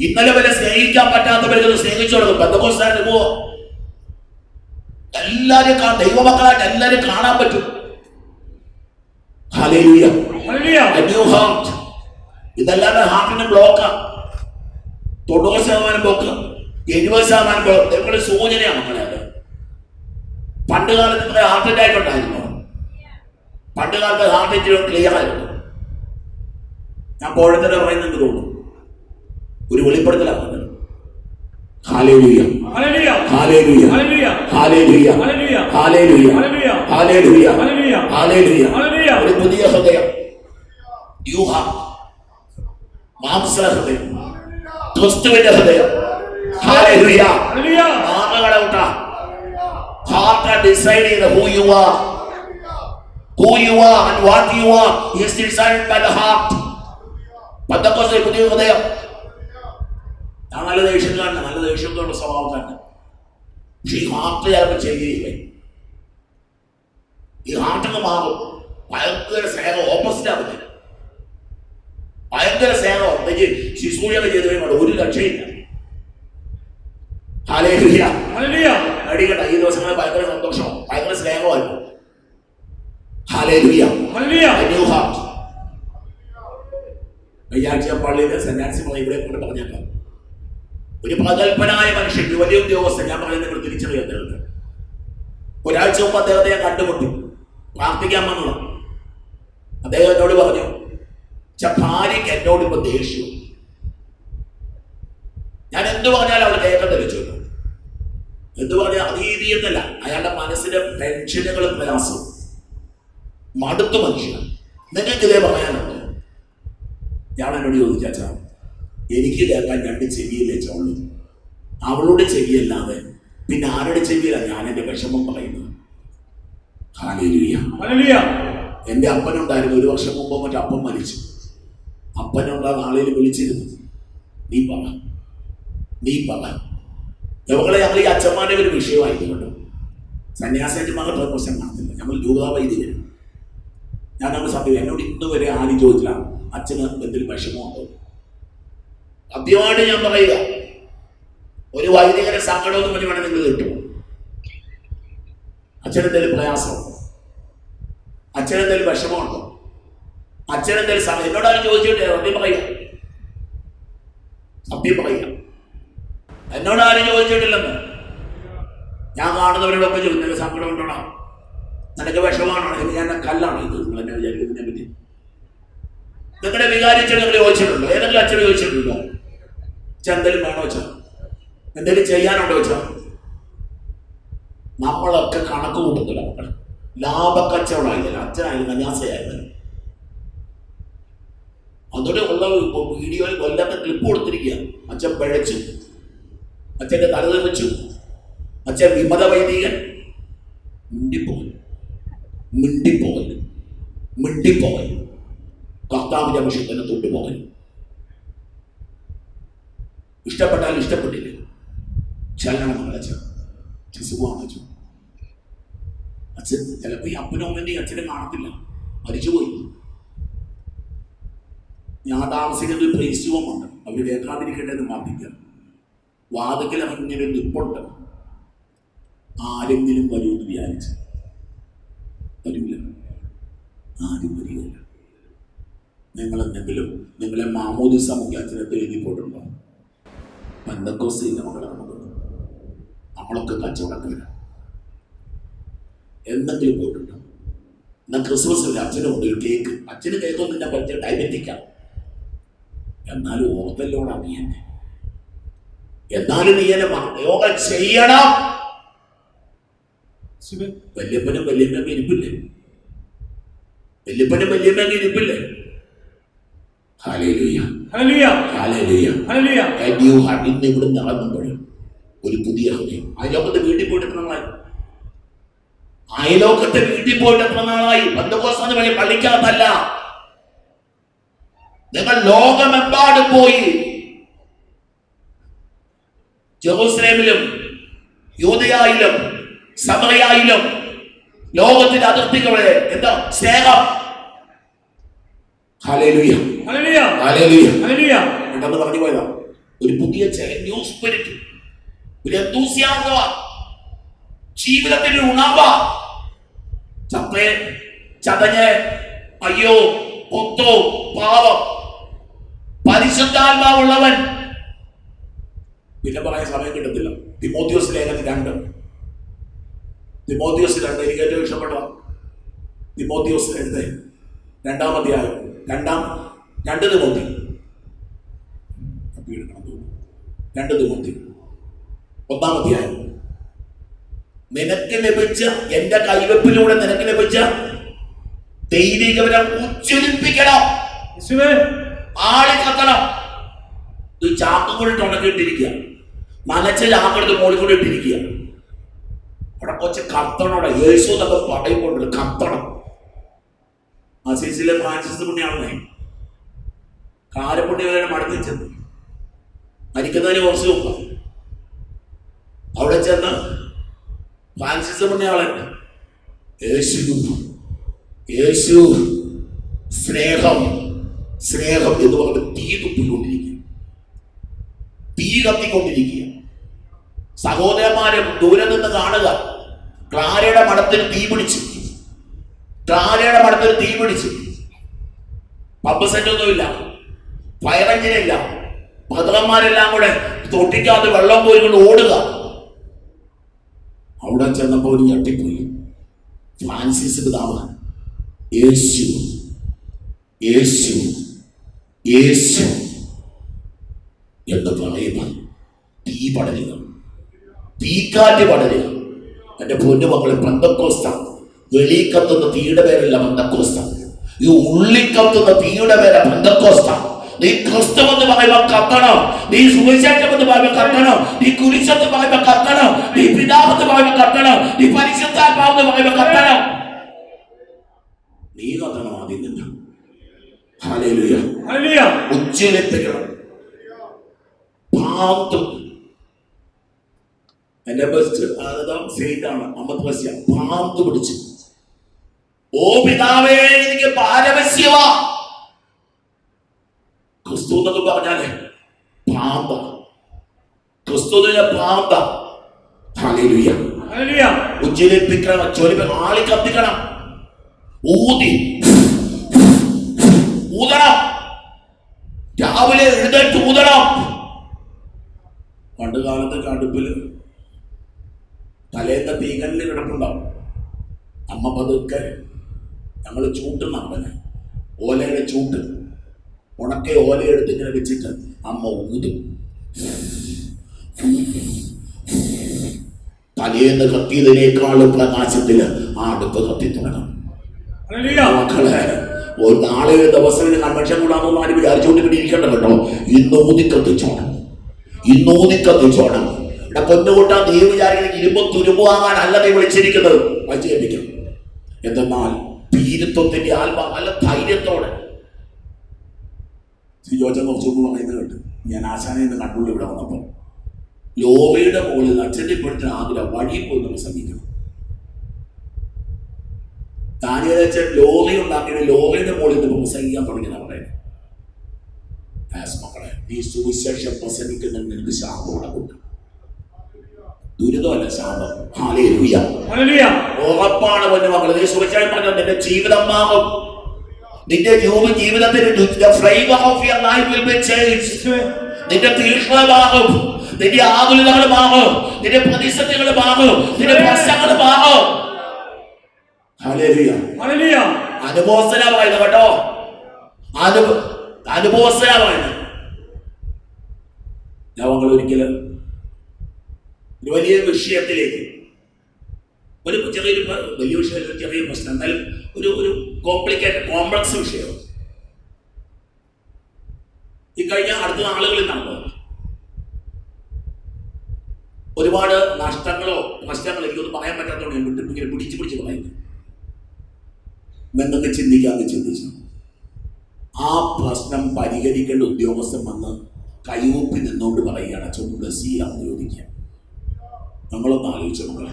[SPEAKER 1] ഇന്നലെ വരെ സ്നേഹിക്കാൻ പറ്റാത്തവർക്ക് സ്നേഹിച്ചു കൊടുക്കും. പെന്തക്കോസ്ത അനുഭവം എല്ലാവരും ദൈവമക്കളായിട്ട് എല്ലാവരും കാണാൻ പറ്റും. Hallelujah, a new heart. ഇതല്ലാതെ ഹാർട്ടിന് ബ്ലോക്കാ. 90% ബ്ലോക്ക്, 70% ബ്ലോക്ക്. നിങ്ങളുടെ സൂചനയാണ് മക്കളെ. അത് പണ്ട് കാലത്ത് ഇത്ര ഹാർട്ട് അറ്റാക്ക് ഉണ്ടായിരുന്നു. പണ്ട് കാലത്ത് ഹാർട്ട് അറ്റാക്ക് ക്ലിയർ ആയിരുന്നു. ഞാൻ പോഴത്തന്നെ പറയുന്നത് തോന്നുന്നു, ഒരു വെളിപ്പെടുത്തലാണ്. ഹല്ലേലൂയ, hallelujah, hallelujah, hallelujah, hallelujah, hallelujah, ഹല്ലേലൂയ. ഒരു പുതിയ ഹൃദയം, മാംസ ഹൃദയം, ക്രിസ്തുവിന്റെ ഹൃദയം. ഹല്ലേലൂയ. Heart decide who you are and what you are is decided by the heart. Pentecost പുതിയ ഹൃദയം. ഞാൻ നല്ല ദേഷ്യക്കാരനാണ്, നല്ല ദേഷ്യത്തോടുള്ള സ്വഭാവക്കാരനാണ്. പക്ഷെ ഈ ഹാർട്ട് ചിലപ്പോൾ ചെയ്യുകയില്ല. ഈ ഹാർട്ടൊക്കെ മാറും. ഭയങ്കര സ്നേഹം ഓപ്പോസിറ്റ് ആവുന്നില്ല. ഭയങ്കര സ്നേഹം ശിശുവിനൊക്കെ ചെയ്ത് കഴിയുമ്പോൾ ഒരു രക്ഷയില്ല. Hallelujah, hallelujah. അടിക്കട്ടെ, ഈ ദിവസങ്ങളിൽ ഭയങ്കര സന്തോഷമാണ്, ഭയങ്കര സ്നേഹമായിരുന്നു. ഹല്ലേലൂയ, ഹല്ലേലൂയ. New heart. വ്യാഴ്ച പള്ളിയിലെ സെന്റ് ഇവിടെ കൊണ്ട് പറഞ്ഞേക്കാം. ഒരു പ്രഗത്ഭനായ മനുഷ്യൻ, വലിയ ഉദ്യോഗസ്ഥൻ, ഞാൻ പറയുന്നത് നിങ്ങൾ തിരിച്ചറിയുന്നത്. ഒരാഴ്ച മുമ്പ് അദ്ദേഹത്തെ ഞാൻ കണ്ടുമുട്ടി, പ്രാർത്ഥിക്കാൻ വന്നത്. അദ്ദേഹം എന്നോട് പറഞ്ഞു, ഭാര്യയ്ക്ക് എന്നോട് ഇപ്പൊ ദേഷ്യം. ഞാൻ എന്തു പറഞ്ഞാലും അവൾ കേൾക്കത്തില്ല. ചോദിക്കും എന്തു പറഞ്ഞാൽ അതീതി എന്നല്ല, അയാളുടെ മനസ്സിന്റെ ടെൻഷനുകളും പ്രയാസവും മടുത്തു. മനുഷ്യൻ നിങ്ങൾക്ക് ഇതേ പറയാനുണ്ട്. ഞാൻ എന്നോട് ചോദിച്ചാ, എനിക്ക് കേൾക്കാൻ 2 ചെവിയില്ലേ ചോളൂ. അവളുടെ ചെവിയല്ലാതെ പിന്നെ ആരുടെ ചെവിയിലാണ് ഞാൻ എന്റെ വിഷമം പറയുന്നത്. Hallelujah, hallelujah. എന്റെ അപ്പനുണ്ടായിരുന്നു, 1 വർഷം മുമ്പ് മറ്റേ അപ്പൻ മരിച്ചു. അപ്പനുള്ള ആളിൽ വിളിച്ചിരുന്നു, നീ പറ. ഞങ്ങളെ ഈ അച്ഛന്മാരുടെ ഒരു വിഷയമായിരുന്നു. സന്യാസന്മാരുടെ പ്രമോഷൻ കാണത്തില്ല, ഞങ്ങൾ രൂപതാവൈദികരും. ഞാൻ നമ്മുടെ സമയം എന്നോട് ഇന്ന് വരെ ആരും ചോദിച്ചില്ല അച്ഛന് എന്തെങ്കിലും വിഷമമുണ്ടോ. സത്യമായിട്ട് ഞാൻ പറയുക, ഒരു വൈദികരെ സങ്കടമൊന്നും പറഞ്ഞ് വേണം നിങ്ങൾ കിട്ടും. അച്ഛനെന്തെങ്കിലും പ്രയാസമുണ്ടോ, അച്ഛനെന്തെങ്കിലും വിഷമമുണ്ടോ, അച്ഛനെന്തെങ്കിലും സമയം എന്നോടാരും ചോദിച്ചിട്ട് സത്യം പറയുക. എന്നോടാരും ചോദിച്ചിട്ടില്ലെന്ന്. ഞാൻ കാണുന്നവരോടൊക്കെ ചോദിച്ചു, നിനക്ക് സങ്കടം ഉണ്ടോടാ, നിനക്ക് വിഷമാണോ, ഞാൻ കല്ലാണ് ഇത് നിങ്ങൾ എന്നെ വിചാരിക്കുന്നതിനെ പറ്റി. നിങ്ങളുടെ വികാരിച്ചത് നിങ്ങൾ ചോദിച്ചിട്ടുണ്ടോ? ഏതെങ്കിലും അച്ഛനെ ചോദിച്ചിട്ടുണ്ടോ? എന്തെങ്കിലും വേണോ വെച്ചാ, എന്തെങ്കിലും ചെയ്യാനുണ്ടോ വെച്ചാ, നമ്മളൊക്കെ കണക്ക് കൂട്ടത്തില്ല മക്കളെ. ലാഭക്കച്ചവടമായിരുന്നില്ല, അച്ഛനായിരുന്നു കന്യാസയായിരുന്നില്ല. അതോടെ ഉള്ള വീഡിയോയിൽ കൊല്ലത്തെ ക്ലിപ്പ് കൊടുത്തിരിക്കുക. അച്ഛൻ പിഴച്ചു, അച്ഛൻ്റെ തല തെറിച്ചു, അച്ഛൻ വിമത വൈദികൻ. മിണ്ടിപ്പോകൽ കർത്താവിന്റെ അഭിഷേകത്തിന് തൊട്ടുപോകൽ. ഇഷ്ടപ്പെട്ടാൽ ഇഷ്ടപ്പെട്ടില്ല, ചലനം അച്ഛൻ സുഖമാണ്. അച്ഛൻ ചിലപ്പോ ഈ അപ്പനും അമ്മേന്റെയും അച്ഛനെ കാണത്തില്ല, മരിച്ചുപോയി. ഞാൻ താമസിക്കുന്ന ഒരു ക്രൈസ്തവമുണ്ട്, അവര് കേൾക്കാതിരിക്കേണ്ടതെന്ന് പ്രാർത്ഥിക്കാം. വാതിക്കൽ അങ്ങനെ നിപ്പുണ്ട്, ആരെങ്കിലും വരുമെന്ന് വിചാരിച്ച് വരില്ല, ആരും വരികയില്ല. നിങ്ങളെന്തെങ്കിലും നിങ്ങളെ മാമോദിസ മുഖ്യാചരണത്തിൽ എഴുതിപ്പോയിട്ടുണ്ടോ? പെന്തക്കോസ്തില്ല മക്കളെ, നമ്മളൊക്കെ കച്ചവടക്കാരാണ്. എന്തെങ്കിലും പോയിട്ടുണ്ടോ? എന്നാൽ ക്രിസ്മസിൽ അച്ഛനുണ്ട് ഒരു കേക്ക്. അച്ഛന് കേക്കൊന്നും ഞാൻ പറ്റിയ ഡയബറ്റിക്കാണ്, എന്നാലും ഓർത്തല്ലോടാണ് നീ എന്നെ, എന്നാലും നീ എന്നെ യോഗ ചെയ്യണം. വല്യപ്പനും വല്യമ്മയൊക്കെ ഇരിപ്പില്ലേ? വല്യപ്പനും വല്യമ്മയൊക്കെ ഇരിപ്പില്ലേ? ഇന്ന് ഇവിടെ നടന്നുമ്പോഴും ഒരു പുതിയ ഹൃദയം. അയലോക്കത്തെ വീട്ടിൽ പോയിട്ട് എത്ര നാളായി? അയലോക്കത്തെ വീട്ടിൽ പോയിട്ട് എത്ര നാളായി? പെന്തക്കോസ്ത് വഴി പള്ളിക്കകത്തല്ല, നിങ്ങൾ ലോകമെമ്പാടും പോയി. ജെറൂസലേമിലും യൂദയായിലും സമറയായിലും ലോകത്തിന്റെ അതിർത്തികളെ എന്താ സ്നേഹം. ഹല്ലേലൂയ, ഹല്ലേലൂയ, ഹല്ലേലൂയ, ഹല്ലേലൂയ എന്ന് പറഞ്ഞു പോയതാ. ഒരു പുതിയ ന്യൂ സ്പിരിറ്റ്, ഒരു എന്തൂസിയാസമ, ജീവിതത്തിന്റെ ഉണർവ. ചത്തേ ചതഞ്ഞ് അയ്യോ ഒത്തോ പാവം പരിശുദ്ധാത്മാവുള്ളവൻ പിന്നെ പറയാൻ സമയം കിട്ടത്തില്ല. തിമോത്തിയോസ് ലേഖനം 2, തിമോത്തിയോസ് 2 എനിക്ക് ഏറ്റവും ഇഷ്ടപ്പെട്ട തിമോത്തിയോസ് എഴുതേ 2-ാം അധ്യായം, 2 തിമോത്തി 1-ാം അധ്യായം. നിനക്ക് ലഭിച്ച, എന്റെ കൈവെപ്പിലൂടെ നിനക്ക് ലഭിച്ച ദൈവികവരം ഉജ്ജ്വലിപ്പിക്കണം, ആളി കത്തണം. ഇത് ചാക്ക് കൂടി ഉണക്കിയിട്ടിരിക്കുക, നനച്ച ചാക്കെടുത്ത് മോളിൽ കൂടി ഇട്ടിരിക്കുക. അവിടെ കുറച്ച് കത്തണോടെ യേശു എന്നൊക്കെ പറയുമ്പോണ്ടല്ലോ, കത്തണം. അസീസിലെ ഫ്രാൻസിസ് പുണ്യാളനെ കാലപ്പുണ്യവരെ മടങ്ങിച്ചെന്ന് മരിക്കുന്നതിന് കുറച്ച് മുമ്പ് അവിടെ ചെന്ന് ഫ്രാൻസിസ് പുണ്യാളൻ യേശു യേശു സ്നേഹം സ്നേഹം എന്ന് പറഞ്ഞ് തീ തുപ്പിക്കൊണ്ടിരിക്കുക, തീ കത്തിക്കൊണ്ടിരിക്കുക. സഹോദരന്മാരെ ദൂരെ നിന്ന് കാണുക. ക്ലാരയുടെ മഠത്തിന് തീ പിടിച്ചു, ക്ലാരയുടെ മഠത്തിന് തീ പിടിച്ചു. Pump സെറ്റൊന്നുമില്ല, fire എഞ്ചിനില്ല. ഭദ്രന്മാരെല്ലാം കൂടെ തൊട്ടിക്കകത്ത് വെള്ളം പോയി കൊണ്ട് ഓടുക. അവിടെ ചെന്നപ്പോൾ ഒരു ഞെട്ടിപ്പോയി. ഫ്രാൻസിസ് പിതാവ് യേശു യേശു യേശു എന്ന് പറയുമ്പോൾ തീ പടരുക, തീക്കാറ്റ് പടരുക. എന്റെ പൊന്നു മക്കളെ, പെന്തക്കോസ്ത വെളി കത്തുന്ന തീയുടെ പേരല്ല പെന്തക്കോസ്ത, ഈ ഉള്ളിക്കത്തുന്ന തീയുടെ പേര പെന്തക്കോസ്ത. നീ ക്രിസ്തു എന്ന് പറയുമ്പോൾ കത്തണം, നീ സുവിശേഷം എന്ന് പറയുമ്പോൾ കത്തണം, നീ കുരിശെന്ന് പറയുമ്പോൾ കത്തണം, നീ പിതാവെന്ന് പറയുമ്പോൾ കത്തണം, നീ പരിശുദ്ധാത്മാവെന്ന് പറയുമ്പോൾ കത്തണം. നീ കത്തണം ആദ്യം നിന്ന്. ഹല്ലേലൂയ, ഹല്ലേലൂയ. ഉജ്ജ്വലിപ്പിക്കണം. എന്റെ ബെസ്റ്റ് സെയ്താണ് അമ്മത്ത് പസ്യ ഭ്രാന്ത് പിടിച്ചു. ഓ പിതാവേ, എനിക്ക് പാരവശ്യവാ. ക്രിസ്തു എന്നൊക്കെ പറഞ്ഞാലേ ഭ്രാന്ത, ക്രിസ്തുവിന്റെ ഭ്രാന്ത. ഹല്ലേലൂയ, ഹല്ലേലൂയ. ഉജ്ജ്വലിപ്പിക്കണം, ജ്വലിപ്പിക്കണം, ആളി കത്തിക്കണം, ഊതി ഊതണം, രാവിലെ എഴുന്നേറ്റ് ഊതണം. പണ്ട് കാലത്ത് അടുപ്പില് തലേന്ന തീകല്ല് കിടപ്പുണ്ടാവും. അമ്മ പതുക്കെ ഞങ്ങൾ ചൂട്ടുന്ന അമ്മനെ, ഓലയുടെ ചൂട്ട്, ഉണക്കെ ഓലയെടുത്ത് ഇങ്ങനെ വെച്ചിട്ട് അമ്മ ഊതും. തലേന്ന് കത്തിയതിനേക്കാളും പ്രകാശത്തില് ആ അടുപ്പ് കത്തി തുടങ്ങും. മക്കളെ, ഒരു നാളെ ദിവസം കൺവെൻഷൻ കൂടാമെന്ന് ആരും വിചാരിച്ചുകൊണ്ട് ഇരിക്കേണ്ട കേട്ടോ. ഇന്നൂതി കത്തിച്ചോണം, ഇന്നൂതി കത്തിച്ചോണം. ഇവിടെ പൊന്നുകൂട്ടാൻ നീ വിചാരിക്കുന്ന ഇരുമ്പ് തുരുമ്പുവാങ്ങാൻ അല്ല നീ വിളിച്ചിരിക്കുന്നത്. വച്ചേൽപ്പിക്കും. എന്തെന്നാൽ ഭീരുത്വത്തിന്റെ ആത്മാ നല്ല ധൈര്യത്തോടെ പറയുന്നത് കേട്ട് ഞാൻ ആശാനെ എന്ന് കണ്ടുള്ളൂ. ഇവിടെ വന്നപ്പോൾ ലോവയുടെ മുകളിൽ അച്ഛൻ്റെ ഇപ്പോഴത്തെ ആഗ്രഹം വഴിയിൽ പോയി നമ്മൾ ശ്രമിക്കണം. ദാനിയേലച്ചൻ ലോക ഉണ്ടാക്കിയിട്ട് ലോകയുടെ മുകളിൽ നിന്ന് പ്രസംഗിക്കാൻ തുടങ്ങിയെന്നാണ് പറയുന്നത്. മക്കളെ, നീ സുവിശേഷം പ്രസംഗിക്കുന്ന നിനക്ക് ശാപം ഉണ്ടാകും. ദുരിതമല്ല, ശാപം. ഹല്ലേലൂയ, ഉറപ്പാണ് പൊന്നു മക്കളെ. നീ സുവിശേഷം പറഞ്ഞാൽ നിന്റെ ജീവിതം മാറും. നിന്റെ ജീവിതത്തിന് flavour of your life will be changed. നിന്റെ തീക്ഷ്ണത മാറും, നിന്റെ ആകുലതകൾ മാറും, നിന്റെ പ്രതിസന്ധികൾ മാറും, നിന്റെ പ്രശ്നങ്ങൾ മാറും. Hallelujah, hallelujah. അനുഭവസ്ഥനാ പറയുന്നത് കേട്ടോ, അനുഭവസ്ഥനാ പറയുന്നത്. ഞങ്ങൾ ഒരിക്കലും ഒരു വലിയ വിഷയത്തിലേക്ക്, ഒരു ചെറിയൊരു വലിയ വിഷയം, ചെറിയ പ്രശ്നം, എന്നാലും ഒരു കോംപ്ലിക്കേറ്റഡ് കോംപ്ലക്സ് വിഷയം ഈ കഴിഞ്ഞ അടുത്ത നാളുകളിൽ നടന്നത്. ഒരുപാട് നഷ്ടങ്ങളോ പ്രശ്നങ്ങളോ എനിക്കൊന്നും പറയാൻ പറ്റാത്തതുകൊണ്ട് ഞാൻ ഇങ്ങനെ പിടിച്ച് പറയുന്നു. എന്തൊക്കെ ചിന്തിക്കാമെന്ന് ചിന്തിച്ചു. ആ പ്രശ്നം പരിഹരിക്കേണ്ട ഉദ്യോഗസ്ഥൻ വന്ന് കൈവൂപ്പി നിന്നുകൊണ്ട് പറയുകയാണ്, അച്ഛൻ ബ്ലസ് ചെയ്യാമെന്ന് ചോദിക്കുക. നമ്മളൊന്ന് ആലോചിച്ചു മക്കളെ,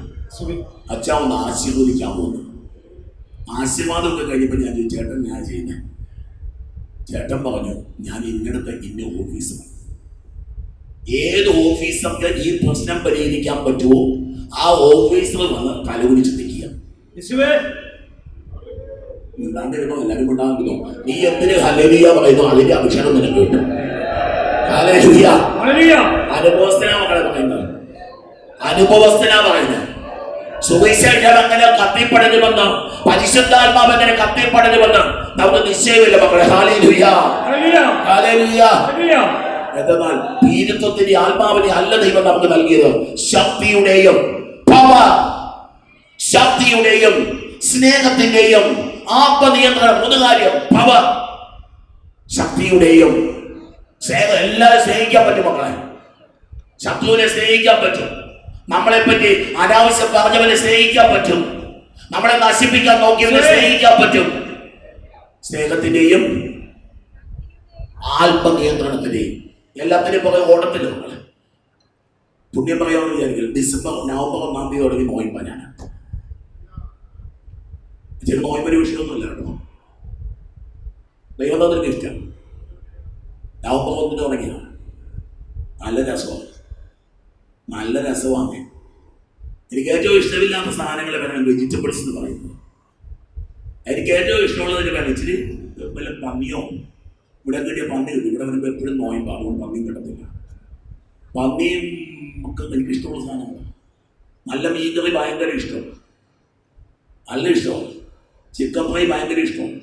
[SPEAKER 1] അച്ഛാ ഒന്ന് ആശീർവദിക്കാൻ പോകുന്നു. ആശീർവാദമൊക്കെ കഴിഞ്ഞപ്പോൾ ഞാൻ ചോദിച്ചു, ചേട്ടൻ ഞാൻ ചെയ്യുന്നത്? ചേട്ടൻ പറഞ്ഞു, ഞാൻ ഇന്നടത്തെ ഇന്ന ഓഫീസർ. ഏത് ഓഫീസർക്ക് ഈ പ്രശ്നം പരിഹരിക്കാൻ പറ്റുമോ ആ ഓഫീസർ വന്ന് തലകുനിച്ച് നിൽക്കുക. ഉണ്ടാണ്ടിരുന്നോ? എല്ലാവരും ഉണ്ടാകുന്നോ? നീ എന്തിന് ഹല്ലേലൂയ പറയുന്നു? അതിന്റെ അഭിഷേകം നിനക്ക് കിട്ടും. ഹല്ലേലൂയ. അനുഭവസ്ഥനാ മക്കളെ പറയുന്നത്, അനുഭവസ്ഥനാ പറയുന്നത്. സുവിശേഷം അങ്ങനെ കത്തിപ്പടരുമെന്ന്, പരിശുദ്ധാത്മാവ് അങ്ങനെ കത്തിപ്പടരുമെന്ന് നമുക്ക് നിശ്ചയമില്ല മക്കളെ. Hallelujah, hallelujah. എന്നാൽ ഭീരുത്വത്തിന്റെ ആത്മാവിനെ അല്ല ദൈവം നമുക്ക് നൽകിയത്. ശക്തിയുടെയും ശക്തിയുടെയും സ്നേഹത്തിന്റെയും ആത്മനിയന്ത്രണം. മൂന്ന് കാര്യം: പവർ, ശക്തിയുടെയും സ്നേഹം. എല്ലാവരും സ്നേഹിക്കാൻ പറ്റും മക്കളെ. ശത്രുവിനെ സ്നേഹിക്കാൻ പറ്റും. നമ്മളെ പറ്റി അനാവശ്യം പറഞ്ഞവനെ സ്നേഹിക്കാൻ പറ്റും. നമ്മളെ നശിപ്പിക്കാൻ നോക്കിയവനെ സ്നേഹിക്കാൻ പറ്റും. സ്നേഹത്തിന്റെയും ആത്മനിയന്ത്രണത്തിന്റെയും എല്ലാത്തിനെയും പുറകെ ഓടത്തില്ല മക്കളെ. പുണ്യം പറയാമെന്ന് വിചാരിക്കില്ല. നവംബർ 1 തീയതി തുടങ്ങി നോയിപ്പാനാണ്. ചില നോയിപ്പരി വിഷയമൊന്നുമില്ല കേട്ടോ. ദൈവം തന്നൊരു ഗിഫ്റ്റാണ്. നവംബർ 1 തുടങ്ങിയാണ്. നല്ല രസമാണ്, നല്ല രസമാണ്. എനിക്ക് ഏറ്റവും ഇഷ്ടമില്ലാത്ത സാധനങ്ങളെ വേണം വെജിറ്റബിൾസ് എന്ന് പറയുന്നത്. എനിക്ക് ഏറ്റവും ഇഷ്ടമുള്ളതിന് വേണം ഇച്ചിരി വല്ല പന്നിയോ. ഇവിടെ കിട്ടിയ പന്നി കിട്ടും. ഇവിടെ വരുമ്പോൾ എപ്പോഴും നോയിമ്പാണ്, അതുകൊണ്ട് പന്നിയും കിട്ടത്തില്ല. പന്നിയും ഒക്കെ എനിക്ക് ഇഷ്ടമുള്ള സാധനങ്ങളാണ്. നല്ല മീൻകറി ഭയങ്കര ഇഷ്ടമാണ്, നല്ല ഇഷ്ടമാണ്. ചിക്കൻ ഫ്രൈ ഭയങ്കര ഇഷ്ടമാണ്.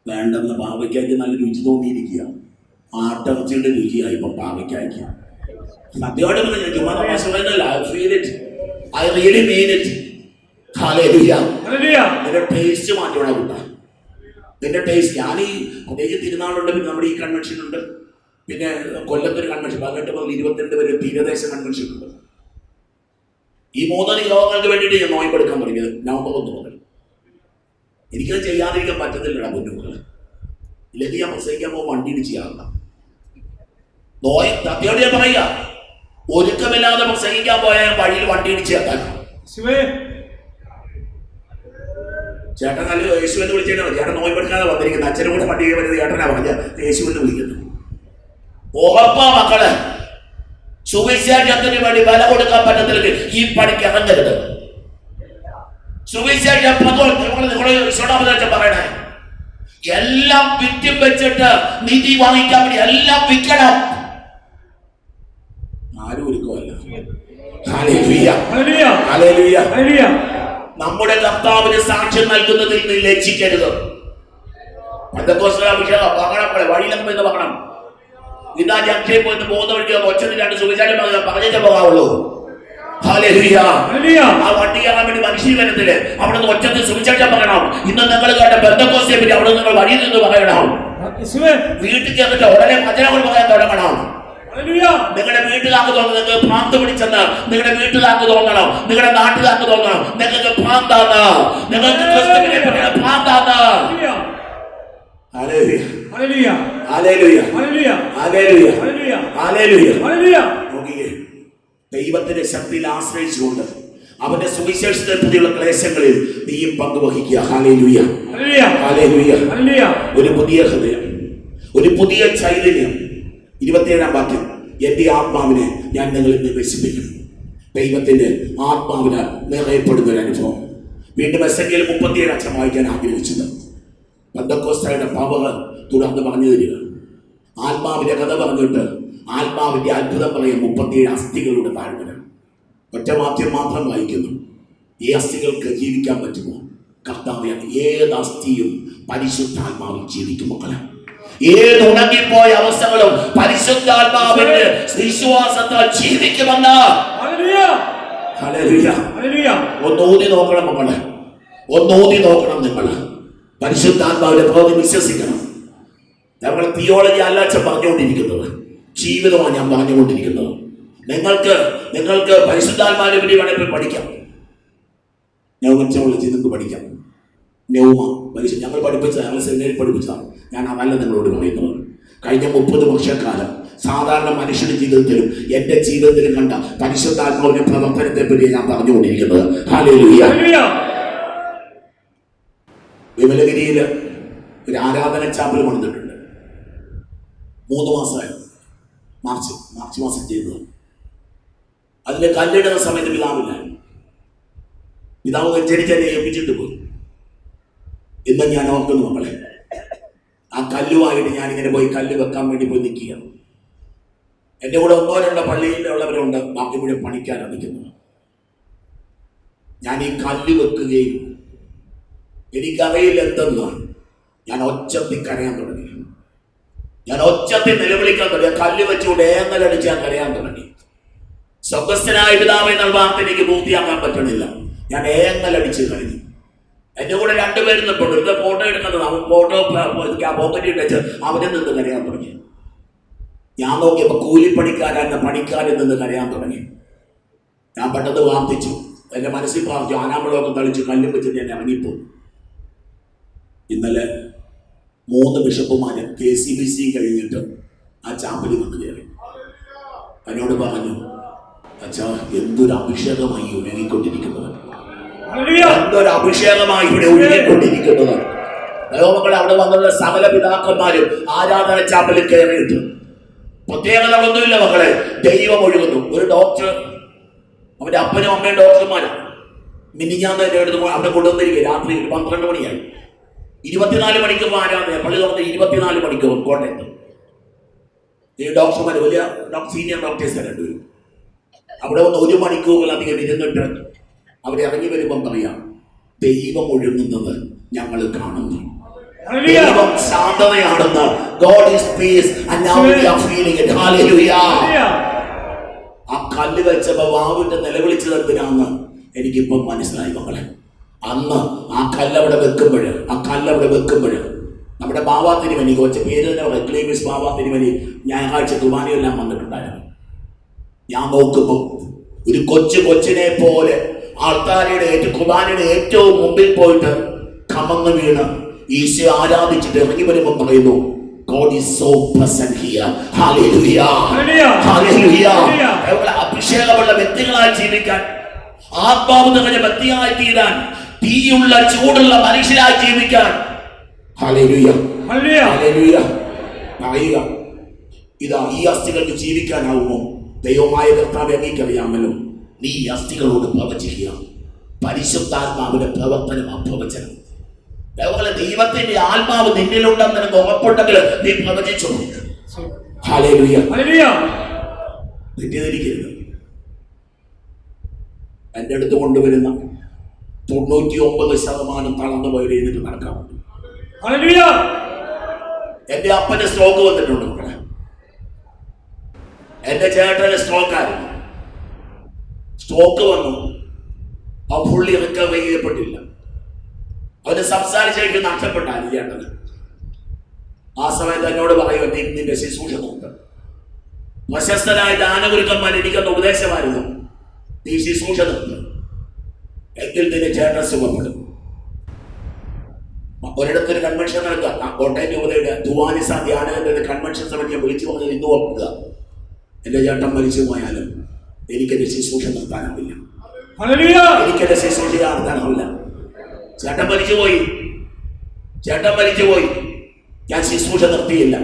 [SPEAKER 1] വേണ്ടെന്ന് പാവയ്ക്കായ്ക്ക് നല്ല രുചി തോന്നിയിരിക്കുക. ആട്ടിറച്ചിയുടെ രുചിയായി ഇപ്പം പാവയ്ക്കായ്ക്ക്. സത്യമായിട്ട് പറഞ്ഞു, ചുമ്മാ തമാശകളല്ല. I feel it. I really mean it. Hallelujah. നിന്റെ ടേസ്റ്റ് മാറ്റണം കൂട്ടാ. നിന്റെ ടേസ്റ്റ്. ഞാൻ ഈ പ്രത്യേകിച്ച് തിരുനാളുണ്ട്, പിന്നെ നമ്മുടെ ഈ കൺവെൻഷൻ ഉണ്ട്, പിന്നെ കൊല്ലത്തൊരു കൺവെൻഷൻ 18 മുതൽ 22 വരെ തീരദേശ കൺവെൻഷൻ ഉണ്ട്. ഈ 3 യോഗങ്ങൾക്ക് വേണ്ടിയിട്ട് ഞാൻ നോയമ്പെടുക്കാൻ തുടങ്ങിയത് നവംബർ 1 മുതൽ. എനിക്കത് ചെയ്യാതിരിക്കാൻ പറ്റത്തില്ലടാ പൊന്നുമക്കളെ. ഇല്ലെങ്കിൽ ഞാൻ പ്രസംഗിക്കാൻ പോകുമ്പോൾ വണ്ടി ഇടിച്ച് ചെയ്യാറില്ല. സത്യയോട് ഞാൻ പറയുക, ഒരുക്കമില്ലാതെ പ്രസംഗിക്കാൻ പോയാൽ വഴിയിൽ വണ്ടി ഇടിച്ച് ചേർത്താൻ. ചേട്ടൻ നല്ല യേശുവിനെ വിളിച്ചാൽ മതി. ചേട്ടൻ നോയമ്പെടുക്കാതെ വന്നിരിക്കുന്നത്. അച്ഛനും കൂടെ വണ്ടി വരുന്നത് ചേട്ടനാ പറഞ്ഞ യേശുവിനെ വിളിക്കുന്നു. ഉറപ്പാ മക്കളെ, സുവിശേഷത്തിന് വേണ്ടി വില കൊടുക്കാൻ പറ്റത്തില്ലെങ്കിൽ ഈ പണിക്ക് ഇറങ്ങരുത്. സുവിശേഷം പറയണേ, എല്ലാം വിറ്റും വെച്ചിട്ട് നിധി വാങ്ങിക്കാൻ വേണ്ടി എല്ലാം വിൽക്കണം. ആരും ഒരുക്കമല്ല. നമ്മുടെ കർത്താവിന് സാക്ഷ്യം നൽകുന്നതിൽ നിന്ന് ലജ്ജിക്കരുത്. വഴിയിലൊക്കെ പോയി പറയണം. ഇതാ ജംഗ്ഷനിൽ പോയിട്ട് പോകുന്ന വഴിക്ക് ഒച്ചത്തിൽ 2 സുവിശേഷം പറഞ്ഞേ പോകാവുള്ളൂ. ഹല്ലേലൂയ. ആ വണ്ടി കയറാൻ വേണ്ടി മനുഷ്യർ വരത്തില്ലേ, അവിടെ നിന്ന് ഒച്ചത്തിൽ സുവിശേഷം പറയണം. ഇന്ന് നിങ്ങൾ കേട്ട പെന്തക്കോസ്തിയെ പറ്റി അവിടെ നിങ്ങൾ വഴിയിൽ നിന്ന് പറയണം. വീട്ടിൽ ചെന്നിട്ട് ഉടനെ വചനങ്ങൾ പറയാൻ തുടങ്ങണം. നിങ്ങളുടെ വീട്ടുകാർക്ക് തോന്നണം നിങ്ങൾക്ക് ഭ്രാന്ത് പിടിച്ചെന്ന്, നിങ്ങളുടെ വീട്ടുകാർക്ക് തോന്നണം, നിങ്ങളുടെ നാട്ടുകാർക്ക് തോന്നണം നിങ്ങൾക്ക് ഭ്രാന്താന്ന്, നിങ്ങൾക്ക് ക്രിസ്തുവിനെ പറ്റിയ ഭ്രാന്താന്ന്. ദൈവത്തിന്റെ ശക്തിയിൽ ആശ്രയിച്ചുകൊണ്ട് അവന്റെ സുവിശേഷത്തെ പറ്റിയുള്ള ക്ലേശങ്ങളിൽ നീയും പങ്കുവഹിക്കുക. ഹല്ലേലൂയ, ഹല്ലേലൂയ. ഒരു പുതിയ ഹൃദയം, ഒരു പുതിയ ചൈതന്യം. 27-ാം വാക്യം, എന്റെ ആത്മാവിനെ ഞാൻ നിങ്ങളിൽ നിവേശിപ്പിക്കും. ദൈവത്തിന്റെ ആത്മാവിനാൽ നിറയപ്പെടുന്ന ഒരു അനുഭവം. വീണ്ടും എസെക്കിയേൽ 37 വായിക്കാൻ ആഗ്രഹിച്ചത് പെന്തക്കോസ്തയുടെ പവർ തുടർന്ന് പറഞ്ഞു തരിക. ആത്മാവിന്റെ കഥ പറഞ്ഞിട്ട് ആത്മാവിന്റെ അത്ഭുതം പറയും. 37 അസ്ഥികളുടെ താഴ്വര. ഒറ്റ വാക്യം മാത്രം വായിക്കുന്നു. ഈ അസ്ഥികൾക്ക് ജീവിക്കാൻ പറ്റുമോ? കർത്താവ്, ഏത് അസ്ഥിയും പരിശുദ്ധാത്മാവിൽ ജീവിക്കും മക്കളെ. ഏത് ഉണങ്ങിപ്പോയ അവസ്ഥകളും പരിശുദ്ധാത്മാവിന്റെ വിശ്വാസത്താൽ ജീവിക്കുമെന്ന്. ഒന്നൂതി നോക്കണം മക്കളെ, ഒന്നൂതി നോക്കണം നിങ്ങൾ. പരിശുദ്ധാത്മാവിന്റെ പ്രവൃത്തി വിശ്വസിക്കണം. നമ്മൾ തിയോളജി അല്ല പറഞ്ഞുകൊണ്ടിരിക്കുന്നത്, ജീവിതമാണ് ഞാൻ പറഞ്ഞുകൊണ്ടിരിക്കുന്നത്. നിങ്ങൾക്ക് പരിശുദ്ധാത്മാവിനെ പറ്റി വേണമെങ്കിൽ പഠിക്കാം. നിങ്ങൾക്ക് പഠിക്കാം. നൌമ ഞങ്ങൾ പഠിപ്പിച്ച, ഞങ്ങൾ സെമിനാരിൽ പഠിപ്പിച്ചതാണ്. ഞാൻ അതല്ല നിങ്ങളോട് പറയുന്നത്. കഴിഞ്ഞ 30 വർഷക്കാലം സാധാരണ മനുഷ്യന്റെ ജീവിതത്തിലും എന്റെ ജീവിതത്തിലും കണ്ട പരിശുദ്ധാത്മാവിന്റെ പ്രവർത്തനത്തെ പറ്റി ഞാൻ പറഞ്ഞുകൊണ്ടിരിക്കുന്നത്. ഹല്ലേലൂയ. വിമലഗിരിയിൽ ഒരു ആരാധന ചാപ്പൽ പണിതിട്ടുണ്ട്. 3 മാസമായി, മാർച്ച് മാസം ചെയ്തത്. അതിലെ കല്ലിടുന്ന സമയത്ത് പിതാവില്ല. പിതാവ് വെച്ചടിച്ചെന്നെ ഏൽപ്പിച്ചിട്ട് പോയി. ഇന്ന് ഞാൻ ഓർക്കുന്നു മക്കളെ, ആ കല്ലുമായിട്ട് ഞാനിങ്ങനെ പോയി കല്ല് വെക്കാൻ വേണ്ടി പോയി നിൽക്കുക. എൻ്റെ കൂടെ 1-2 പള്ളിയിലുള്ളവരുണ്ട്, ബാക്കി മുഴുവൻ പണിക്കാനാണ് നിൽക്കുന്നത്. ഞാൻ ഈ കല്ല് വെക്കുകയും എനിക്കറിയില്ല എന്തെന്ന് ഞാൻ ഒച്ചത്തിൽ കരയാൻ തുടങ്ങി. ഞാൻ ഒച്ചത്തിൽ നിലവിളിക്കാൻ തുടങ്ങി. കല്ല് വെച്ചുകൊണ്ട് ഏങ്ങലടിച്ച് ഞാൻ കരയാൻ തുടങ്ങി. സ്വർഗ്ഗസ്ഥനായ പിതാവേ എന്നുള്ള വാർത്ത എനിക്ക് പൂർത്തിയാക്കാൻ പറ്റണില്ല. ഞാൻ ഏങ്ങലടിച്ച് കഴിഞ്ഞു. എൻ്റെ കൂടെ 2 പേരും നിൽപ്പുണ്ട്. ഇത് ഫോട്ടോ എടുക്കുന്നത്, അവൻ ഫോട്ടോ പോക്കറ്റിൽ വെച്ച് അവരിൽ നിന്ന് കരയാൻ തുടങ്ങി. ഞാൻ നോക്കിയപ്പോൾ കൂലിപ്പണിക്കാരൻ്റെ പണിക്കാരിൽ നിന്ന് കരയാൻ തുടങ്ങി. ഞാൻ പെട്ടെന്ന് പ്രാർത്ഥിച്ചു. എൻ്റെ മനസ്സിൽ പ്രാർത്ഥിച്ചു, ആനാമ്പളമൊക്കെ തളിച്ച് കല്ലും വെച്ചിട്ട് ഞാൻ ഇറങ്ങിപ്പോയി. ഇന്നലെ 3 ബിഷപ്പുമാർ KCBC കഴിഞ്ഞിട്ട് ആ ചാപ്പലിൽ വന്ന് കയറി. എന്നോട് പറഞ്ഞു, അച്ഛാ, എന്തൊരു അഭിഷേകമായി ഒഴുകിക്കൊണ്ടിരിക്കുന്നത്, എന്തൊരു അഭിഷേകമായി ഇവിടെ ഒഴുകിക്കൊണ്ടിരിക്കുന്നത്. ദൈവമക്കളെ, അവിടെ വന്നുള്ള സകല പിതാക്കന്മാരും ആരാധന ചാപ്പലിൽ കയറിയിട്ട് പ്രത്യേകത ഒന്നുമില്ല മക്കളെ, ദൈവം ഒഴുകുന്നു. ഒരു ഡോക്ടർ, അവന്റെ അപ്പനും അമ്മയും ഡോക്ടർമാരാണ്. മിനിഞ്ഞാന്ന് എൻ്റെ അടുത്ത് അവിടെ കൊണ്ടുവന്നിരിക്കുക. രാത്രി 12 മണിയായി. 24 മണിക്കൂർ ആരാധന. പള്ളി തുറന്ന് 24 മണിക്കൂർ കോട്ടയത്ത്. ഈ ഡോക്ടർമാർ വലിയ സീനിയർ ഡോക്ടേഴ്സ് 2 പേരും അവിടെ വന്ന് 1 മണിക്കൂറിലധികം ഇരുന്നിട്ട് അവിടെ ഇറങ്ങി വരുമ്പം പറയാം, ദൈവം ഒഴുകുന്നത് ഞങ്ങൾ കാണുന്നു, ദൈവം ശാന്തതയാണെന്ന്. God is peace and now we are feeling it. Hallelujah. ആ കല്ല് വെച്ചപ്പോ വാവിട്ട് നിലവിളിച്ചത് എന്തിനാന്ന് എനിക്കിപ്പം മനസ്സിലായി മക്കളെ. അന്ന് ആ കല്ലവിടെ വെക്കുമ്പോൾ നമ്മുടെ ബാബാ തിരുമേനി, കൊച്ച പേര് തന്നെ പറയാം, ക്ലീമിസ് ബാബാ തിരുമേനി ഞായറാഴ്ച കുർബാനയെല്ലാം വന്നിട്ടുണ്ടായിരുന്നു. ഞാൻ നോക്കുമ്പോൾ ഒരു കൊച്ചിനെ പോലെ ആൾക്കാരുടെ കുർബാനയുടെ ഏറ്റവും മുമ്പിൽ പോയിട്ട് കമന്ന് വീണ് ഈശോ ആരാധിച്ചിട്ട് ഇറങ്ങി വരുമ്പോൾ പറയുന്നു, God is so present here. Hallelujah. Hallelujah. അഭിഷേകമുള്ള വ്യക്തികളായി ജീവിക്കാൻ, ആത്മാവ് നിറഞ്ഞ വ്യക്തിയായി തീരാൻ, തീയുള്ള ചൂടുള്ള മനുഷ്യരായി ജീവിക്കാൻ. Hallelujah. Hallelujah. പറയുക, ഇതാ ഈ അസ്ഥികൾക്ക് ജീവിക്കാനാവുമോ? ദൈവമായ കർത്താവേ, അങ്ങേക്കറിയാമല്ലോ. നീ ഈ അസ്ഥികളോട് പ്രവചിക്കുക. പരിശുദ്ധാത്മാവിന്റെ പ്രവർത്തനം പ്രവചനം. അതുപോലെ ദൈവത്തിന്റെ ആത്മാവ് നിന്നിലുണ്ടെന്ന് നിനക്ക് ഉറപ്പുണ്ടെങ്കിൽ നീ പ്രവചിച്ചു. ഹല്ലേലൂയ. തെറ്റിദ്ധരിക്കരുത്. എൻ്റെ അടുത്ത് കൊണ്ടുവരുന്ന 99% തളർന്നു പോയി എഴുതിട്ട് നടക്കാറുണ്ട്. എന്റെ അപ്പന്റെ സ്ട്രോക്ക് വന്നിട്ടുണ്ട് മക്കളെ. എന്റെ ചേട്ടന് സ്ട്രോക്കായിരുന്നു. സ്ട്രോക്ക് വന്നു. ആ ഫുള്ളി റിക്കവർ ചെയ്യപ്പെട്ടില്ല. അവന് സംസാരിച്ചേക്ക് നഷ്ടപ്പെട്ടാണ് ചേട്ടന്. ആ സമയത്ത് എന്നോട് പറയുക, നിന്റെ ശുശ്രൂഷ നോക്ക്. പ്രശസ്തരായ ദാനഗുരുക്കന്മാർ എനിക്കൊന്ന് ഉപദേശമായിരുന്നു, നീ ശുശ്രൂഷ നിർത്ത്, എങ്കിൽ നിന്റെ ചേട്ടൻ സുഖപ്പെടും. ഒരിടത്തൊരു കൺവെൻഷൻ നടക്കുക, കോട്ടയം രൂപതയുടെ ധുവാനിസ ധ്യാനകന്റെ കൺവെൻഷൻ സമിതിയെ വിളിച്ചു പറഞ്ഞത് ഇന്ന് ഓർക്കുക, എന്റെ ചേട്ടൻ മരിച്ചു പോയാലും എനിക്കെന്റെ ശുശ്രൂഷ നിർത്താനാവില്ല, എനിക്കെന്റെ ശുശ്രൂഷ നടത്താനാവില്ല. ചേട്ടൻ മരിച്ചുപോയി, ഞാൻ ശുശ്രൂഷ നിർത്തിയില്ല.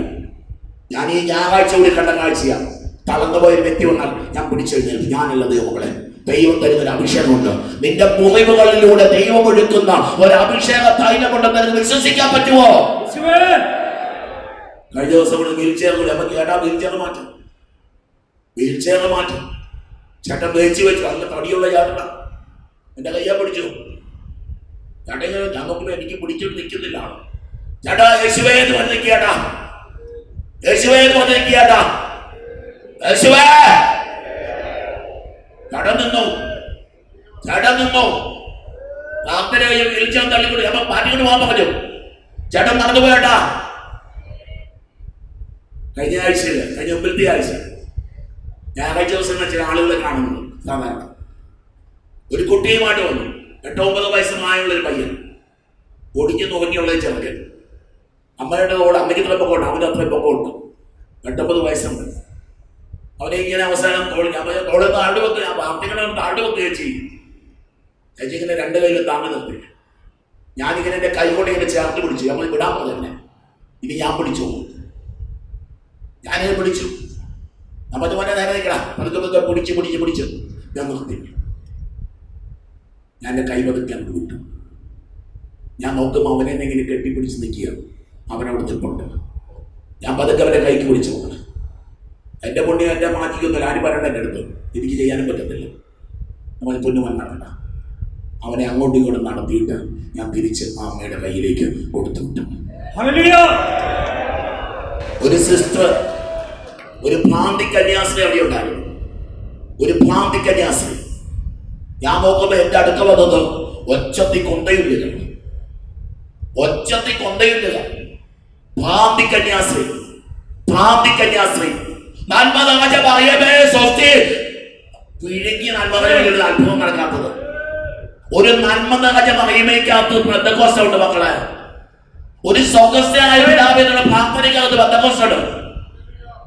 [SPEAKER 1] ഞാൻ ഈ ഞായറാഴ്ച കൂടി കണ്ട കാഴ്ചയാണ്. തളർന്നുപോയൊരു വ്യക്തി വന്നാൽ ഞാൻ പിടിച്ചെഴുന്നേൽക്കും. ഞാനല്ല ദൈവമക്കളെ, ദൈവം തരുന്നൊരു അഭിഷേകമുണ്ട്. നിന്റെ മുറിവുകളിലൂടെ ദൈവം ഒഴുക്കുന്ന ഒരു അഭിഷേക തൈലമുണ്ടെന്ന് വിശ്വസിക്കാൻ പറ്റുമോ? കഴിഞ്ഞ ദിവസം ഇവിടെ വീൽ ചെയർ ചേട്ടാ വീൽ ചെയർ മാറ്റും. ചേട്ടൻ വേച്ച് വെച്ചു, നല്ല തടിയുള്ള ചേട്ടനാ. എന്റെ കയ്യാ പിടിച്ചു. ചേട്ടൻ ഞങ്ങൾക്ക് എനിക്ക് പിടിച്ചിട്ട് നിൽക്കുന്നില്ല. ചേട്ടാ യേശുവേ എന്ന് പറഞ്ഞ് നിൽക്കിയാട്ടാ, യേശുവേ എന്ന് പറഞ്ഞ് നിൽക്കിയാട്ടാ, യേശുവേ. ചേട്ടൻ നിന്നു. പ്രാർത്ഥന വിളിച്ചാൽ തള്ളിക്കൂടി അപ്പൊ പാട്ടിക്കൊണ്ട് പോകാൻ പറഞ്ഞു. ചേട്ടൻ നടന്നു പോയാട്ടാ. കഴിഞ്ഞ മുമ്പിലത്തെ ആഴ്ച ഞായറാഴ്ച ദിവസം ചില ആളുകളെ കാണുന്നത് സാധാരണ. ഒരു കുട്ടിയുമായിട്ട് വന്നു. 8-9 വയസ്സുമായുള്ളൊരു പയ്യൻ, ഒടിഞ്ഞു നോക്കിയുള്ള ചെറുക്കൻ. അമ്മയുടെ കൂടെ, അമ്മയ്ക്ക് ഇത്ര പൊക്കമുണ്ട്, അവന് അത്ര പൊക്കമുണ്ട്. 8-9 വയസ്സുണ്ട്. അവനെ ഇങ്ങനെ അവസാനം തോള് താഴ്ന്നു വെക്കുക, പ്രാർത്ഥിക്കണം താഴ്ന്നു വെക്കുകയും ചെയ്യും. ചേച്ചി ഇങ്ങനെ 2 കൈയിലും താങ്ങി നിർത്തി. ഞാനിങ്ങനെ എൻ്റെ കൈ കൊണ്ട് ഇങ്ങനെ ചേർത്ത് പിടിച്ചു. നമ്മൾ വിടാൻ പറഞ്ഞെ, ഇനി ഞാൻ പിടിച്ചു. ഞാനിങ്ങനെ പിടിച്ചു. നമ്മൾ അതുപോലെ നേരെ നിൽക്കണം. പതുക്കെ പിടിച്ച് ഞാൻ നിർത്തി. ഞാൻ എൻ്റെ കൈ പതുക്കെ അങ്ങോട്ട് വിട്ടു. ഞാൻ നോക്കുമ്പോൾ അവനെ ഇങ്ങനെ കെട്ടിപ്പിടിച്ച് നിൽക്കുക. അവനവിടെ നിൽപ്പുണ്ട്. ഞാൻ പതുക്കെ അവൻ്റെ കൈക്ക് പിടിച്ചു പോകണം. എൻ്റെ പുണ്യം എൻ്റെ മാറ്റിക്കൊന്നുമില്ല. ആരും പറയണ്ട എൻ്റെ അടുത്ത്, എനിക്ക് ചെയ്യാനും പറ്റത്തില്ല. നമ്മൾ പൊന്നു വന്നണ്ട. അവനെ അങ്ങോട്ടും ഇങ്ങോട്ടും നടത്തിയിട്ട് ഞാൻ തിരിച്ച് ആ അമ്മയുടെ കയ്യിലേക്ക് കൊടുത്തു വിട്ടു. ഒരു സിസ്റ്റർ, ഒരു ഭ്രാന്തി കന്യാസ്ത്രീ അവിടെ ഉണ്ടായിരുന്നു. ഒരു ഭ്രാന്തി കന്യാസ്ത്രീ. ഞാൻ നോക്കുമ്പോൾ എൻ്റെ അടുക്ക വന്നത് ഒച്ചത്തി കൊന്തയില്ല. ഭ്രാന്തി കന്യാസ്ത്രീ. പിഴുകിയ നന്മകളിൽ അത്ഭുതം നടക്കാത്തത്. ഒരു നന്മ നിറഞ്ഞ മഹിമയ്ക്കകത്ത് പെന്തക്കോസ്ത് ഉണ്ട് മക്കളെ. ഒരു സ്വസ്ഥനായ പിതാവിനുള്ള പ്രാർത്ഥനയ്ക്കകത്ത് പെന്തക്കോസ്ത് ഉണ്ട്.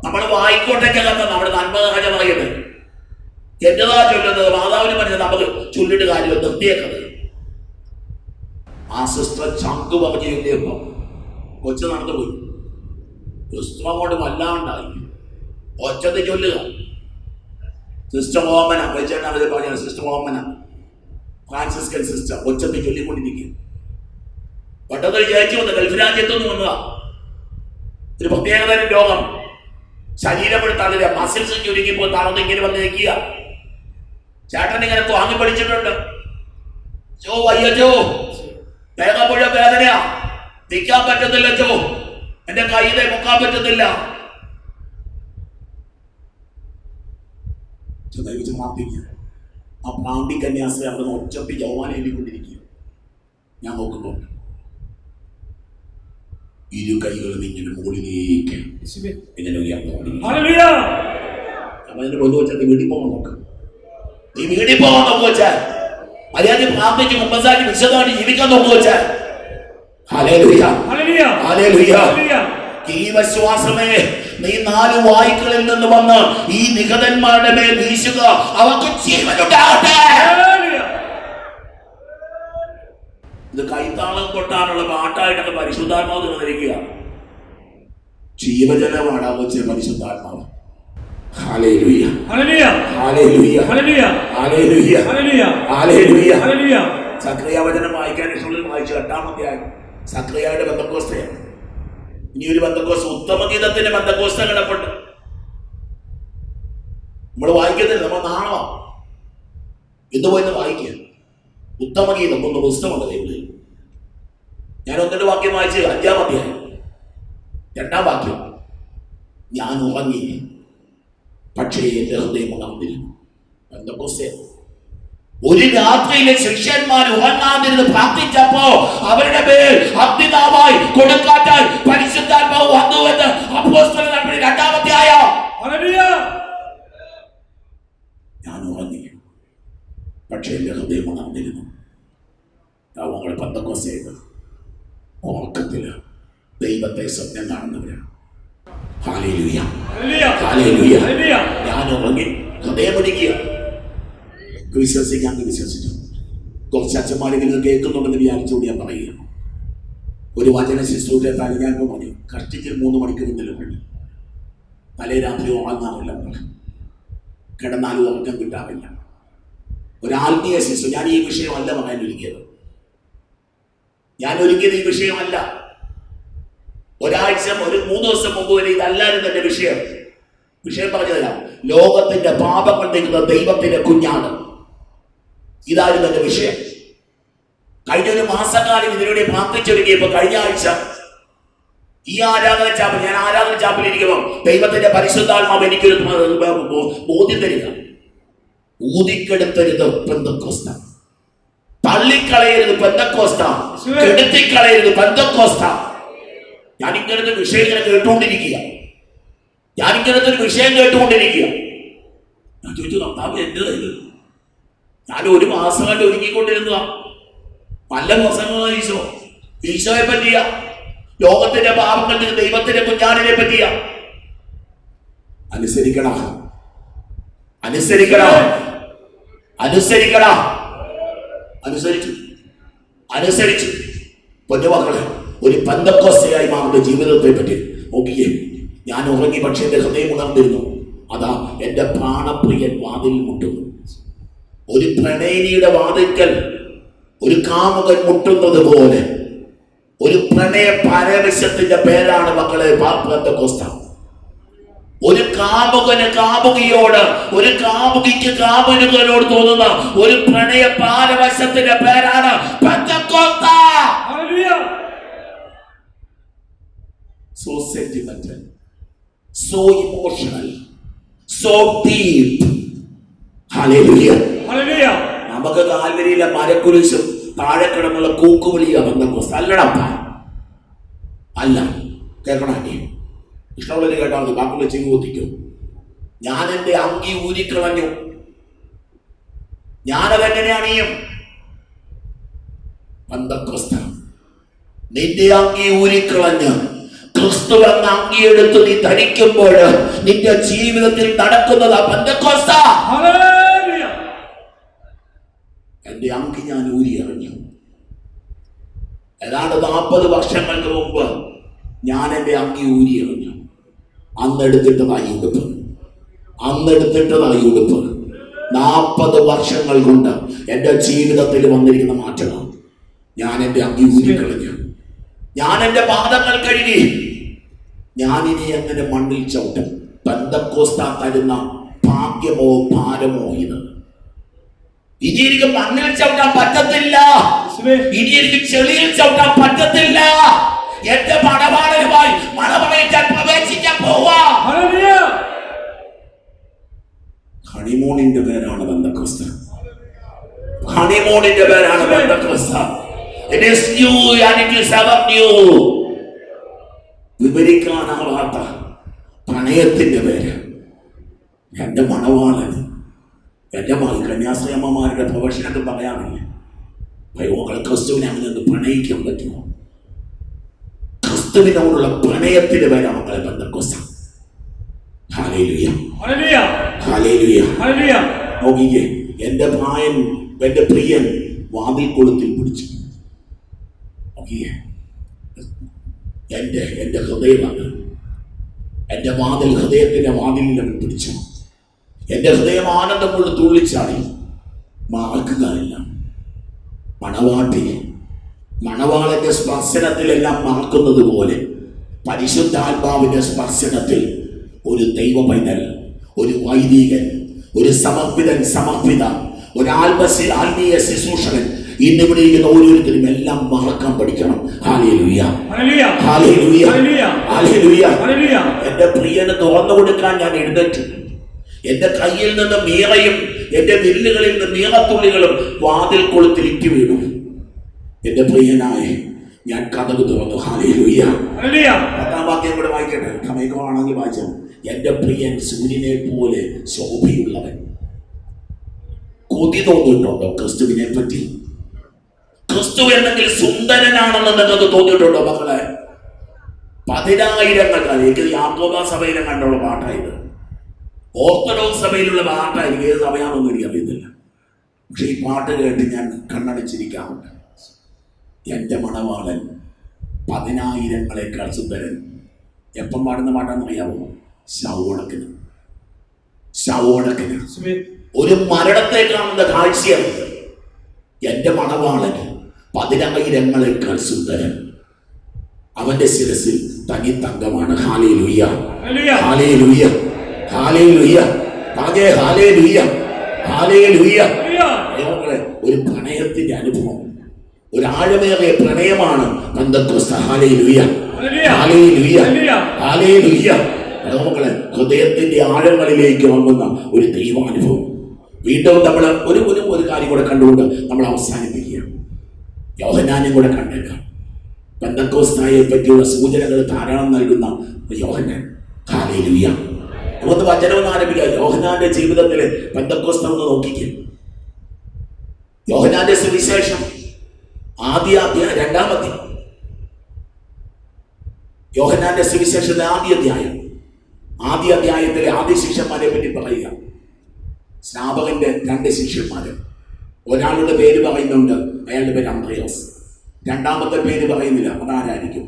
[SPEAKER 1] നമ്മൾ വായിക്കോട്ടേക്കകത്ത് നമ്മുടെ നന്മ നിറഞ്ഞ മഹിമ എന്റേതാ ചൊല്ലുന്നത്. മാതാവിന് പറഞ്ഞത് നമുക്ക് ചൊല്ലിട്ട് കാര്യം നിർത്തിയേക്കത്. ആ സിസ്റ്റർ ചങ്ക് പറഞ്ഞു ചൊല്ലിയപ്പം കൊച്ചു നടന്നു പോയി. സിസ്റ്റർ അങ്ങോട്ട് വല്ലാണ്ടായി. ഒച്ചത്ത് ചൊല്ലുക. സിസ്റ്റർ ഓമന വെച്ചാണ് പറഞ്ഞത്. സിസ്റ്റർ ഓമന ഫ്രാൻസിസ്കൻ സിസ്റ്റർ ഒച്ചത്ത് ചൊല്ലിക്കൊണ്ടിരിക്കുക. പെട്ടെന്നൊരു ചേച്ചി വന്ന് ഗൾഫ് രാജ്യത്തൊന്നും വന്നതാ. ഒരു പ്രത്യേകതരം രോഗം, ശരീരപ്പെടുത്താതെ മസിൽസ് ചുരുങ്ങിപ്പോ താഴ്ന്ന് ഇങ്ങനെ വന്ന് നിൽക്കുക. ചേട്ടൻ ഇങ്ങനെ താങ്ങി പഠിച്ചിട്ടുണ്ട്. തേങ്ങാപ്പുഴ വേദനയാ, നിൽക്കാൻ പറ്റത്തില്ല. എന്റെ കയ്യിലെ മുക്കാൻ പറ്റത്തില്ല. ആ പ്രാന്തി കന്യാസ്ത്രീ അവിടെ നിന്ന് ഒച്ചപ്പി ജവാനെ എഴുതിക്കൊണ്ടിരിക്കുക. ഞാൻ നോക്കുമ്പോൾ 2 കൈകളും ഇങ്ങനെ മുകളിലേക്ക് ഇങ്ങനെ ഉയർന്നു. അപ്പൊ അതിന്റെ പൊതു വെച്ചാൽ വീട്ടിൽ പോകാൻ നോക്ക്. നീ വീട്ടിൽ പോകാൻ നോക്കു വെച്ചാൽ മര്യാദ പ്രാർത്ഥിച്ച് മുമ്പസാക്കി വിശദമായിട്ട് ജീവിക്കാൻ നോക്കു വെച്ചാൽ ജീവശ്വാസമേ, നീ 4 വായ്ക്കളിൽ നിന്ന് വന്ന് ഈ നിഹതന്മാരുടെ മേൽ വീശുക, അവർക്ക് ജീവനുണ്ടാകട്ടെ. ഇത് കൈത്താളം കൊട്ടാനുള്ള പാട്ടായിട്ടൊക്കെ പരിശുദ്ധാത്മാവ് തന്നിരിക്കുക. ജീവജലമാണ് വെച്ച് പരിശുദ്ധാത്മാവ്. സക്രിയ വചനം വായിക്കാൻ ഇഷ്ടമുള്ള വായിച്ചു. 8-ാം അധ്യായം സക്രിയയുടെ പെന്തക്കോസ്തയാണ്. ഇനി ഒരു പെന്തക്കോസ്ത, ഉത്തമഗീതത്തിന്റെ പെന്തക്കോസ്ത കിടപ്പുണ്ട്. നമ്മൾ വായിക്കുന്നില്ല, നമ്മൾ നാണോ ഇത് പോയിന്ന് വായിക്കുക. ഉത്തമഗീതം 1 പുസ്തകമുണ്ട് ദൈവത്തിൽ. ഞാൻ 1-2 വാക്യം വായിച്ച് 5-ാം അധ്യായം 2-ാം വാക്യം. ഞാൻ ഉറങ്ങി, പക്ഷേ എന്റെ ഹൃദയം ഉണർന്നിരുന്നു. പെന്തക്കോസ്തേ ഒരു രാത്രിയിലെ ശിഷ്യന്മാർ ഉറങ്ങാതിരുന്ന് പ്രാർത്ഥിച്ചപ്പോ അവരുടെ മേൽ അഗ്നിനാവായി കൊടുങ്കാറ്റായി പരിശുദ്ധാത്മാവ് വന്നുവെന്ന് അപ്പോസ്തലരുടെ നടപടി 2-ാം അധ്യായം. ഞാൻ ഉറങ്ങി, പക്ഷേ എന്റെ ഹൃദയം ഉണർന്നിരുന്നു. ഞങ്ങൾ പെന്തക്കോസ്തേ ഉറക്കത്തില് ദൈവത്തെ സ്വപ്നം കാണുന്നവരാണ്. Hallelujah, hallelujah. ഞാൻ ഉറങ്ങി, ഹൃദയം പിടിക്കുക. വിശ്വസിക്കാൻ വിശ്വസിച്ചു. കുറച്ച് അച്ഛന്മാരെങ്കിലും കേൾക്കുന്നുണ്ടെന്ന് വിചാരിച്ചുകൊണ്ട് ഞാൻ പറയുക. ഒരു വചന ശുശ്രൂഷ ഞാൻ പറഞ്ഞു, കഷ്ടിച്ച് 3 മണിക്കൂർ നിലവിൽ തലേ രാത്രി ഉറങ്ങാറില്ല, കിടന്നാലും ഉറക്കം കിട്ടാറില്ല. ഒരു ആത്മീയ ശിശു. ഞാൻ ഈ വിഷയമല്ല പറയാൻ ഒരുങ്ങിയത്. ഞാൻ ഒരുങ്ങിയത് ഈ വിഷയമല്ല. ഒരാഴ്ച 3 ദിവസം മുമ്പ് വരെ ഇതല്ലായിരുന്നു എന്റെ വിഷയം. വിഷയം പറഞ്ഞു തരാം. ലോകത്തിന്റെ പാപങ്ങൾ നീക്കുന്ന ദൈവത്തിന്റെ കുഞ്ഞാണ്. ഇതായിരുന്നു എന്റെ വിഷയം. കഴിഞ്ഞ ഒരു മാസക്കാലം ഇതിലൂടെ പ്രാർത്ഥിച്ചൊരുങ്ങിയപ്പോ കഴിഞ്ഞ ആഴ്ച ഈ ആരാധന ചാപ്പൽ, ഞാൻ ആരാധന ചാപ്പൽ ഇരിക്കുമ്പോൾ ദൈവത്തിന്റെ പരിശുദ്ധാത്മാവ് എനിക്കൊരു ബോധ്യം തരിക. ഊതിക്കെടുത്തരുത് പെന്തക്കോസ്ത, തള്ളിക്കളയരുത് പെന്തക്കോസ്ത, കെടുത്തിക്കളയരുത് പെന്തക്കോസ്ത. ഞാൻ ഇങ്ങനത്തെ ഒരു വിഷയം കേട്ടുകൊണ്ടിരിക്കുക. ഞാൻ ചോദിച്ചു, കർത്താവ് എന്റേത്? ഞാൻ 1 മാസം കണ്ട് ഒരുങ്ങിക്കൊണ്ടിരുന്നതാ. നല്ല പ്രസംഗമാണ് ഈശോയെ പറ്റിയ, ലോകത്തിന്റെ പാപങ്ങളിൽ ദൈവത്തിന്റെ കുഞ്ഞാടിനെ പറ്റിയ. അനുസരിക്കടാ, അനുസരിക്കടാ, അനുസരിക്കടാ. അനുസരിച്ചു. പൊന്നുമക്കളെ, ഒരു പെന്തക്കോസ്തയായി മാറുന്ന ജീവിതത്തെ പറ്റി നോക്കിയേ. ഞാൻ ഉറങ്ങി, പക്ഷെ എന്റെ ഹൃദയം ഉണർന്നിരുന്നു. അതാ എന്റെ പ്രാണപ്രിയൻ വാതിൽ മുട്ടുന്നു. ഒരു പ്രണയിനിയുടെ വാതിൽക്കൽ ഒരു കാമുകൻ മുട്ടുന്നത് പോലെ ഒരു പ്രണയ പരവശത്തിന്റെ പേരാണ് മക്കളെ പെന്തക്കോസ്ത. ഒരു കാമുകന് കാമുകിയോട്, ഒരു കാമുകിക്ക് കാമുകനോട് തോന്നുന്ന ഒരു പ്രണയ പാരവശത്തിന്റെ പേരാണ് Pentecost. So sentimental, so emotional, so deep. Hallelujah, hallelujah. നമുക്ക് കാൽവരിയിലെ മരക്കുരിശും താഴെ കിടന്നുള്ള കൂക്കുവിളിയാ പെന്തക്കോസ്ത. അല്ലടപ്പാ, അല്ല. കേൾക്കണേ, ഇഷ്ടമുള്ളത് കേട്ടാൽ മതി, ബാക്കിയുള്ള ചെയ്തു ഓർത്തിക്കും. ഞാൻ എന്റെ അങ്കി ഊരിക്കളഞ്ഞു. ഞാനതെങ്ങനെ അണിയും? പെന്തക്കോസ്ത. നിന്റെ അങ്കി ഊരിക്കളഞ്ഞ് ക്രിസ്തു എന്ന അങ്കിയെടുത്ത് നീ ധരിക്കുമ്പോൾ നിന്റെ ജീവിതത്തിൽ നടക്കുന്നത് പെന്തക്കോസ്ത. എന്റെ അങ്കി ഞാൻ ഊരി എറിഞ്ഞു. ഏതാണ്ട് 40 വർഷങ്ങൾക്ക് മുമ്പ് ഞാൻ എന്റെ അങ്കി ഊരി എറിഞ്ഞു. അന്നെടുത്തിട്ടതായി ഉടുപ്പ്. 40 വർഷങ്ങൾ കൊണ്ട് എന്റെ ജീവിതത്തിൽ വന്നിരിക്കുന്ന മാറ്റമാണ്. ഞാൻ എന്റെ അങ്കി ഊരിക്കളഞ്ഞു. ഞാൻ എന്റെ പാദങ്ങൾ കഴുകി. ഞാനിനി എങ്ങനെ മണ്ണിൽ ചവിട്ടും? പെന്തക്കോസ്ത തരുന്ന ഭാഗ്യമോ ഭാരമോ ഇത്? ഇനി എനിക്ക് മണ്ണിൽ ചവിട്ടാൻ പറ്റത്തില്ല. ഇനി എനിക്ക് ചെളിയിൽ ചവിട്ടാൻ പറ്റത്തില്ല. എന്റെ മണവാളനുമായി മണവാളൻ പ്രവേശിക്കാൻ പോവാ. ഹണിമൂണിന്റെ പേരാണ് പെന്തക്കോസ്ത. ഹണിമൂണിന്റെ പേരാണ് Pentecost. It is new and it is ever new. വിവരിക്കാനാവാത്ത പ്രണയത്തിന്റെ പേര്. എന്റെ മണവാളൻ, എന്റെ കന്യാസ്ത്രീയമ്മമാരുടെ പ്രൊഫഷനൊക്കെ പറയാറില്ല. ഭയമോക്കളെ ക്രിസ്തുവിനെ അങ്ങനെ പ്രണയിക്കാൻ പറ്റുമോ? ക്രിസ്തുവിനോടുള്ള പ്രണയത്തിന്റെ പേരാണ് മക്കളെ പെന്തക്കോസ്ത. ഹല്ലേലൂയ, ഹല്ലേലൂയ, ഹല്ലേലൂയ, ഹല്ലേലൂയ. നോക്കിക്കേ, എന്റെ പ്രിയൻ വാതിൽ കൊളുത്തിൽ പിടിച്ചു. എന്റെ ഹൃദയമാണ്. എന്റെ വാതിൽ, ഹൃദയത്തിന്റെ വാതിലിനെ പിടിച്ചു. എന്റെ ഹൃദയം ആനന്ദം കൊണ്ട് തുള്ളിച്ചാടി. മറക്കുകയല്ല. മണവാളന്റെ സ്പർശനത്തിലെല്ലാം മറക്കുന്നത് പോലെ പരിശുദ്ധാത്മാവിന്റെ സ്പർശനത്തിൽ ഒരു ദൈവ പൈതൽ, ഒരു വൈദികൻ, ഒരു സമർപ്പിത, ഒരു ആത്മീയ ശുശ്രൂഷകൻ ഇന്നിവിടെ ഇരിക്കുന്ന ഓരോരുത്തരും എല്ലാം മറക്കാൻ പഠിക്കണം. Hallelujah, hallelujah, hallelujah, hallelujah. എന്റെ പ്രിയന് തുറന്നു കൊടുക്കാൻ ഞാൻ എഴുന്നേറ്റു. എന്റെ കയ്യിൽ നിന്ന് മീറയും എന്റെ വിരലുകളിൽ നിന്ന് മീറത്തുള്ളികളും വാതിൽ കൊളുത്തിൽ ഇറ്റി വീണു. എന്റെ പ്രിയനായ ഞാൻ കതക് തുറന്നു. ഹല്ലേലൂയ. 10-ാം വാക്യം കൂടെ വായിക്കട്ടെ. സമയമാണെങ്കിൽ വായിച്ചോ. എന്റെ പ്രിയൻ സൂര്യനെ പോലെ ശോഭയുള്ളവൻ. കൊതി തോന്നിയിട്ടുണ്ടോ ക്രിസ്തുവിനെ പറ്റി? ക്രിസ്തു എന്നെങ്കിൽ സുന്ദരനാണെന്ന് നിങ്ങൾക്ക് തോന്നിയിട്ടുണ്ടോ മക്കളെ? 10,000 എനിക്ക് യാക്കോബ സഭയിലെ കണ്ടുള്ള പാട്ടായത്. ഓർത്തഡോക്സ് സഭയിലുള്ള പാട്ടായിരിക്കും. ഏത് സഭയാണെന്നൊന്നും എനിക്കറിയത്തില്ല. പക്ഷെ ഈ പാട്ട് കേട്ട് ഞാൻ കണ്ണടച്ചിരിക്കാറുണ്ട്. എൻ്റെ മണവാളൻ 10,000 സുന്ദരൻ. എപ്പം പാടുന്ന പാട്ടാണെന്ന് അറിയാമോ? ശവോടക്കിന്. ഒരു മരണത്തെ കാണുന്ന കാഴ്ചയാണ്. എൻ്റെ മണവാളൻ 10,000 സുന്ദരൻ. അവന്റെ ശിരസിൽ തനി തങ്കമാണ്. ഹല്ലേലൂയ, ഹല്ലേലൂയ, ഹല്ലേലൂയ, ഹല്ലേലൂയ, ഹല്ലേലൂയ. ഒരു പ്രണയത്തിന്റെ അനുഭവം, ഒരു ആഴമേറിയ പ്രണയമാണ് പെന്തക്കോസ്ത്. Hallelujah, hallelujah, hallelujah. മക്കളെ, ഹൃദയത്തിന്റെ ആഴങ്ങളിലേക്ക് വന്നുന്ന ഒരു ദൈവാനുഭവം. വീണ്ടും നമ്മൾ ഒരു കാര്യം കൂടെ കണ്ടുകൊണ്ട് നമ്മൾ അവസാനിപ്പിക്കുക. യോഹന്നാനെ കൂടെ കണ്ടേക്കാം. പെന്തക്കോസ്തായെ പറ്റിയുള്ള സൂചനകൾ ധാരാളം നൽകുന്ന യോഹന്നാൻ. ഹല്ലേലൂയ. നമുക്ക് വചനം ആരംഭിക്കുക. യോഹന്നാന്റെ ജീവിതത്തിലെ പെന്തക്കോസ്ത ഒന്ന് നോക്കിക്കും. യോഹന്നാന്റെ സുവിശേഷം 2-ാം അധ്യായം. യോഹന്നാന്റെ സുവിശേഷത്തിലെ 1 അധ്യായത്തിലെ ആദ്യ ശിഷ്യന്മാരെ പറ്റി പറയുക. സ്നാപകന്റെ 2 ശിഷ്യന്മാര്. ഒരാളുടെ പേര് പറയുന്നുണ്ട്, അയാളുടെ പേര് അന്ത്രയോസ്. രണ്ടാമത്തെ പേര് പറയുന്നില്ല. അതാരായിരിക്കും?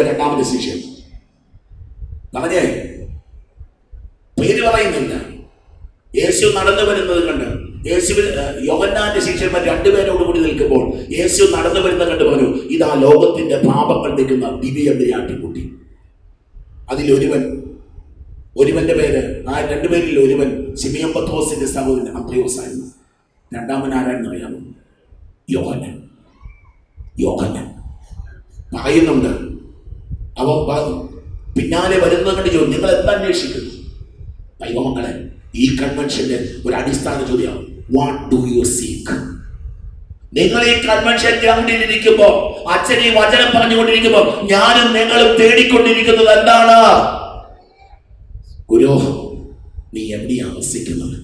[SPEAKER 1] രണ്ടാമത്തെ ശിഷ്യൻ? പറഞ്ഞേ, പേര് പറയുന്നില്ല. യേശു നടന്നു വരുന്നത് കണ്ട് യോഹന്നാന്റെ ശിഷ്യന്മാർ 2 പേരോട് കൂടി നിൽക്കുമ്പോൾ യേശു നടന്നു വരുന്നത് കണ്ട് പറഞ്ഞു, ഇതാ ലോകത്തിന്റെ പാപങ്ങൾ നിൽക്കുന്ന ദിവ്യ ആട്ടിൻകുട്ടി. ഒരുവന്റെ പേര്, ആ 2 പേരിൽ ഒരുവൻ ശിമിയോൻ പത്രോസിന്റെ സഹോദരൻ അന്ത്രയോസ് ആയിരുന്നു. രണ്ടാമൻ ആരാണെന്ന് അറിയാമോ? യോഹന്നാൻ പറയുന്നുണ്ട്. അവൻ പിന്നാലെ വരുന്നത് കണ്ട് ചോദിച്ചു, നിങ്ങൾ എന്താ അന്വേഷിക്കുന്നു? ദൈവമക്കളെ, ഈ കൺവെൻഷന്റെ ഒരു അടിസ്ഥാന ചോദ്യം, വാട്ട് ഡു യു സീക്ക്? നിങ്ങൾ ഈ കൺവെൻഷൻ ഗ്രൗണ്ടിലിരിക്കുമ്പോ, അച്ഛൻ ഈ വചനം പറഞ്ഞുകൊണ്ടിരിക്കുമ്പോ ഞാനും നിങ്ങളും തേടിക്കൊണ്ടിരിക്കുന്നത് എന്താണ്? ഗുരു, നീ എവിടെയാണ് വസിക്കുന്നത്?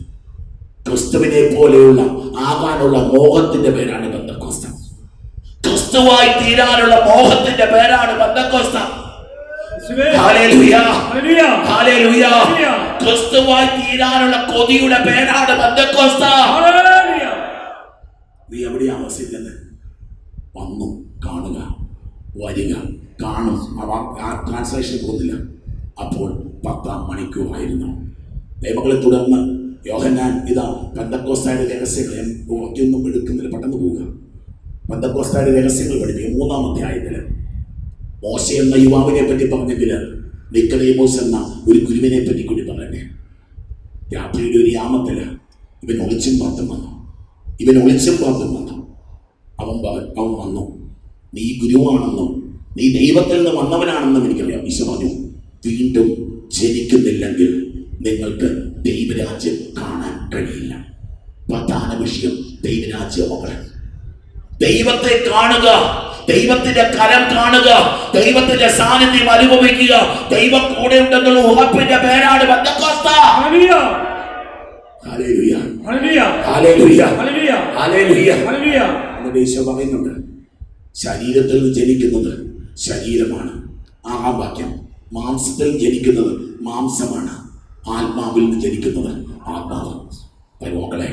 [SPEAKER 1] ക്രിസ്തുവിനെ പോലെയുള്ള ആകാനുള്ള മോഹത്തിന്റെ പേരാണ് പെന്തക്കോസ്ത. ക്രിസ്തുവായി തീരാനുള്ള മോഹത്തിന്റെ പേരാണ് പെന്തക്കോസ്ത. ഹല്ലേലൂയ, ഹല്ലേലൂയ. ക്രിസ്തുവായി തീരാനുള്ള കൊതിയുടെ പേരാണ് പെന്തക്കോസ്ത. നീ എവിടെയാ വസിക്കുന്നത്? വന്നു കാണുക, വരിക, കാണും. ആ ട്രാൻസ്ലേഷൻ പോകുന്നില്ല. അപ്പോൾ 10-ാം മണിക്കൂറായിരുന്നു. ദൈവങ്ങളെ തുടർന്ന് യോഹന്നാൻ ഇതാ പെന്തക്കോസ്തായുടെ രഹസ്യങ്ങൾ ഒന്നും എടുക്കുന്നില്ല, പെട്ടെന്ന് പോവുക. പെന്തക്കോസ്തായുടെ രഹസ്യങ്ങൾ പഠിപ്പിക്കും. 3-ാം അധ്യായത്തില് മോശ എന്ന യുവാവിനെ പറ്റി പറഞ്ഞെങ്കിൽ നിക്കോദേമോസ് എന്ന ഒരു ഗുരുവിനെ പറ്റി കൂടി പറയട്ടെ. രാത്രിയുടെ ഒരു യാമത്തില് ഇവൻ ഒളിച്ചും പാത്തും വന്നു. അവൻ വന്നു, നീ ഗുരുവാണെന്നും നീ ദൈവത്തിൽ നിന്ന് വന്നവനാണെന്നും എനിക്കറിയാം. ഈശോ പറഞ്ഞു, വീണ്ടും ജനിക്കുന്നില്ലെങ്കിൽ നിങ്ങൾക്ക് ദൈവരാജ്യം കാണാൻ കഴിയില്ല. പ്രധാന വിഷയം ദൈവരാജ്യമക്കളെ. ദൈവത്തെ കാണുക, ദൈവത്തിന്റെ കരം കാണുക, ദൈവത്തിന്റെ സാന്നിധ്യം അനുഭവിക്കുക. ദൈവം കൂടെ ഉണ്ടെന്നുള്ള ഉറപ്പിന്റെ പേരാണ് പെന്തക്കോസ്ത. ഹല്ലേലൂയ, ഹല്ലേലൂയ, ഹല്ലേലൂയ, ഹല്ലേലൂയ. എന്നിട്ട് ഈശോ പറയുന്നുണ്ട്, ശരീരത്തിൽ നിന്ന് ജനിക്കുന്നത് ശരീരമാണ്. 6-ാം വാക്യം. മാംസത്തിൽ ജനിക്കുന്നത് മാംസമാണ്, ആത്മാവിൽ നിന്ന് ജനിക്കുന്നത് ആത്മാവ്. മക്കളെ,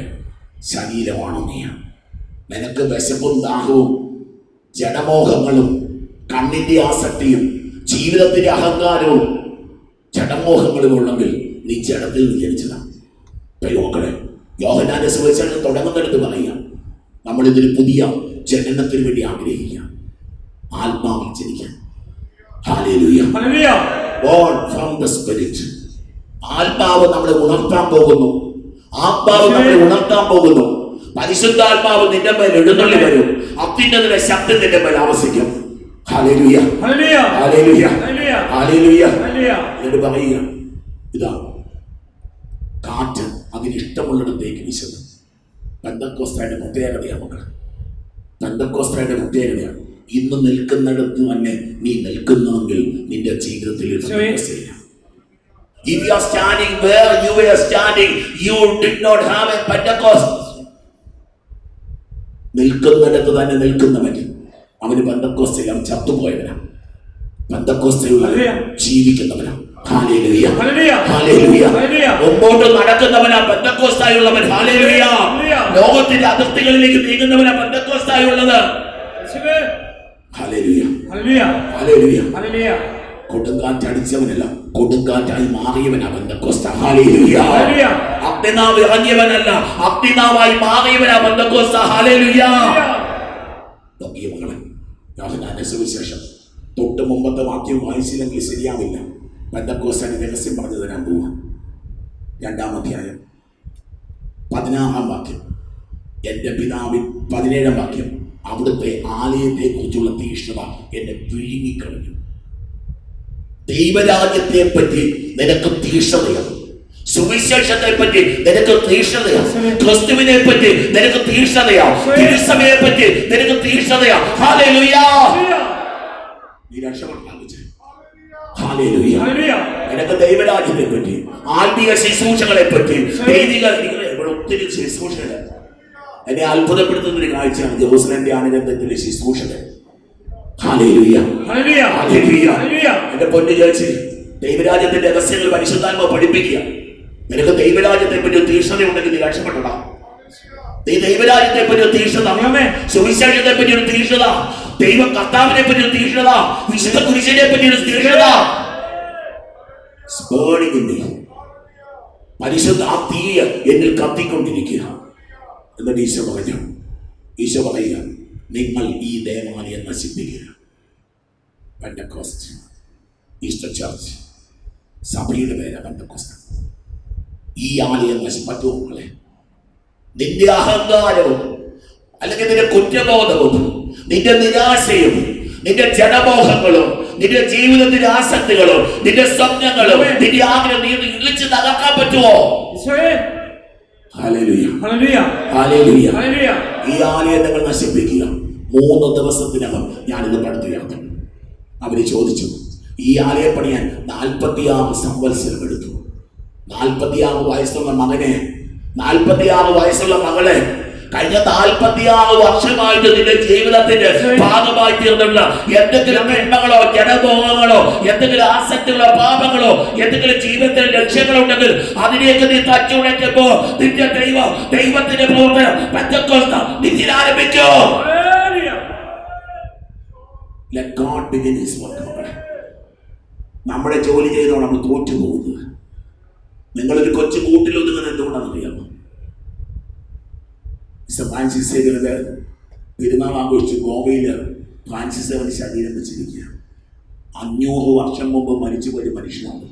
[SPEAKER 1] ശരീരമാണോ നീ? നിനക്ക് വിശപ്പും ദാഹവും ജഡമോഹങ്ങളും കണ്ണിന്റെ ആസക്തിയും ജീവിതത്തിന്റെ അഹങ്കാരവും ജഡമോഹങ്ങളും ഉണ്ടെങ്കിൽ നീ ജഡത്തിൽ നിന്ന് ജനിച്ചതാണ്. മക്കളെ, യോഹന്നാന്റെ സുവിശേഷം തുടങ്ങുന്നിടത്ത് പറയാം, നമ്മളിതൊരു പുതിയ ജനനത്തിന് വേണ്ടി ആഗ്രഹിക്കുക, ആത്മാവിൽ ജനിക്കാൻ. Hallelujah, born from the spirit. ആത്മാവ് നമ്മളെ ഉണർത്താൻ പോകുന്നു. പരിശുദ്ധാത്മാവ് നിന്റെ മേൽ എഴുന്നള്ളി വരും. അത്യുന്നതന്റെ ശക്തി നിന്റെ മേൽ ആവസിക്കും. Hallelujah, hallelujah, hallelujah. എന്നിട്ട് പറയുക, ഇതാ അതിനിഷ്ടമുള്ളിടത്തേക്ക് വിശന്നു. പെന്തക്കോസ്തായുടെ പ്രത്യേകതയാണ് മക്കൾ, പെന്തക്കോസ്തായുടെ പ്രത്യേകതയാണ്. ഇന്ന് നിൽക്കുന്നിടത്ത് തന്നെ നീ നിൽക്കുന്നുവെങ്കിൽ നിന്റെ ജീവിതത്തിൽ if you are standing where you were standing, you did not have a Pentecost. നിൽക്കുന്നിടത്ത് തന്നെ നിൽക്കുന്നവൻ അവന് പെന്തക്കോസ്തയിൽ അവൻ ചത്തുപോയവനാണ്. പെന്തക്കോസ്തയിൽ ജീവിക്കുന്നവനാണ്. Hallelujah, hallelujah. മുമ്പോട്ട് നടക്കുന്നവനാ പെന്തക്കോസ്തായുള്ളവൻ. ഹല്ലേലൂയ. ലോകത്തിന്റെ അതിർത്തികളിലേക്ക് നീങ്ങുന്നവനാ പെന്തക്കോസ്തായുള്ളത്. ഹല്ലേലൂയ, ഹല്ലേലൂയ, ഹല്ലേലൂയ. കൊടുങ്കാറ്റടിച്ചവനല്ല, കൊടുങ്കാറ്റായി മാറിയവനാ പെന്തക്കോസ്ത. ഹല്ലേലൂയ. അഗ്നിനാവ് ഇറങ്ങിയവനല്ല, അഗ്നിനാവായി മാറിയവനാ പെന്തക്കോസ്ത. ഹല്ലേലൂയ. യോഹന്നാന്റെ സുവിശേഷം തൊട്ട് മുമ്പത്തെ വാക്യം വായിച്ചില്ലെങ്കിൽ ശരിയാവില്ല. പെന്തക്കോസ്തിന്റെ രഹസ്യം പറഞ്ഞു തരാൻ പോവാ. 2-ാം അധ്യായം 16-ാം വാക്യം. എന്റെ പിതാവിൻ 17-ാം വാക്യം. അവിടുത്തെ ആലയത്തെ കുറിച്ചുള്ള തീഷ്ണത എന്നെ വിഴുങ്ങിക്കളഞ്ഞു. ദൈവരാജ്യത്തെ പറ്റി നിനക്ക് തീഷ്ണതയാണ്, സുവിശേഷത്തെ പറ്റി നിനക്ക് തീഷ്ണതയാണ്, ക്രിസ്തുവിനെ പറ്റി നിനക്ക് തീഷ്ണതയാണ്, തിരുസഭയെ പറ്റി നിനക്ക് തീഷ്ണതയാണ്. ഹല്ലേലൂയ. നീ രക്ഷപ്പെടാൻ ഹല്ലേലൂയ. നിനക്ക് ദൈവരാജ്യത്തെ പറ്റി, ആത്മീയ ശുശ്രൂഷകളെ പറ്റി, ദൈവിക ഒത്തിരി ശുശ്രൂഷകൾ. എന്നെ അത്ഭുതപ്പെടുത്തുന്ന ഒരു കാഴ്ചയാണ് ജെറുസലേം ധ്യാനകേന്ദ്രത്തിലെ ശുശ്രൂഷകൾ. Hallelujah, hallelujah, hallelujah. എന്റെ പൊന്നു ചേച്ചി, ദൈവരാജ്യത്തിന്റെ രഹസ്യങ്ങൾ പരിശുദ്ധാത്മാവ് പഠിപ്പിക്കുക. നിനക്ക് ദൈവരാജ്യത്തെ പറ്റി തീഷ്ണത ഉണ്ടെങ്കിൽ നീ രക്ഷപ്പെട്ടടാ. നീ ദൈവരാജ്യത്തെ പറ്റി ഒരു തീഷ്ണത, സുവിശേഷത്തെ പറ്റി ഒരു തീഷ്ണത, ദൈവ കർത്താവിനെ പറ്റി ഒരു തീഷ്ണത, വിശുദ്ധ കുരിശിനെ പറ്റി ഒരു തീഷ്ണത, പരിശുദ്ധ ആ തീയ എന്നിൽ കത്തിക്കൊണ്ടിരിക്കുക. എന്നിട്ട് ഈശോ പറയുക, നിങ്ങൾ ഈ ദേവാലയം നശിപ്പിക്കുക. പെന്തക്കോസ്റ്റ്, ഈസ്റ്റർ ചർച്ച്, സഭയുടെ പേര് പെന്തക്കോസ്റ്റ്. ഈ ആലയം നശിപ്പറ്റുമോളെ. നിന്റെ അഹങ്കാരവും അല്ലെങ്കിൽ നിന്റെ കുറ്റബോധവും നിന്റെ നിരാശയും നിന്റെ ജഡമോഹങ്ങളും നിന്റെ ജീവിതത്തിന്റെ ആസക്തികളും നിന്റെ സ്വപ്നങ്ങളും നിന്റെ ആഗ്രഹം നീ ഇളിച്ച് തകർക്കാൻ പറ്റുമോ? Hallelujah, hallelujah, hallelujah, hallelujah. ഈ ആലയം നിങ്ങൾ നശിപ്പിക്കുക. 3 ദിവസത്തിനകം ഞാനിത് പടുത്തുയർത്തും. അവര് ചോദിച്ചു, ഈ ആലയം പണിയാൻ 46 സംവത്സരം എടുത്തു. 46 വയസ്സുള്ള മകനെ, 46 വയസ്സുള്ള മകളെ, കഴിഞ്ഞ 46 വർഷമായിട്ട് നിന്റെ ജീവിതത്തിന്റെ ഭാഗമായി തീർന്നുള്ള എന്തെങ്കിലും നന്മകളോ ജനഭോഗങ്ങളോ എന്തെങ്കിലും ആസക്തികളോ പാപങ്ങളോ എന്തെങ്കിലും ജീവിതത്തിലെ ലക്ഷ്യങ്ങളോ ഉണ്ടെങ്കിൽ അതിലേക്ക് നീ തച്ചുടയ്ക്കുമ്പോ നിന്റെ ദൈവത്തിന്റെ പ്രവർത്തനം പെന്തക്കോസ്ത് നിന്നിൽ ആരംഭിക്കോ. Let God begin his work. നമ്മുടെ ജോലി ചെയ്തോ നമ്മൾ തോറ്റു പോകുന്നത്. നിങ്ങളൊരു കൊച്ചു കൂട്ടിലൊതുങ്ങുന്നത് എന്തുകൊണ്ടാണെന്നറിയാമോ? ഫ്രാൻസിസ് സേവ്യറുടെ പെരുന്നാൾ ആഘോഷിച്ച് ഗോവയിൽ ഫ്രാൻസിസ് സേവ്യർ ശരീരം വെച്ചിരിക്കുക. 500 വർഷം മുമ്പ് മരിച്ചു പോയ മനുഷ്യനാണ്.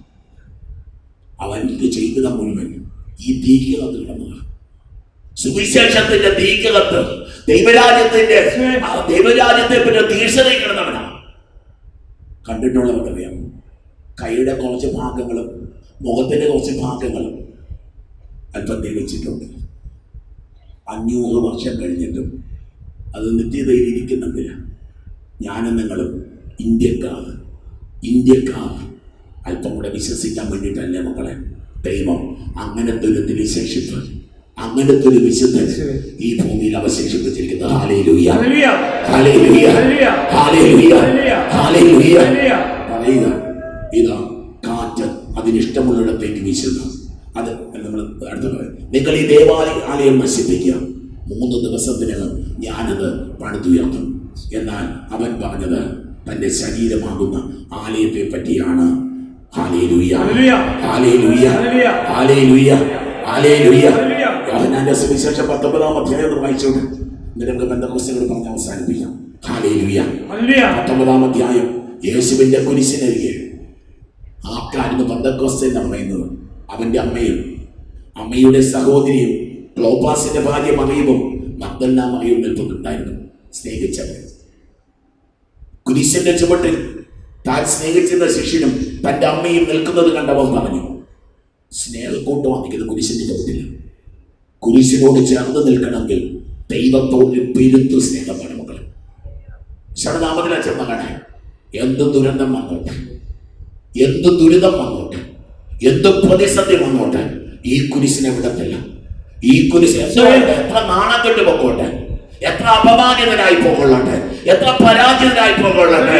[SPEAKER 1] അവർക്ക് ചെയ്തത് മുഴുവൻ ഈ തീക്കകത്ത് കിടന്നത്. സുവിശേഷത്തിന്റെ തീക്കകത്ത് ദൈവരാജ്യത്തെ പറ്റി തീർച്ചയായും കിടന്നവനാണ്. കണ്ടിട്ടുള്ളവർക്കറിയാം. കൈയുടെ കുറച്ച് ഭാഗങ്ങളും മുഖത്തിന്റെ കുറച്ച് ഭാഗങ്ങളും അല്പം തെളിച്ചിട്ടുണ്ട്. 500 വർഷം കഴിഞ്ഞിട്ടും അത് നിത്യതയിൽ ഇരിക്കുന്നെങ്കിൽ ഞാനും നിങ്ങളും ഇന്ത്യക്കാർ അല്പം കൂടെ വിശ്വസിക്കാൻ വേണ്ടിയിട്ടല്ലേ മക്കളെ ദൈവം അങ്ങനത്തെ ഒരു തിരുശേഷിപ്പ്, അങ്ങനത്തെ ഒരു വിശുദ്ധൻ ഈ ഭൂമിയിൽ അവശേഷിപ്പിച്ചിരിക്കുന്നത്. ഹല്ലേലൂയ, ഹല്ലേലൂയ, ഹല്ലേലൂയ, ഹല്ലേലൂയ. പറയുക, ഇതാ കാറ്റ് അതിനിഷ്ടമുള്ളിടത്തേക്ക് വീശുന്നു. അത് നമ്മൾ അടുത്ത പറയും, നിങ്ങൾ ഈ ദേവാലയം നശിപ്പിക്കുക. 3 ദിവസത്തിനകം ഞാനത് പണിതുയർത്തും. എന്നാൽ അവൻ പറഞ്ഞത് തന്റെ ശരീരമാകുന്ന ആലയത്തെ പറ്റിയാണ്. Hallelujah, hallelujah, hallelujah, hallelujah. യോഹന്നാന്റെ സുവിശേഷം 19-ാം അധ്യായം വായിച്ചോട്ടെ. എന്നിട്ട് പെന്തക്കോസ്തുകൾ പറഞ്ഞ് അവസാനിപ്പിക്കാം. ഹല്ലേലൂയ. 19-ാം അധ്യായം. യേശുവിന്റെ കുരിശിനരികെ ആർക്കായിരുന്നു പെന്തക്കോസ്ത് എന്ന് പറയുന്നത്? അവന്റെ അമ്മയുടെ സഹോദരിയും ക്ലോപ്പാസിന്റെ ഭാര്യ മറിയവും മഗ്ദലന മറിയവും നിൽപ്പുണ്ടായിരുന്നു. സ്നേഹിച്ചവർ കുരിശിന്റെ ചുവട്ടിൽ താൻ സ്നേഹിച്ചിരുന്ന ശിഷ്യനും തന്റെ അമ്മയും നിൽക്കുന്നത് കണ്ടവൻ പറഞ്ഞു, സ്നേഹക്കൂട്ടമാണ് നിൽക്കുന്നത് കുരിശിന്റെ ചവിട്ടിൽ. കുരിശിനോട് ചേർന്ന് നിൽക്കണമെങ്കിൽ ദൈവത്തോട് പെരുത്തു സ്നേഹം വേണം മക്കളെ. ശരണനാമത്തിൽ അച്ഛൻ മകനെ, എന്ത് ദുരന്തം വന്നോട്ടെ, എന്ത് ദുരിതം വന്നോട്ടെ, എന്ത് പ്രതിസന്ധി വന്നോട്ടെ, ഈ കുരിശിനെ വിടത്തില്ല. ഈ കുരിശ് എത്ര നാണക്കെട്ട് പൊക്കോട്ടെ, എത്ര അപമാനിതനായി പോകൊള്ളട്ടെ, എത്ര പരാജിതനായി പോകൊള്ളട്ടെ,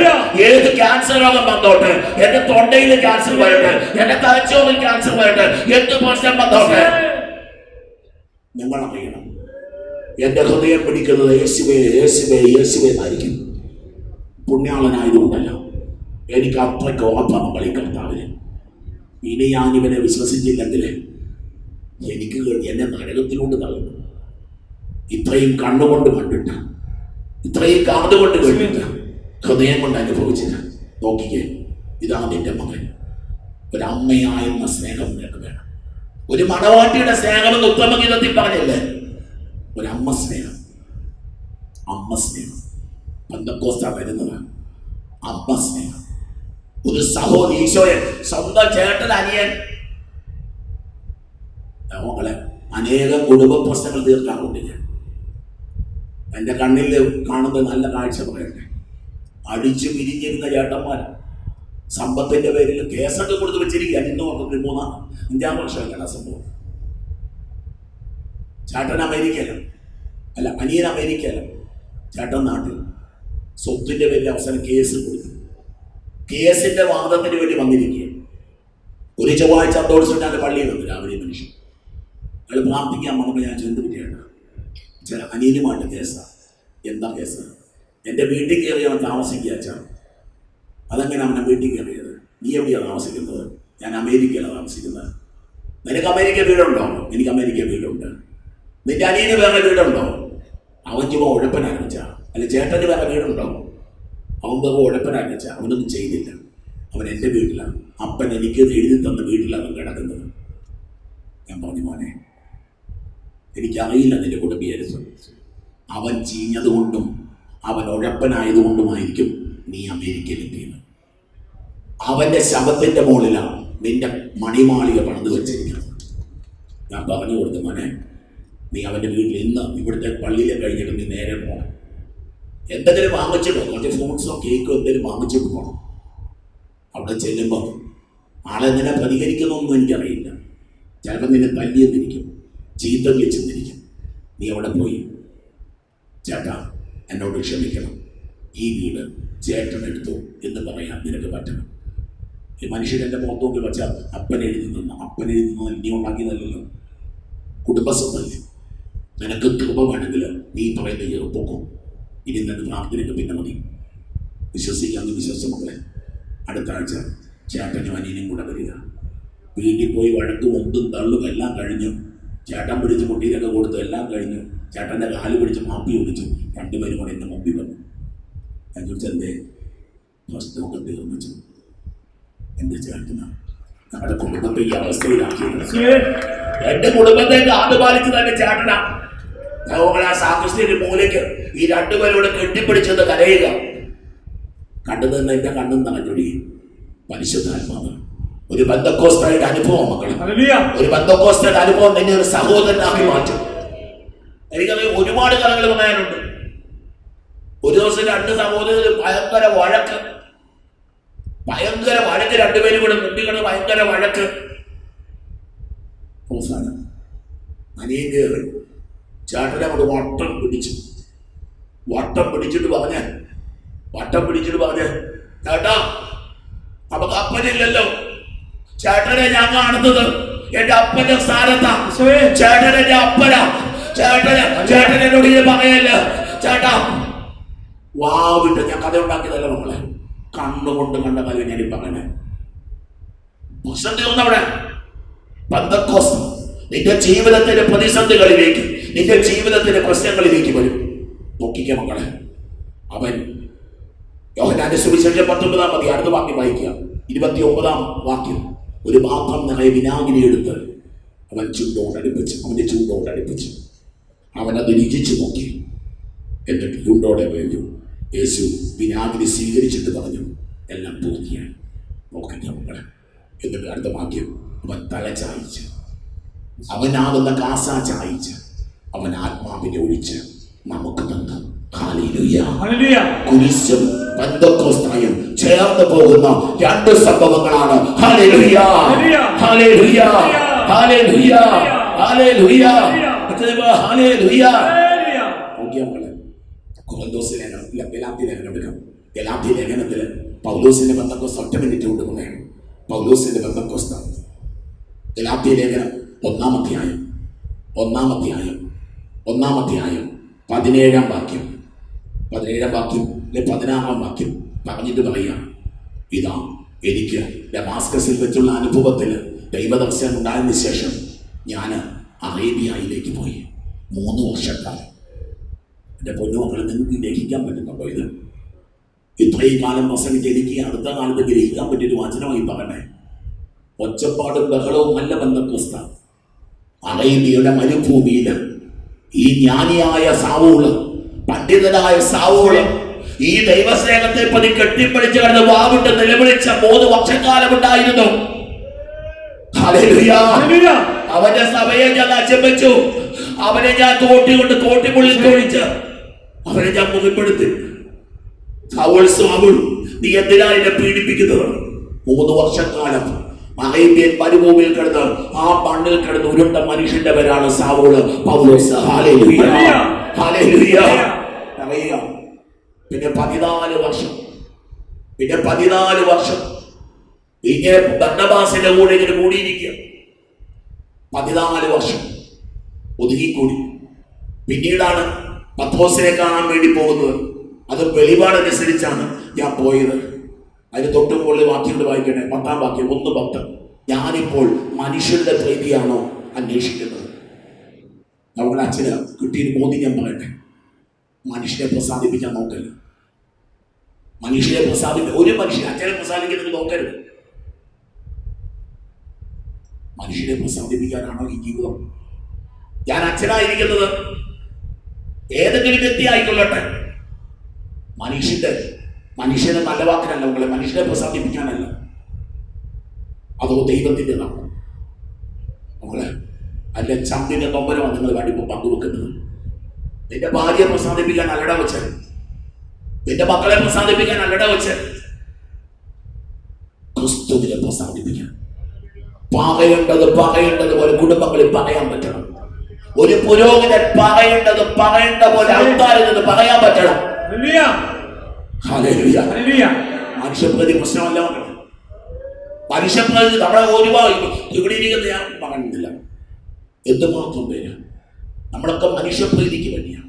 [SPEAKER 1] ഏത് ക്യാൻസർ രോഗം വന്നോട്ടെ, എന്റെ തൊണ്ടയിൽ ക്യാൻസർ വരട്ടെ, എന്റെ തലച്ചോറിൽ ക്യാൻസർ വരട്ടെ, എന്ത് പ്രശ്നം വന്നോട്ടെ, നിങ്ങൾ അറിയണം എന്റെ ഹൃദയം പിടിക്കുന്നത് യേശുവേ യേശുവേ യേശുവേ എന്നായിരിക്കും. പുണ്യാളനായതുകൊണ്ടല്ല, എനിക്ക് അത്രയ്ക്ക് ഉറപ്പാണ് കളി കർത്താവിന്. ഇനി ഞാനിവനെ വിശ്വസിച്ചില്ലെങ്കിൽ എനിക്ക് എന്നെ നരകത്തിലോട്ട് തള്ളുന്നു. ഇത്രയും കണ്ണുകൊണ്ട് കണ്ടിട്ട്, ഇത്രയും കാതുകൊണ്ട് കേട്ടിട്ട്, ഹൃദയം കൊണ്ട് അനുഭവിച്ചിട്ട് നോക്കിക്കേ. ഇതാണ് നിന്റെ മകൻ. ഒരമ്മയായെന്ന സ്നേഹം നിനക്ക് വേണം. ഒരു മണവാട്ടിയുടെ സ്നേഹമെന്ന് ഉത്തമഗീതത്തിൽ പറഞ്ഞില്ലേ? ഒരമ്മ സ്നേഹം, അമ്മ സ്നേഹം. പെന്തക്കോസ്താ വരുന്നത് അമ്മ സ്നേഹം. ഒരു സഹോദരി, ഈശോയെ സ്വന്തം ചേട്ടൻ, അനിയൻ, മകളെ അനേകം കുടുംബ പ്രശ്നങ്ങൾ തീർക്കാൻ കൊണ്ടില്ല. എൻ്റെ കണ്ണിൽ കാണുന്ന നല്ല കാഴ്ച പറയട്ടെ. അടിച്ചു പിരിഞ്ഞിരുന്ന ചേട്ടന്മാർ സമ്പത്തിന്റെ പേരിൽ കേസൊക്കെ കൊടുത്ത് വെച്ചിരിക്കുക. ഇന്ന് 3-5 വർഷമല്ല സംഭവം. ചേട്ടൻ അമേരിക്കയിലാണ്, അല്ല അനിയൻ അമേരിക്കയിലാണ്, ചേട്ടൻ നാട്ടിൽ. സ്വത്തിന്റെ പേരിൽ അവസാനം കേസ് കൊടുത്തു. കേസിന്റെ വാദത്തിന് വേണ്ടി വന്നിരിക്കുക. ഒരു ചൊവ്വാഴ്ച അന്തോടിച്ചിട്ട് പള്ളിയിൽ വന്നു. രാവിലെ മനുഷ്യൻ അയാൾ പ്രാർത്ഥിക്കാൻ വന്നപ്പോൾ ഞാൻ ചെന്ത് പറ്റിയാണ്. ചില അനിയനുമായിട്ട് കേസാണ്. എന്താ കേസ്? എൻ്റെ വീട്ടിൽ കയറി അവൻ താമസിക്കുക വെച്ചാൽ. അതെങ്ങനെ അവനെ വീട്ടിൽ കയറിയത്? നീ എവിടെയാണ് താമസിക്കുന്നത്? ഞാൻ അമേരിക്കയിലാണ് താമസിക്കുന്നത്. നിനക്ക് അമേരിക്ക വീടുണ്ടോ? എനിക്ക് അമേരിക്ക വീടുണ്ട്. നിന്റെ അനിയന് വേറെ വീടുണ്ടോ? അവൻ ചുമ ഉഴപ്പനാരംഭിച്ച. അല്ല ചേട്ടന് വേറെ വീടുണ്ടോ? അവൻ വേറെ ഉഴപ്പനാരംഭിച്ച. അവനൊന്നും ചെയ്തില്ല. അവൻ എൻ്റെ വീട്ടിലാണ്. അപ്പൻ എനിക്ക് എഴുതി തന്ന വീട്ടിലാണ് അവൻ കിടക്കുന്നത്. ഞാൻ പറഞ്ഞു, മോനെ എനിക്കറിയില്ല നിന്റെ കുടുംബീകരിച്ചു. അവൻ ചീഞ്ഞതുകൊണ്ടും അവൻ ഉഴപ്പനായതുകൊണ്ടുമായിരിക്കും നീ അമേരിക്കയിലെത്തിയത്. അവൻ്റെ ശവത്തിൻ്റെ മുകളിലാണ് നിന്റെ മണിമാളിക പണിത് വെച്ചിരിക്കുന്നത്. ഞാൻ പറഞ്ഞു കൊടുത്തു, മോനെ നീ അവൻ്റെ വീട്ടിൽ ഇന്ന് ഇവിടുത്തെ പള്ളിയിലെ കഴിഞ്ഞിട്ട് നീ നേരെ പോകണം. എന്തെങ്കിലും വാങ്ങിച്ചിട്ടോ, കുറച്ച് ഫ്രൂട്ട്സോ കേക്കോ എന്തെങ്കിലും വാങ്ങിച്ചിട്ട് പോകണം. അവിടെ ചെല്ലുമ്പോൾ ആളെങ്ങനെ പ്രതികരിക്കുന്നൊന്നും എനിക്കറിയില്ല. ചിലപ്പോൾ നിന്നെ തല്ലിയെന്നിരിക്കും, ചീത്ത വിളിച്ചെന്നിരിക്കും. നീ അവിടെ പോയി, ചേട്ടാ എന്നോട് ക്ഷമിക്കണം, ഈ വീട് ചേട്ടനെടുത്തു എന്ന് പറയാൻ നിനക്ക് പറ്റണം. ഈ മനുഷ്യരെൻ്റെ മുഖത്തോക്കി വെച്ചാൽ അപ്പൻ എഴുതി നീ ഉണ്ടാക്കിയതല്ലല്ലോ, കുടുംബസ്വത്തല്ലേ. നിനക്ക് കൃപ വേണമെങ്കിൽ നീ പറയുന്ന ചെറുപ്പൊക്കും ഇനി നിനക്ക് പ്രാർത്ഥനയ്ക്ക് പിന്നെ മതി. വിശ്വസിക്കാമെന്ന് വിശ്വസിച്ച മക്കളെ, അടുത്ത ആഴ്ച ചേട്ടനും അനിയനും കൂടെ വരിക. വീട്ടിൽ പോയി വഴക്കും ഒന്നും തള്ളും എല്ലാം കഴിഞ്ഞു. ചേട്ടൻ പിടിച്ച് കുട്ടിയിലൊക്കെ കൊടുത്തു, എല്ലാം കഴിഞ്ഞു. ചേട്ടൻ്റെ കാല് പിടിച്ച് മാപ്പി ഒളിച്ചു. രണ്ടുപേരും കൂടെ എൻ്റെ മുമ്പിൽ വന്നു. ഞാൻ ചോദിച്ചു, എന്തേ പ്രശ്നമൊക്കെ തീർന്നിച്ചു? എൻ്റെ ചേട്ടനാണ് ഞങ്ങളുടെ കുടുംബത്തെ ഈ അവസ്ഥയിലാക്കിയത്. എൻ്റെ കുടുംബത്തെ കാതുപാലിച്ച് തന്നെ ചേട്ടനാണ്. ആ സാക്രിസ്റ്റിയുടെ മൂലയ്ക്ക് ഈ രണ്ടുപേരോട് കെട്ടിപ്പിടിച്ചത് കരയുക. കണ്ടു നിന്ന് എൻ്റെ കണ്ണും നനഞ്ഞൊടി. പരിശുദ്ധാത്മാവ് ഒരു പെന്തക്കോസ്തായുടെ അനുഭവം മക്കളെ, ഒരു പെന്തക്കോസ്തായുടെ അനുഭവം നിന്നെ ഒരു സഹോദരനാക്കി മാറ്റും. എനിക്കത് ഒരുപാട് കഥകൾ പറയാനുണ്ട്. ഒരു ദിവസം 2 സഹോദരർ ഭയങ്കര വഴക്ക്, രണ്ടുപേരും കൂടെ മുമ്പിൽ കിടന്ന് ഭയങ്കര വഴക്ക്. അവസാനം അനിയൻ കയറി ചേട്ടനെ കൊണ്ട് വട്ടം പിടിച്ചിട്ട് പറഞ്ഞ ചേട്ടാ നമുക്ക് അപ്പനില്ലല്ലോ, ചേട്ടനെ ഞാൻ കാണുന്നത് എന്റെ അപ്പന്റെ സ്ഥാനത്താ. ചേട്ടൻ എന്റെ അപ്പനാ. ചേട്ടൻ എന്നോട് ഇത് പറയല്ല ചേട്ടാ. വാവിട്ട് ഞാൻ കഥ ഉണ്ടാക്കിയതല്ല നമ്മളെ, കണ്ണുകൊണ്ട് കണ്ട കാര്യം ഞാൻ പറയണേ. പ്രശ്നം തീർന്നവിടെ. പെന്തക്കോസ്ത് നിന്റെ ജീവിതത്തിന്റെ പ്രതിസന്ധികളിലേക്ക്, നിന്റെ ജീവിതത്തിന്റെ പ്രശ്നങ്ങളിലേക്ക് വരും. നോക്കിക്ക മക്കളെ, അവൻ യോഹന്നാന്റെ സുവിശേഷം 19-ാം അധ്യായം അടുത്ത വാക്യം വായിക്കുക. 29-ാം വാക്യം. ഒരു പാത്രം നിറയെ വിനാഗിരി എടുത്ത് അവൻ്റെ ചൂണ്ടോടടുപ്പിച്ച് അവനത് രുചിച്ചു നോക്കി. എന്നിട്ട് ചൂണ്ടോടെ കഴിഞ്ഞു. യേശു വിനാഗിരി സ്വീകരിച്ചിട്ട് പറഞ്ഞു, എല്ലാം പൂർത്തിയായി. നോക്കില്ല മക്കളെ. എന്നിട്ട് അടുത്ത വാക്യം അവൻ തല ചായിച്ച്, അവനാകുന്ന കാസ ചായിച്ച്, അവൻ ആത്മാവിനെ ഒഴിച്ച് നമുക്ക് തന്നു. ഹല്ലേലൂയ. കുരിശും പെന്തക്കോസ്തായും ചേർന്ന് പോകുന്ന രണ്ട് സംഭവങ്ങളാണ്. ഹല്ലേലൂയ, ഹല്ലേലൂയ, ഹല്ലേലൂയ, ഹല്ലേലൂയ, ഹല്ലേലൂയ. കൊരിന്തോസ് ലേഖനം, ഗലാത്യ ലേഖനം എടുക്കാം. ഗലാത്യ ലേഖനത്തിൽ പൗലോസിന്റെ പെന്തക്കോസ്ത് 8 മിനിറ്റ് കൊണ്ട് പറയണം. പൗലോസിന്റെ പെന്തക്കോസ്ത് ഗലാത്യ ലേഖനം 1-ാം അധ്യായം 17-ാം വാക്യം 16-ാം വാക്യം പറഞ്ഞിട്ട് പറയാം, ഇതാ എനിക്ക് ഡമാസ്കസിൽ വെച്ചുള്ള അനുഭവത്തിൽ ദൈവദർശനം ഉണ്ടായതിനു ശേഷം ഞാൻ അറേബ്യയിലേക്ക് പോയി 3 വർഷക്കാലം. എൻ്റെ പൊന്നുമക്കൾ, നിങ്ങൾക്ക് ഗ്രഹിക്കാൻ പറ്റുന്നുണ്ടോ? ഇത് ഇത്രയും കാലം പ്രസംഗിച്ച് എനിക്ക് അടുത്ത കാലത്ത് ഗ്രഹിക്കാൻ പറ്റിയൊരു വചനമായി പറയണേ. ഒച്ചപ്പാടും ബഹളവും അല്ല പെന്തക്കോസ്ത്. അറേബ്യയുടെ മരുഭൂമിയിൽ ഈ ജ്ഞാനിയായ സാവൂള്, പണ്ഡിതനായ സാവൂള് ഈ ദൈവസ്നേഹത്തെ പതി കെട്ടിപ്പിടിച്ച് കിടന്ന് വാവിട്ട് നിലവിളിച്ച 3 വർഷക്കാലം ഉണ്ടായിരുന്നു. ഹല്ലേലൂയ. അവന്റെ സഭയെ ഞാൻ നശിപ്പിച്ചു. അവനെ ഞാൻ തോട്ടിപ്പുള്ളിൽ തോണിച്ച് അവനെ ഞാൻ മുഖപ്പെടുത്തി. സാവൂൾ, നീ എന്തിനാണ് എന്നെ പീഡിപ്പിക്കുന്നത്? 3 വർഷക്കാലം അറേബ്യൻ മരുഭൂമിയിൽ കിടന്ന് ആ മണ്ണിൽ കിടന്ന് ഉരുണ്ട മനുഷ്യന്റെ പേരാണ് സാവൂള് പൗലോസ്. Hallelujah, hallelujah. പിന്നെ 14 വർഷം ഇങ്ങനെ ബർന്നബാസിന്റെ കൂടെ ഇങ്ങനെ കൂടിയിരിക്കുക. 14 വർഷം ഒതുങ്ങിക്കൂടി. പിന്നീടാണ് പത്രോസിനെ കാണാൻ വേണ്ടി പോകുന്നത്. അത് വെളിപാടനുസരിച്ചാണ് ഞാൻ പോയത്. അതിന് തൊട്ട് മുകളിൽ വാക്യങ്ങൾ വായിക്കട്ടെ. 10-ാം വാക്യം 1:10. ഞാനിപ്പോൾ മനുഷ്യരുടെ പ്രീതിയാണോ അന്വേഷിക്കുന്നത്? നമ്മുടെ അച്ഛന് കിട്ടിയൊരു ബോധ്യം ഞാൻ പറയട്ടെ. മനുഷ്യരെ പ്രസാദിപ്പിക്കാൻ നോക്കരുത്. ഒരു മനുഷ്യൻ അച്ഛനെ പ്രസാദിക്കുന്നത് നോക്കരുത്. മനുഷ്യരെ പ്രസാദിപ്പിക്കാനാണോ ഈ ജീവിതം? ഞാൻ അച്ഛനായിരിക്കുന്നത് ഏതെങ്കിലും വ്യക്തി ആയിക്കൊള്ളട്ടെ, മനുഷ്യനെ നല്ല വാക്കിനല്ല, മക്കളെ, മനുഷ്യരെ പ്രസാദിപ്പിക്കാനല്ല. അതോ ദൈവത്തിൻ്റെതാണ് മക്കളെ? അല്ല ചന്തിന്റെ നൊമ്പരമാണ് നിങ്ങൾ വേണ്ടി പങ്കുവെക്കുന്നത്. നിന്റെ ഭാര്യയെ പ്രസാദിപ്പിക്കാൻ അല്ലട വെച്ച്, നിന്റെ മക്കളെ പ്രസാദിപ്പിക്കാൻ അല്ലട വെച്ച്, ക്രിസ്തുവിനെ പ്രസാദിപ്പിക്കാൻ. പറയേണ്ടത് പോലെ കുടുംബങ്ങളിൽ പറയാൻ പറ്റണം. ഒരു പുരോഹിതൻ പറയേണ്ട പോലെ ആൾക്കാരിൽ നിന്ന് പറയാൻ പറ്റണം. മനുഷ്യപ്രതി പ്രശ്നമല്ല. മനുഷ്യപ്രതി നമ്മുടെ ഇവിടെ ഇരിക്കുന്ന ഞാൻ പറയുന്നില്ല. എന്തുമാത്രം പേര് നമ്മളൊക്കെ മനുഷ്യപ്രീതിക്ക് വേണ്ടിയാണ്.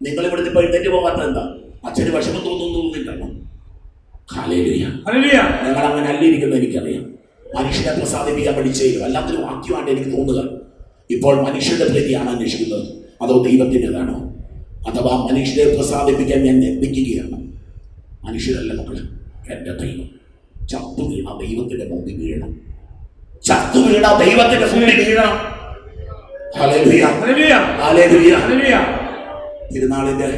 [SPEAKER 1] നിങ്ങൾ ഇവിടുന്ന് ഇപ്പൊ എഴുന്നേറ്റ് പോകാത്ത എന്താ? അച്ഛന് വിഷമം തോന്നുന്നില്ലല്ലോ. നിങ്ങൾ അങ്ങനെ അല്ലിരിക്കുന്നത് എനിക്കറിയാം. മനുഷ്യനെ പ്രസാദിപ്പിക്കാൻ പഠിച്ചേരും അല്ലാത്തൊരു വാക്യമായിട്ട് എനിക്ക് തോന്നുക. ഇപ്പോൾ മനുഷ്യരുടെ പ്രീതിയാണ് അന്വേഷിക്കുന്നത്, അതോ ദൈവത്തിൻ്റെതാണോ? അഥവാ മനുഷ്യരെ പ്രസാദിപ്പിക്കാൻ ഞാൻ യത്നിക്കുകയാണ്. മനുഷ്യരല്ല മക്കളെ, എൻ്റെ ദൈവം. ചത്തു വീണ ദൈവത്തിന്റെ മുമ്പിൽ വീഴണം. Hallelujah, hallelujah. തിരുനാളിന്റെ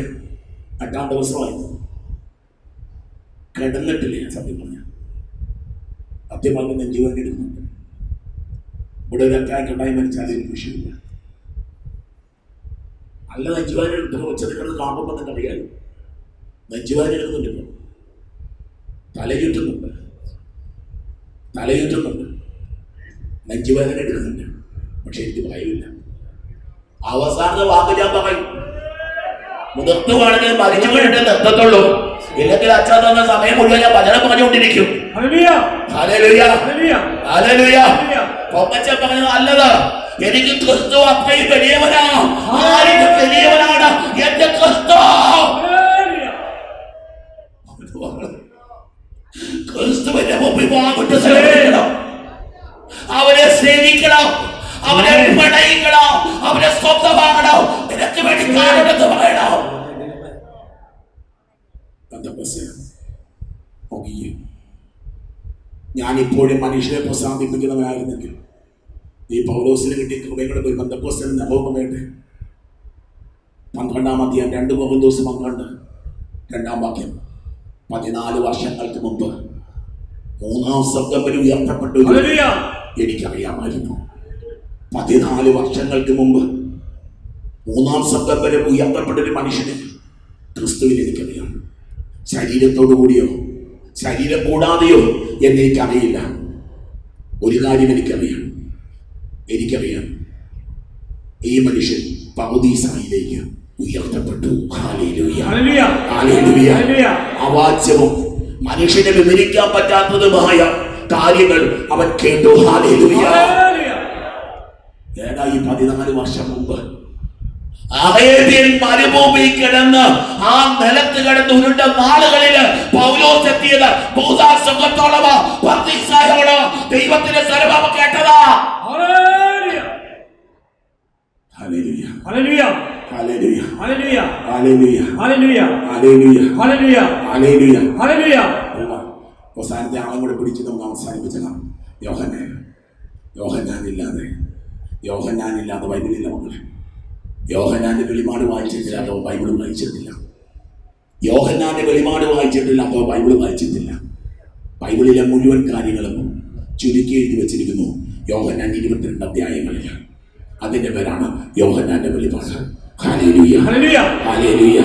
[SPEAKER 1] 8-ാം ദിവസമായിരുന്നു. കിടന്നിട്ടില്ല ഞാൻ. സത്യം പറഞ്ഞ നെഞ്ചുവേദന എടുക്കുന്നുണ്ട്. ഇവിടെ ഒരു അറ്റാക്ക് ഉണ്ടായി മരിച്ചാലും എനിക്ക് വിഷയമില്ല. നല്ല നെഞ്ചുവേദന എടുത്ത് വെച്ചത് കിടന്ന് കാണുമ്പോൾ നിങ്ങൾക്ക് അറിയാലോ. നെഞ്ചുവേദന എടുക്കുന്നുണ്ട്, തലചുറ്റുന്നുണ്ട്, നെഞ്ചുവേദന എടുക്കുന്നുണ്ട്. പക്ഷെ എനിക്ക് ഭയമില്ല. അവസാനത്തെ വാക്ക് ഞാൻ പറയും. നിർത്തുവാണെങ്കിൽ മരിച്ചു വീണിട്ട് നിർത്തത്തുള്ളൂ. ഇല്ലെങ്കിൽ അച്ഛൻ തന്ന സമയം മുഴുവൻ ഞാൻ ഭജന പറഞ്ഞുകൊണ്ടിരിക്കും. പൊങ്ങച്ചൻ പറഞ്ഞത് നല്ലത്. എനിക്ക് ക്രിസ്തു അത്രയും വലിയവനാണ്. വലിയവനാണ് എന്റെ ക്രിസ്തു. ക്രിസ്തുവിന്റെ മുമ്പിൽ വാങ്ങിട്ട് സേവിക്കണം, അവനെ സേവിക്കണം, അവനെ പടയിക്കണം, അവനെ സ്വന്തമാകണം. നിനക്ക് വേണ്ടി കാരണത്ത് പറയണം. ഞാനിപ്പോഴും മനുഷ്യരെ പ്രസാദിപ്പിക്കുന്നവനായിരുന്നെങ്കിൽ ഈ പൗലോസിന് കിട്ടിയ കൃപയുടെ ഒരു പെന്തക്കോസ്തലിന്റെ അനുഭവം വേണ്ടേ? 12-ാം അധ്യായം 2 കൊരിന്തോസ് 12 2-ാം വാക്യം. 14 വർഷങ്ങൾക്ക് മുമ്പ് 3-ാം സ്വർഗ്ഗം വരെ ഉയർത്തപ്പെട്ടു. എനിക്കറിയാമായിരുന്നു. 14 വർഷങ്ങൾക്ക് മുമ്പ് 3-ാം സ്വർഗ്ഗം വരെ ഉയർത്തപ്പെട്ടൊരു മനുഷ്യനെ ക്രിസ്തുവിൽ എനിക്കറിയാം. ശരീരത്തോടു കൂടിയോ ശരീരം കൂടാതെയോ എന്നെനിക്കറിയില്ല. ഒരു കാര്യം എനിക്കറിയാം, ഈ മനുഷ്യൻ പറുദീസായിലേക്ക് ഉയർത്തപ്പെട്ടു. Hallelujah, hallelujah. അവാച്യവും മനുഷ്യനെ വിവരിക്കാൻ പറ്റാത്തതുമായ കാര്യങ്ങൾ അവൻ കേട്ടു. ഹല്ലേലൂയ. ഏതായി 14 വർഷം മുമ്പ് അറേബ്യൻ മരുഭൂമിയിൽ കിടന്ന് ആ നിലത്ത് കിടന്ന് ഉരുണ്ട നാളുകളില് പൗലോസ് എത്തിയത് ഭൂതാസുഖത്തോളമോ പറുദീസായോളോ ദൈവത്തിന്റെ സ്വരമ കേട്ടതാ. ഹല്ലേലൂയ, hallelujah, hallelujah, hallelujah, hallelujah, hallelujah, hallelujah, hallelujah, ഹല്ലേലൂയ. അവസാനത്തെ ആളും കൂടെ പിടിച്ച് നമുക്ക് അവസാനിപ്പിച്ചതാണ്. യോഹന്നാനില്ലാതെ ബൈബിളില്ല മക്കളെ. യോഹന്നാന്റെ വെളിപാട് വായിച്ചിട്ടില്ലാത്തോ ബൈബിൾ വായിച്ചിട്ടില്ല. യോഹന്നാന്റെ വെളിപാട് വായിച്ചിട്ടില്ലാത്തോ ബൈബിൾ വായിച്ചിട്ടില്ല. ബൈബിളിലെ മുഴുവൻ കാര്യങ്ങളും ചുരുക്കി എഴുതി വെച്ചിരിക്കുന്നു യോഹന്നാൻ 22 അധ്യായങ്ങളിൽ. അതിന്റെ പേരാണ് യോഹന്നാന്റെ വെളിപാട്. Hallelujah, hallelujah, hallelujah,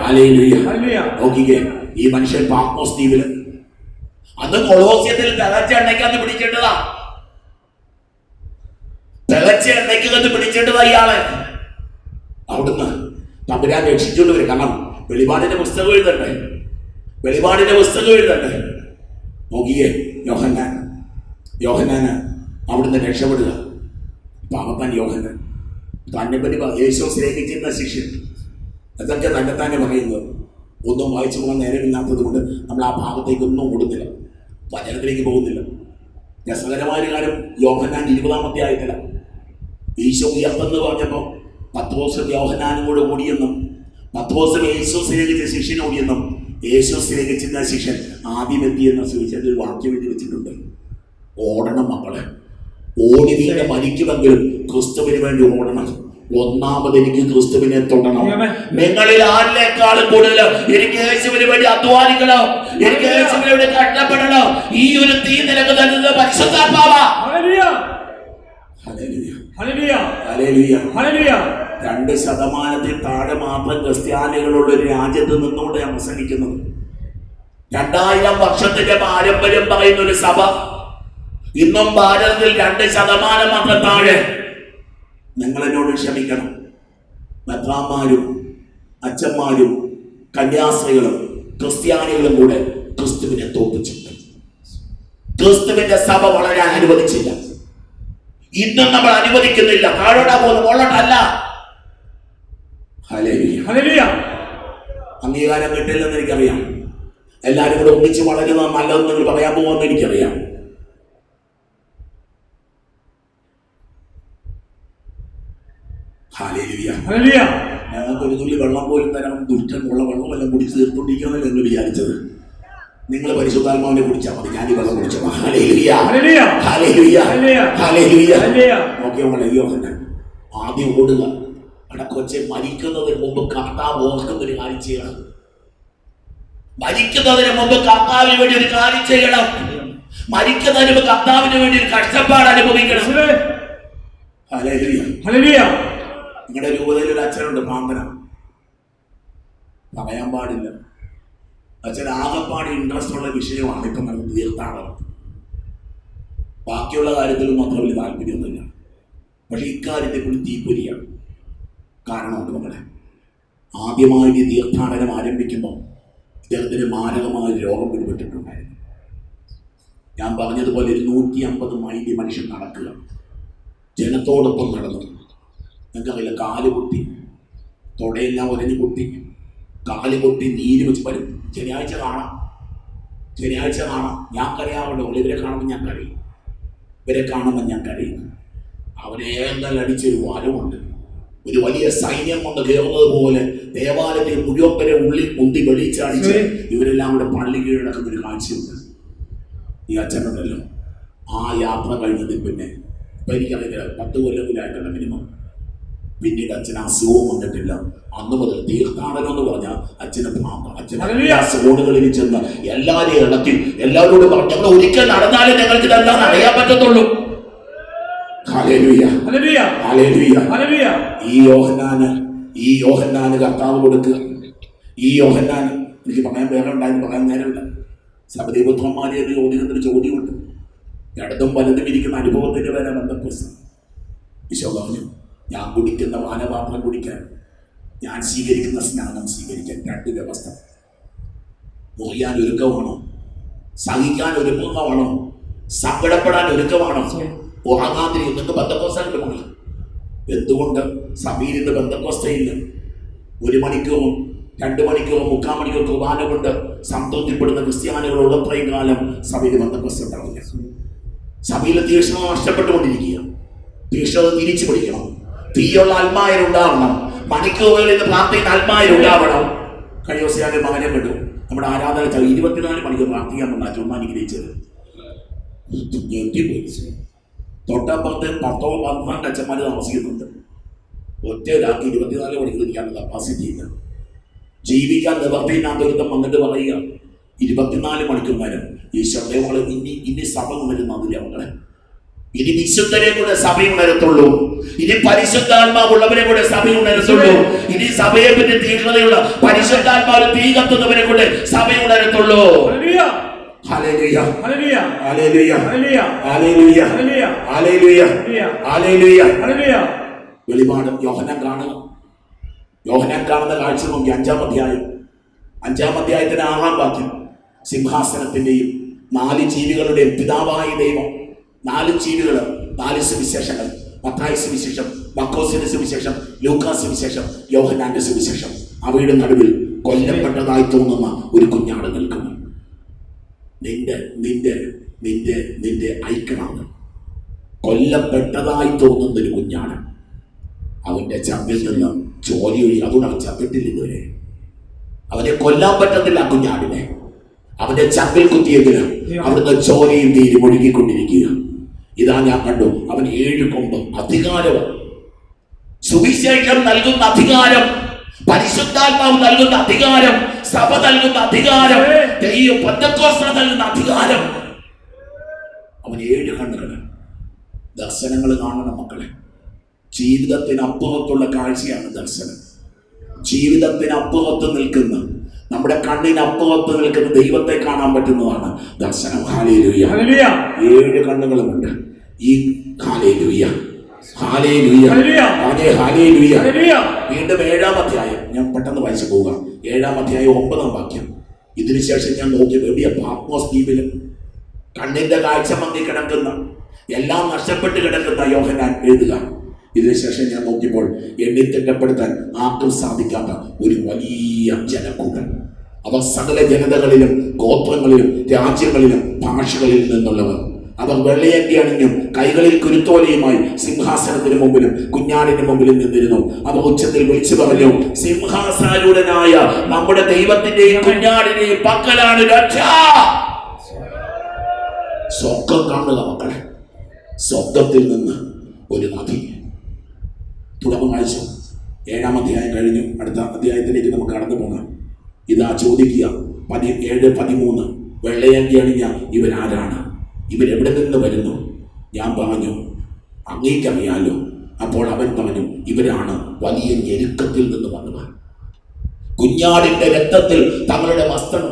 [SPEAKER 1] hallelujah, hallelujah. നോക്കിക്കേ, ഈ മനുഷ്യൻ പാത്മോസ് ദ്വീപില് അന്ന് കൊളോസ്യത്തിൽ തിളച്ച എണ്ണയ്ക്കകത്ത് പിടിച്ചിട്ടതാ ഇയാളെ. അവിടുന്ന് തമ്പുരാൻ രക്ഷിച്ചുകൊണ്ട് വരും. കാരണം വെളിപാടിന്റെ പുസ്തകം എഴുതണ്ടേ. നോക്കിയേ, യോഹന്നാന് അവിടുന്ന് രക്ഷപ്പെടുക. പാപത്താൻ യോഹന്നാൻ തന്നെ പറ്റി യേശു സ്നേഹിച്ചിരുന്ന ശിഷ്യൻ അതൊക്കെ തന്നെത്താനെ പറയുന്നത്. ഒന്നും വായിച്ചു പോകാൻ നേരമില്ലാത്തത് കൊണ്ട് നമ്മൾ ആ ഭാഗത്തേക്കൊന്നും ഓടുന്നില്ല, വചനത്തിലേക്ക് പോകുന്നില്ല. രസകരമായ കാര്യം, യോഹന്നാൻ 20-ാം അധ്യായത്തിലാണ് ഈശോ ഉയർത്തെന്ന് പറഞ്ഞപ്പോൾ പത്രോസ് യോഹന്നാനും കൂടെ ഓടിയെന്നും പത്രോസ് യേശു സ്നേഹിച്ച ശിഷ്യൻ ഓടിയെന്നും യേശു സ്നേഹിച്ചിരുന്ന ശിഷ്യൻ ആദ്യം എത്തിയെന്ന സുവിശേഷത്തിൽ ഒരു വാക്യം എഴുതി വെച്ചിട്ടുണ്ട്. ഓടണം മക്കളെ, ഓടി നീണ്ട മരിക്കുമെങ്കിലും ക്രിസ്തുവിന് വേണ്ടി ഓടണം. ഒന്നാമത് എനിക്ക് ക്രിസ്തുവിനെ തൊടണം. നിങ്ങളിൽ ആരിനേക്കാളും കൂടുതൽ എനിക്ക് യേശുവിന് വേണ്ടി അധ്വാനിക്കണം, എനിക്ക് യേശുവിന് വേണ്ടി കഷ്ടപ്പെടണം. ഈ ഒരു തീ നിനക്ക് തരുന്നത് പരിശുദ്ധാത്മാവാ. 2% താഴെ മാത്രം ക്രിസ്ത്യാനികളുള്ള ഒരു രാജ്യത്ത് നിന്നുകൊണ്ട് ഞാൻ പ്രസംഗിക്കുന്നത്. 2000 വർഷത്തിന്റെ പാരമ്പര്യം പറയുന്ന ഒരു സഭ ഇന്നും ഭാരതത്തിൽ 2% മാത്രം താഴെ. നിങ്ങൾ എന്നോട് ക്ഷമിക്കണം. മെത്രാന്മാരും അച്ഛന്മാരും കന്യാസ്ത്രീകളും ക്രിസ്ത്യാനികളും കൂടെ ക്രിസ്തുവിനെ തോൽപ്പിച്ചിട്ടുണ്ട്. ക്രിസ്തുവിന്റെ സഭ വളരാൻ അനുവദിച്ചില്ല. ഇന്നും നമ്മൾ അനുവദിക്കുന്നില്ല. താഴോട്ടാ പോകുന്നു, മുകളോട്ടല്ല. ഹല്ലേലൂയ. അംഗീകാരം കിട്ടില്ലെന്ന് എനിക്കറിയാം. എല്ലാവരും കൂടെ ഒന്നിച്ച് വളരുന്നത് നല്ലതെന്ന് നിങ്ങൾ പറയാൻ പോകുമെന്ന് എനിക്കറിയാം. ഞങ്ങൾക്ക് ഒരു തുള്ളി വെള്ളം പോലും തരാൻ ദുഷ്ടമുള്ള വെള്ളമെല്ലാം കുടിച്ച് തീർത്തുകൊണ്ടിരിക്കുകയെന്നല്ലേ നിങ്ങൾ വിചാരിച്ചത്? നിങ്ങൾ പരിശുദ്ധാത്മാവിനെ കുടിച്ചാൽ മതി, ഞാൻ ഈ വെള്ളം കുടിച്ചു. ആദ്യം ഓടുക. അടക്കൊച്ചെ മരിക്കുന്നതിന് മുമ്പ് കർത്താവ് ഓർക്കുന്നൊരു കാര്യം ചെയ്യണം. മരിക്കുന്നതിന് മുമ്പ് കർത്താവിന് വേണ്ടി ഒരു കാര്യം ചെയ്യണം. മരിക്കുന്നതിന് മുമ്പ് കർത്താവിന് വേണ്ടി ഒരു കഷ്ടപ്പാട് അനുഭവിക്കണം. നിങ്ങളുടെ രൂപതയിൽ ഒരു അച്ഛനുണ്ട്, പാമ്പന. പറയാൻ പാടില്ല. അച്ഛൻ ആകെപ്പാട് ഇൻട്രസ്റ്റ് ഉള്ള വിഷയമാണ് ഇപ്പം നമുക്ക് തീർത്ഥാടനം. ബാക്കിയുള്ള കാര്യത്തിലൊന്നും അത്ര വലിയ താല്പര്യമൊന്നുമില്ല. പക്ഷെ ഇക്കാര്യത്തെ കൂടി തീപ്പൊരിയാണ്. കാരണമുണ്ട് നമ്മളെ. ആദ്യമായി തീർത്ഥാടനം ആരംഭിക്കുമ്പോൾ ഇദ്ദേഹത്തിന് മാരകമായ രോഗം പിടിപെട്ടിട്ടുണ്ടായിരുന്നു. ഞാൻ പറഞ്ഞതുപോലെ 150 മൈൽ മനുഷ്യൻ നടക്കുക, ജനത്തോടൊപ്പം നടന്നു. നിങ്ങൾക്കറിയില്ല, കാല് പൊട്ടി, തൊടയെല്ലാം ഉരഞ്ഞു പൊട്ടി, കാല് പൊട്ടി നീര് വെച്ച് വരും. ശനിയാഴ്ച കാണാം. ഞാൻ കരയാറുണ്ട്. ഇവരെ കാണുമ്പോൾ ഞാൻ കരയും. അവരേന്തൽ അടിച്ചൊരു വരവുണ്ട്. ഒരു വലിയ സൈന്യം കൊണ്ട് കയറുന്നത് പോലെ ദേവാലയത്തിൽ മുഴുവൻ വരെ ഉള്ളിൽ മുന്തി വെളിച്ചടിച്ച് ഇവരെല്ലാം കൂടെ പള്ളി കീഴടക്കുന്ന ഒരു കാഴ്ചയുണ്ട്. ഈ അച്ഛനുണ്ടല്ലോ, ആ യാത്ര കഴിഞ്ഞതിൽ പിന്നെ ഇപ്പം എനിക്കറിയില്ല, 10 കൊല്ലത്തിലായിട്ടല്ല മിനിമം. പിന്നീട് അച്ഛന് അസുഖവും വന്നിട്ടില്ല. അന്ന് മുതൽ തീർത്ഥാടനം എന്ന് പറഞ്ഞാൽ അച്ഛന് റോഡുകളിൽ ചെന്ന് എല്ലാവരെയും ഇളക്കി എല്ലാവരോടും പറഞ്ഞു, ഞങ്ങൾ ഒരിക്കൽ നടന്നാലേ ഞങ്ങൾക്ക് ഇതെല്ലാം അറിയാൻ പറ്റത്തുള്ളൂ. Hallelujah, hallelujah. ഈ യോഹന്നാന് കർത്താവ് കൊടുക്കുക. ഈ യോഹന്നാൻ, എനിക്ക് പറയാൻ വേറെ ഉണ്ടായിരുന്നു, പറയാൻ നേരമില്ല. സബദീപുത്രന്മാരെ ചോദിക്കുന്നൊരു ചോദ്യമുണ്ട്. ഇടതും വലതും ഇരിക്കുന്ന അനുഭവത്തിന്റെ പേരെ ബന്ധപ്പെട്ട് ഈശോ പറഞ്ഞു, ഞാൻ കുടിക്കുന്ന പാനപാത്രം കുടിക്കാൻ, ഞാൻ സ്വീകരിക്കുന്ന സ്നാനം സ്വീകരിക്കാൻ രണ്ട് വ്യവസ്ഥ. മുറിയാൻ ഒരുക്കമാണോ? സഹിക്കാൻ ഒരുക്കമാണോ? സങ്കടപ്പെടാൻ ഒരുക്കമാണോ? ഉറങ്ങാതിരിക്കും. നിങ്ങൾക്ക് ബന്ധക്കോസ്തയില്ല മക്കൾ. എന്തുകൊണ്ട് സഭയിൽ ഇന്ന് ബന്ധക്കോസ്തയില്ല? 1 മണിക്കൂറും 2 മണിക്കൂറും 3/4 മണിക്കൂർ കുർബാന കൊണ്ട് സംതൃപ്തിപ്പെടുന്ന ക്രിസ്ത്യാനികളോട് അത്രയും കാലം സഭയിൽ ബന്ധക്കോസ്ത ഉണ്ടാവില്ല. സഭയിലെ തീക്ഷ്ണത നഷ്ടപ്പെട്ടുകൊണ്ടിരിക്കുക. തീക്ഷ്ണത തിരിച്ചു പിടിക്കണം. തീയുള്ള ആത്മാവിനുണ്ടാവണം. മണിക്കൂറുകളിൽ നിന്ന് പ്രാർത്ഥിക്കുന്ന ആത്മാവിനുണ്ടാവണം. കഴിഞ്ഞ ദിവസം ഞാൻ മകനെ കണ്ടു. നമ്മുടെ ആരാധന 24 മണിക്കൂർ പ്രാർത്ഥിക്കാൻ വന്നാൽ ചുമ്മാ അനുഗ്രഹിച്ചത്. തൊട്ടപ്പുറത്ത് 10-12 അച്ഛന്മാർ താമസിക്കുന്നുണ്ട്. ഒറ്റ ഒരാൾക്ക് 24 മണിക്കൂർ ഇരിക്കാൻ കപ്പാസിറ്റി ഇല്ല. ജീവിക്കാൻ നിവർത്തിയില്ലാത്തൊരുത്തം വന്നിട്ട് പറയുക 24 മണിക്കൂർ നേരം ഈശോയുടെ മകളെ ഇനി സഭ ഉണരുന്നതില്ല മക്കളെ. ഇനി വിശുദ്ധരെ കൂടെ സഭ ഉണരത്തുള്ളൂ. ഇനി പരിശുദ്ധാത്മാവുള്ളവരെ കൂടെ സഭ ഉണരത്തുള്ളൂ. ഇനി സഭയെ പറ്റി തീക്ഷ്ണതയുള്ള പരിശുദ്ധാത്മാവ് തീ കത്തുന്നവരെ കൂടെ സഭ ഉണരത്തുള്ളൂ. ഹല്ലേലൂയ, hallelujah, hallelujah, hallelujah, hallelujah, hallelujah, ഹല്ലേലൂയ. വെളിപാട് യോഹന്നാൻ കാണുക. യോഹന്നാൻ കാണുന്ന കാഴ്ച നോക്കി 5-ാം അധ്യായം. 5-ാം അധ്യായത്തിന് 6-ാം വാക്യം. സിംഹാസനത്തിന്റെയും 4 ജീവികളുടെയും പിതാവായ ദൈവം. 4 ജീവികൾ, 4 സുവിശേഷങ്ങൾ. മത്തായി സുവിശേഷം, മർക്കോസിന്റെ സുവിശേഷം, ലൂക്കാസ് സുവിശേഷം, യോഹന്നാന്റെ സുവിശേഷം. അവയുടെ നടുവിൽ കൊല്ലപ്പെട്ടതായി തോന്നുന്ന ഒരു കുഞ്ഞാട് നിൽക്കുന്നു. നിന്റെ നിന്റെ നിന്റെ നിന്റെ ഐക്യമാണ്. കൊല്ലപ്പെട്ടതായി തോന്നുന്ന ഒരു കുഞ്ഞാണ്. അവന്റെ ചമ്പിൽ നിന്ന് ചോരയൊഴി. അതുകൊണ്ട് അവൻ ചപ്പിട്ടില്ല ഇതുവരെ. അവനെ കൊല്ലാൻ പറ്റത്തില്ല ആ കുഞ്ഞാടിനെ. അവന്റെ ചമ്പിൽ കുത്തിയെങ്കിൽ അവിടുന്ന് ചോരയും നീരും ഒഴുകിക്കൊണ്ടിരിക്കുക. ഇതാ ഞാൻ കണ്ടു. അവൻ 7 കൊമ്പ് അധികാരം. സുവിശേഷം നൽകുന്ന അധികാരം, പരിശുദ്ധാത്മാവ് നൽകുന്ന അധികാരം, സഭ നൽകുന്ന അധികാരം, പെന്തക്കോസ്ത് നൽകുന്ന അധികാരം. അവൻ 7 കണ്ണുകൾ. ദർശനങ്ങൾ കാണണം മക്കളെ. ജീവിതത്തിനപ്പുറത്തുള്ള കാഴ്ചയാണ് ദർശനം. ജീവിതത്തിനപ്പുറത്ത് നിൽക്കുന്ന, നമ്മുടെ കണ്ണിനപ്പുറത്ത് നിൽക്കുന്ന ദൈവത്തെ കാണാൻ പറ്റുന്നതാണ് ദർശനം. ഹല്ലേലൂയ, 7 കണ്ണുകളുമുണ്ട് ഈ. Hallelujah, hallelujah, hallelujah. വീണ്ടും 7-ാം അധ്യായം. ഞാൻ പെട്ടെന്ന് വായിച്ചു പോവുക. 7-ാം അധ്യായം 9-ാം വാക്യം. ഇതിനുശേഷം ഞാൻ നോക്കി എവിടെയാ? പാത്മോസ് ദ്വീപിലും കണ്ണിന്റെ കാഴ്ച മങ്ങി കിടക്കുന്ന, എല്ലാം നഷ്ടപ്പെട്ട് കിടക്കുന്ന യോഹന്നാൻ എഴുതുക. ഇതിനുശേഷം ഞാൻ നോക്കിയപ്പോൾ എണ്ണിത്തിട്ടപ്പെടുത്താൻ ആർക്കും സാധിക്കാത്ത ഒരു വലിയ ജനക്കൂട്ടം. അവർ സകല ജനതകളിലും ഗോത്രങ്ങളിലും രാജ്യങ്ങളിലും ഭാഷകളിൽ നിന്നുള്ളവർ. അവർ വെള്ളയങ്കി അണിഞ്ഞും കൈകളിൽ കുരുത്തോലയുമായി സിംഹാസനത്തിന് മുമ്പിലും കുഞ്ഞാടിന് മുമ്പിലും നിന്നിരുന്നു. അവർ ഉച്ചത്തിൽ വിളിച്ചു പറഞ്ഞു, സിംഹാസനാരൂഢനായ നമ്മുടെ ദൈവത്തിന്റെയും കുഞ്ഞാടിന്റെയും പക്കലാണ് രക്ഷ. സ്വർഗ്ഗം കാണുക മക്കളെ. സ്വർഗ്ഗത്തിൽ നിന്ന് ഒരു നദി. തുടർന്ന് വായിച്ചു. 7-ാം അധ്യായം കഴിഞ്ഞു. അടുത്ത അധ്യായത്തിലേക്ക് നമുക്ക് കടന്നു പോകാം. ഇതാ ചോദിക്കുക 7:13. വെള്ളയങ്കി അണിഞ്ഞ ഇവരാരാണ്? ഇവരെവിടെ നിന്ന് വരുന്നു? ഞാൻ പറഞ്ഞു, അങ്ങേക്കറിയാലോ. അപ്പോൾ അവൻ പറഞ്ഞു, ഇവരാണ് വലിയ ഞെരുക്കത്തിൽ നിന്ന് വന്നവർ. കുഞ്ഞാടിന്റെ രക്തത്തിൽ തങ്ങളുടെ വസ്ത്രം.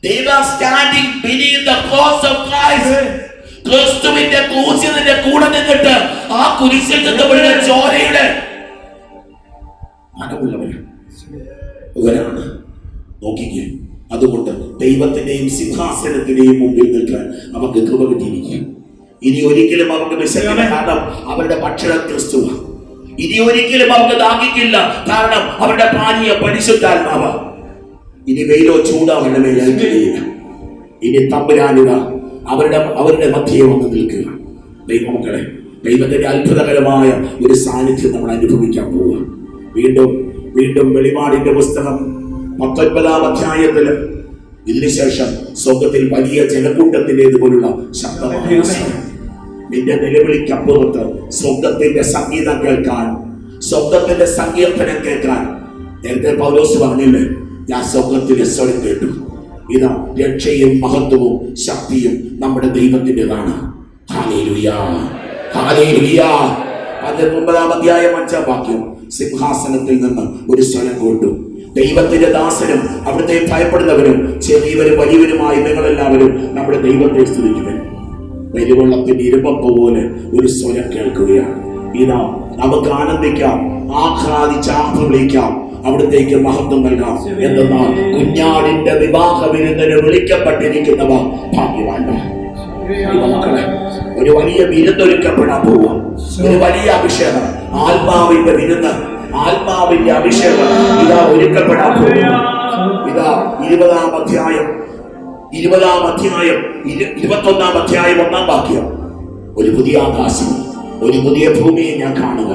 [SPEAKER 1] They were standing beneath the cross of Christ. ക്രിസ്തുവിന്റെ ക്രൂശിന്റെ കൂടെ നിന്നിട്ട് ആ കുരിശിൽ നിന്നവരുടെ ചോരയുടെ മനമുള്ളവരാണ്. നോക്കിക്കേ. അതുകൊണ്ട് ദൈവത്തിന്റെയും സിംഹാസനത്തിന്റെയും മുമ്പിൽ നിൽക്കാൻ അവർക്ക് കൃപ കിട്ടിയിരിക്കും. ഇനി ഒരിക്കലും അവർക്ക് വിശക്കില്ല, കാരണം അവരുടെ ഭക്ഷണം ക്രിസ്തുവാണ്. ഇനി ഒരിക്കലും അവർക്ക് ദാഹിക്കില്ല, കാരണം അവരുടെ പാനീയ പരിശുദ്ധാത്മാവ. ഇനി വെയിലോ ചൂടോ അവരുടെ മേലായില്ല. ഇനി തമ്പുരാനുക അവരുടെ മധ്യയെ വന്ന് നിൽക്കുക. ദൈവമക്കളെ, ദൈവത്തിന്റെ അത്ഭുതകരമായ ഒരു സാന്നിധ്യം നമ്മൾ അനുഭവിക്കാൻ പോവുക. വീണ്ടും വീണ്ടും വെളിപാടിന്റെ പുസ്തകം 19-ാം അധ്യായത്തില് ഇതിനുശേഷം സ്വർഗ്ഗത്തിൽ വലിയ ജനക്കൂട്ടത്തിൻ്റെതുപോലുള്ള ശബ്ദമായ നിന്റെ നിലവിളിക്കപ്പുറത്ത് സ്വർഗ്ഗത്തിന്റെ സംഗീതം കേൾക്കാൻ, സ്വർഗ്ഗത്തിന്റെ സങ്കീർത്തനം കേൾക്കാൻ. നേരത്തെ പൗലോസ് പറഞ്ഞില്ലേ, ഞാൻ സ്വർഗ്ഗത്തിലെ സ്വരം കേട്ടു. ഇതാ രക്ഷയും മഹത്വവും ശക്തിയും നമ്മുടെ ദൈവത്തിൻ്റെതാണ്. Hallelujah, hallelujah. അതിന്റെ 9-ാം അധ്യായം 5-ാം വാക്യം. സിംഹാസനത്തിൽ നിന്ന് ഒരു സ്വരം കേട്ടു. ദൈവത്തിന്റെ ദാസനും അവിടുത്തെ ഭയപ്പെടുന്നവരും ചെറിയവരും വലിയവരുമായ നിങ്ങളെല്ലാവരും നമ്മുടെ ദൈവത്തെ സ്തുതിക്കുവൻ. പെരുവെള്ളത്തിന്റെ ഇരുമ്പ് പോലെ ഒരു സ്വരം കേൾക്കുകയാണ്. ഇതാ നമുക്ക് ആനന്ദിക്കാം, ആഹ്ലാദിച്ചാർത്ത് വിളിക്കാം, അവിടത്തേക്ക് മഹത്വം നൽകാം. എന്തെന്നാൽ കുഞ്ഞാടിന്റെ വിവാഹ വിരുന്നിന് വിളിക്കപ്പെട്ടിരിക്കുന്നവർ ഭാഗ്യവാന്മാർ. മക്കളെ, ഒരു വലിയ വിരുന്നൊരുക്കപ്പെടാൻ പോവാം. ഒരു വലിയ അഭിഷേകം, ആത്മാവിന്റെ വിരുന്ന്, ആത്മാവിന്റെ അഭിഷേകം ഇതാ ഒരുക്കപ്പെടാൻ പോകുന്നു. ഇതാ 20-ാം അധ്യായം 21-ാം അധ്യായം 1-ാം വാക്യം. ഒരു പുതിയ ആകാശം, ഒരു പുതിയ ഭൂമിയെ ഞാൻ കാണുക.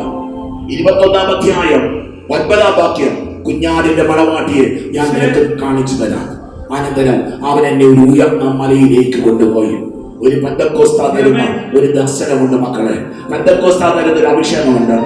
[SPEAKER 1] 21-ാം അധ്യായം 9-ാം വാക്യം. കുഞ്ഞാടിന്റെ മണവാട്ടിയെ ഞാൻ നിനക്ക് കാണിച്ചു തരാം. അനന്തരം അവൻ എന്നെ ഒരു ഉയർന്ന മലയിലേക്ക് കൊണ്ടുപോയി. ഒരു പെന്തക്കോസ്താ തരുന്ന ഒരു ദർശനമുണ്ട് മക്കളെ. പെന്തക്കോസ്താ തരുന്ന ഒരു അഭിഷേകമുണ്ട്.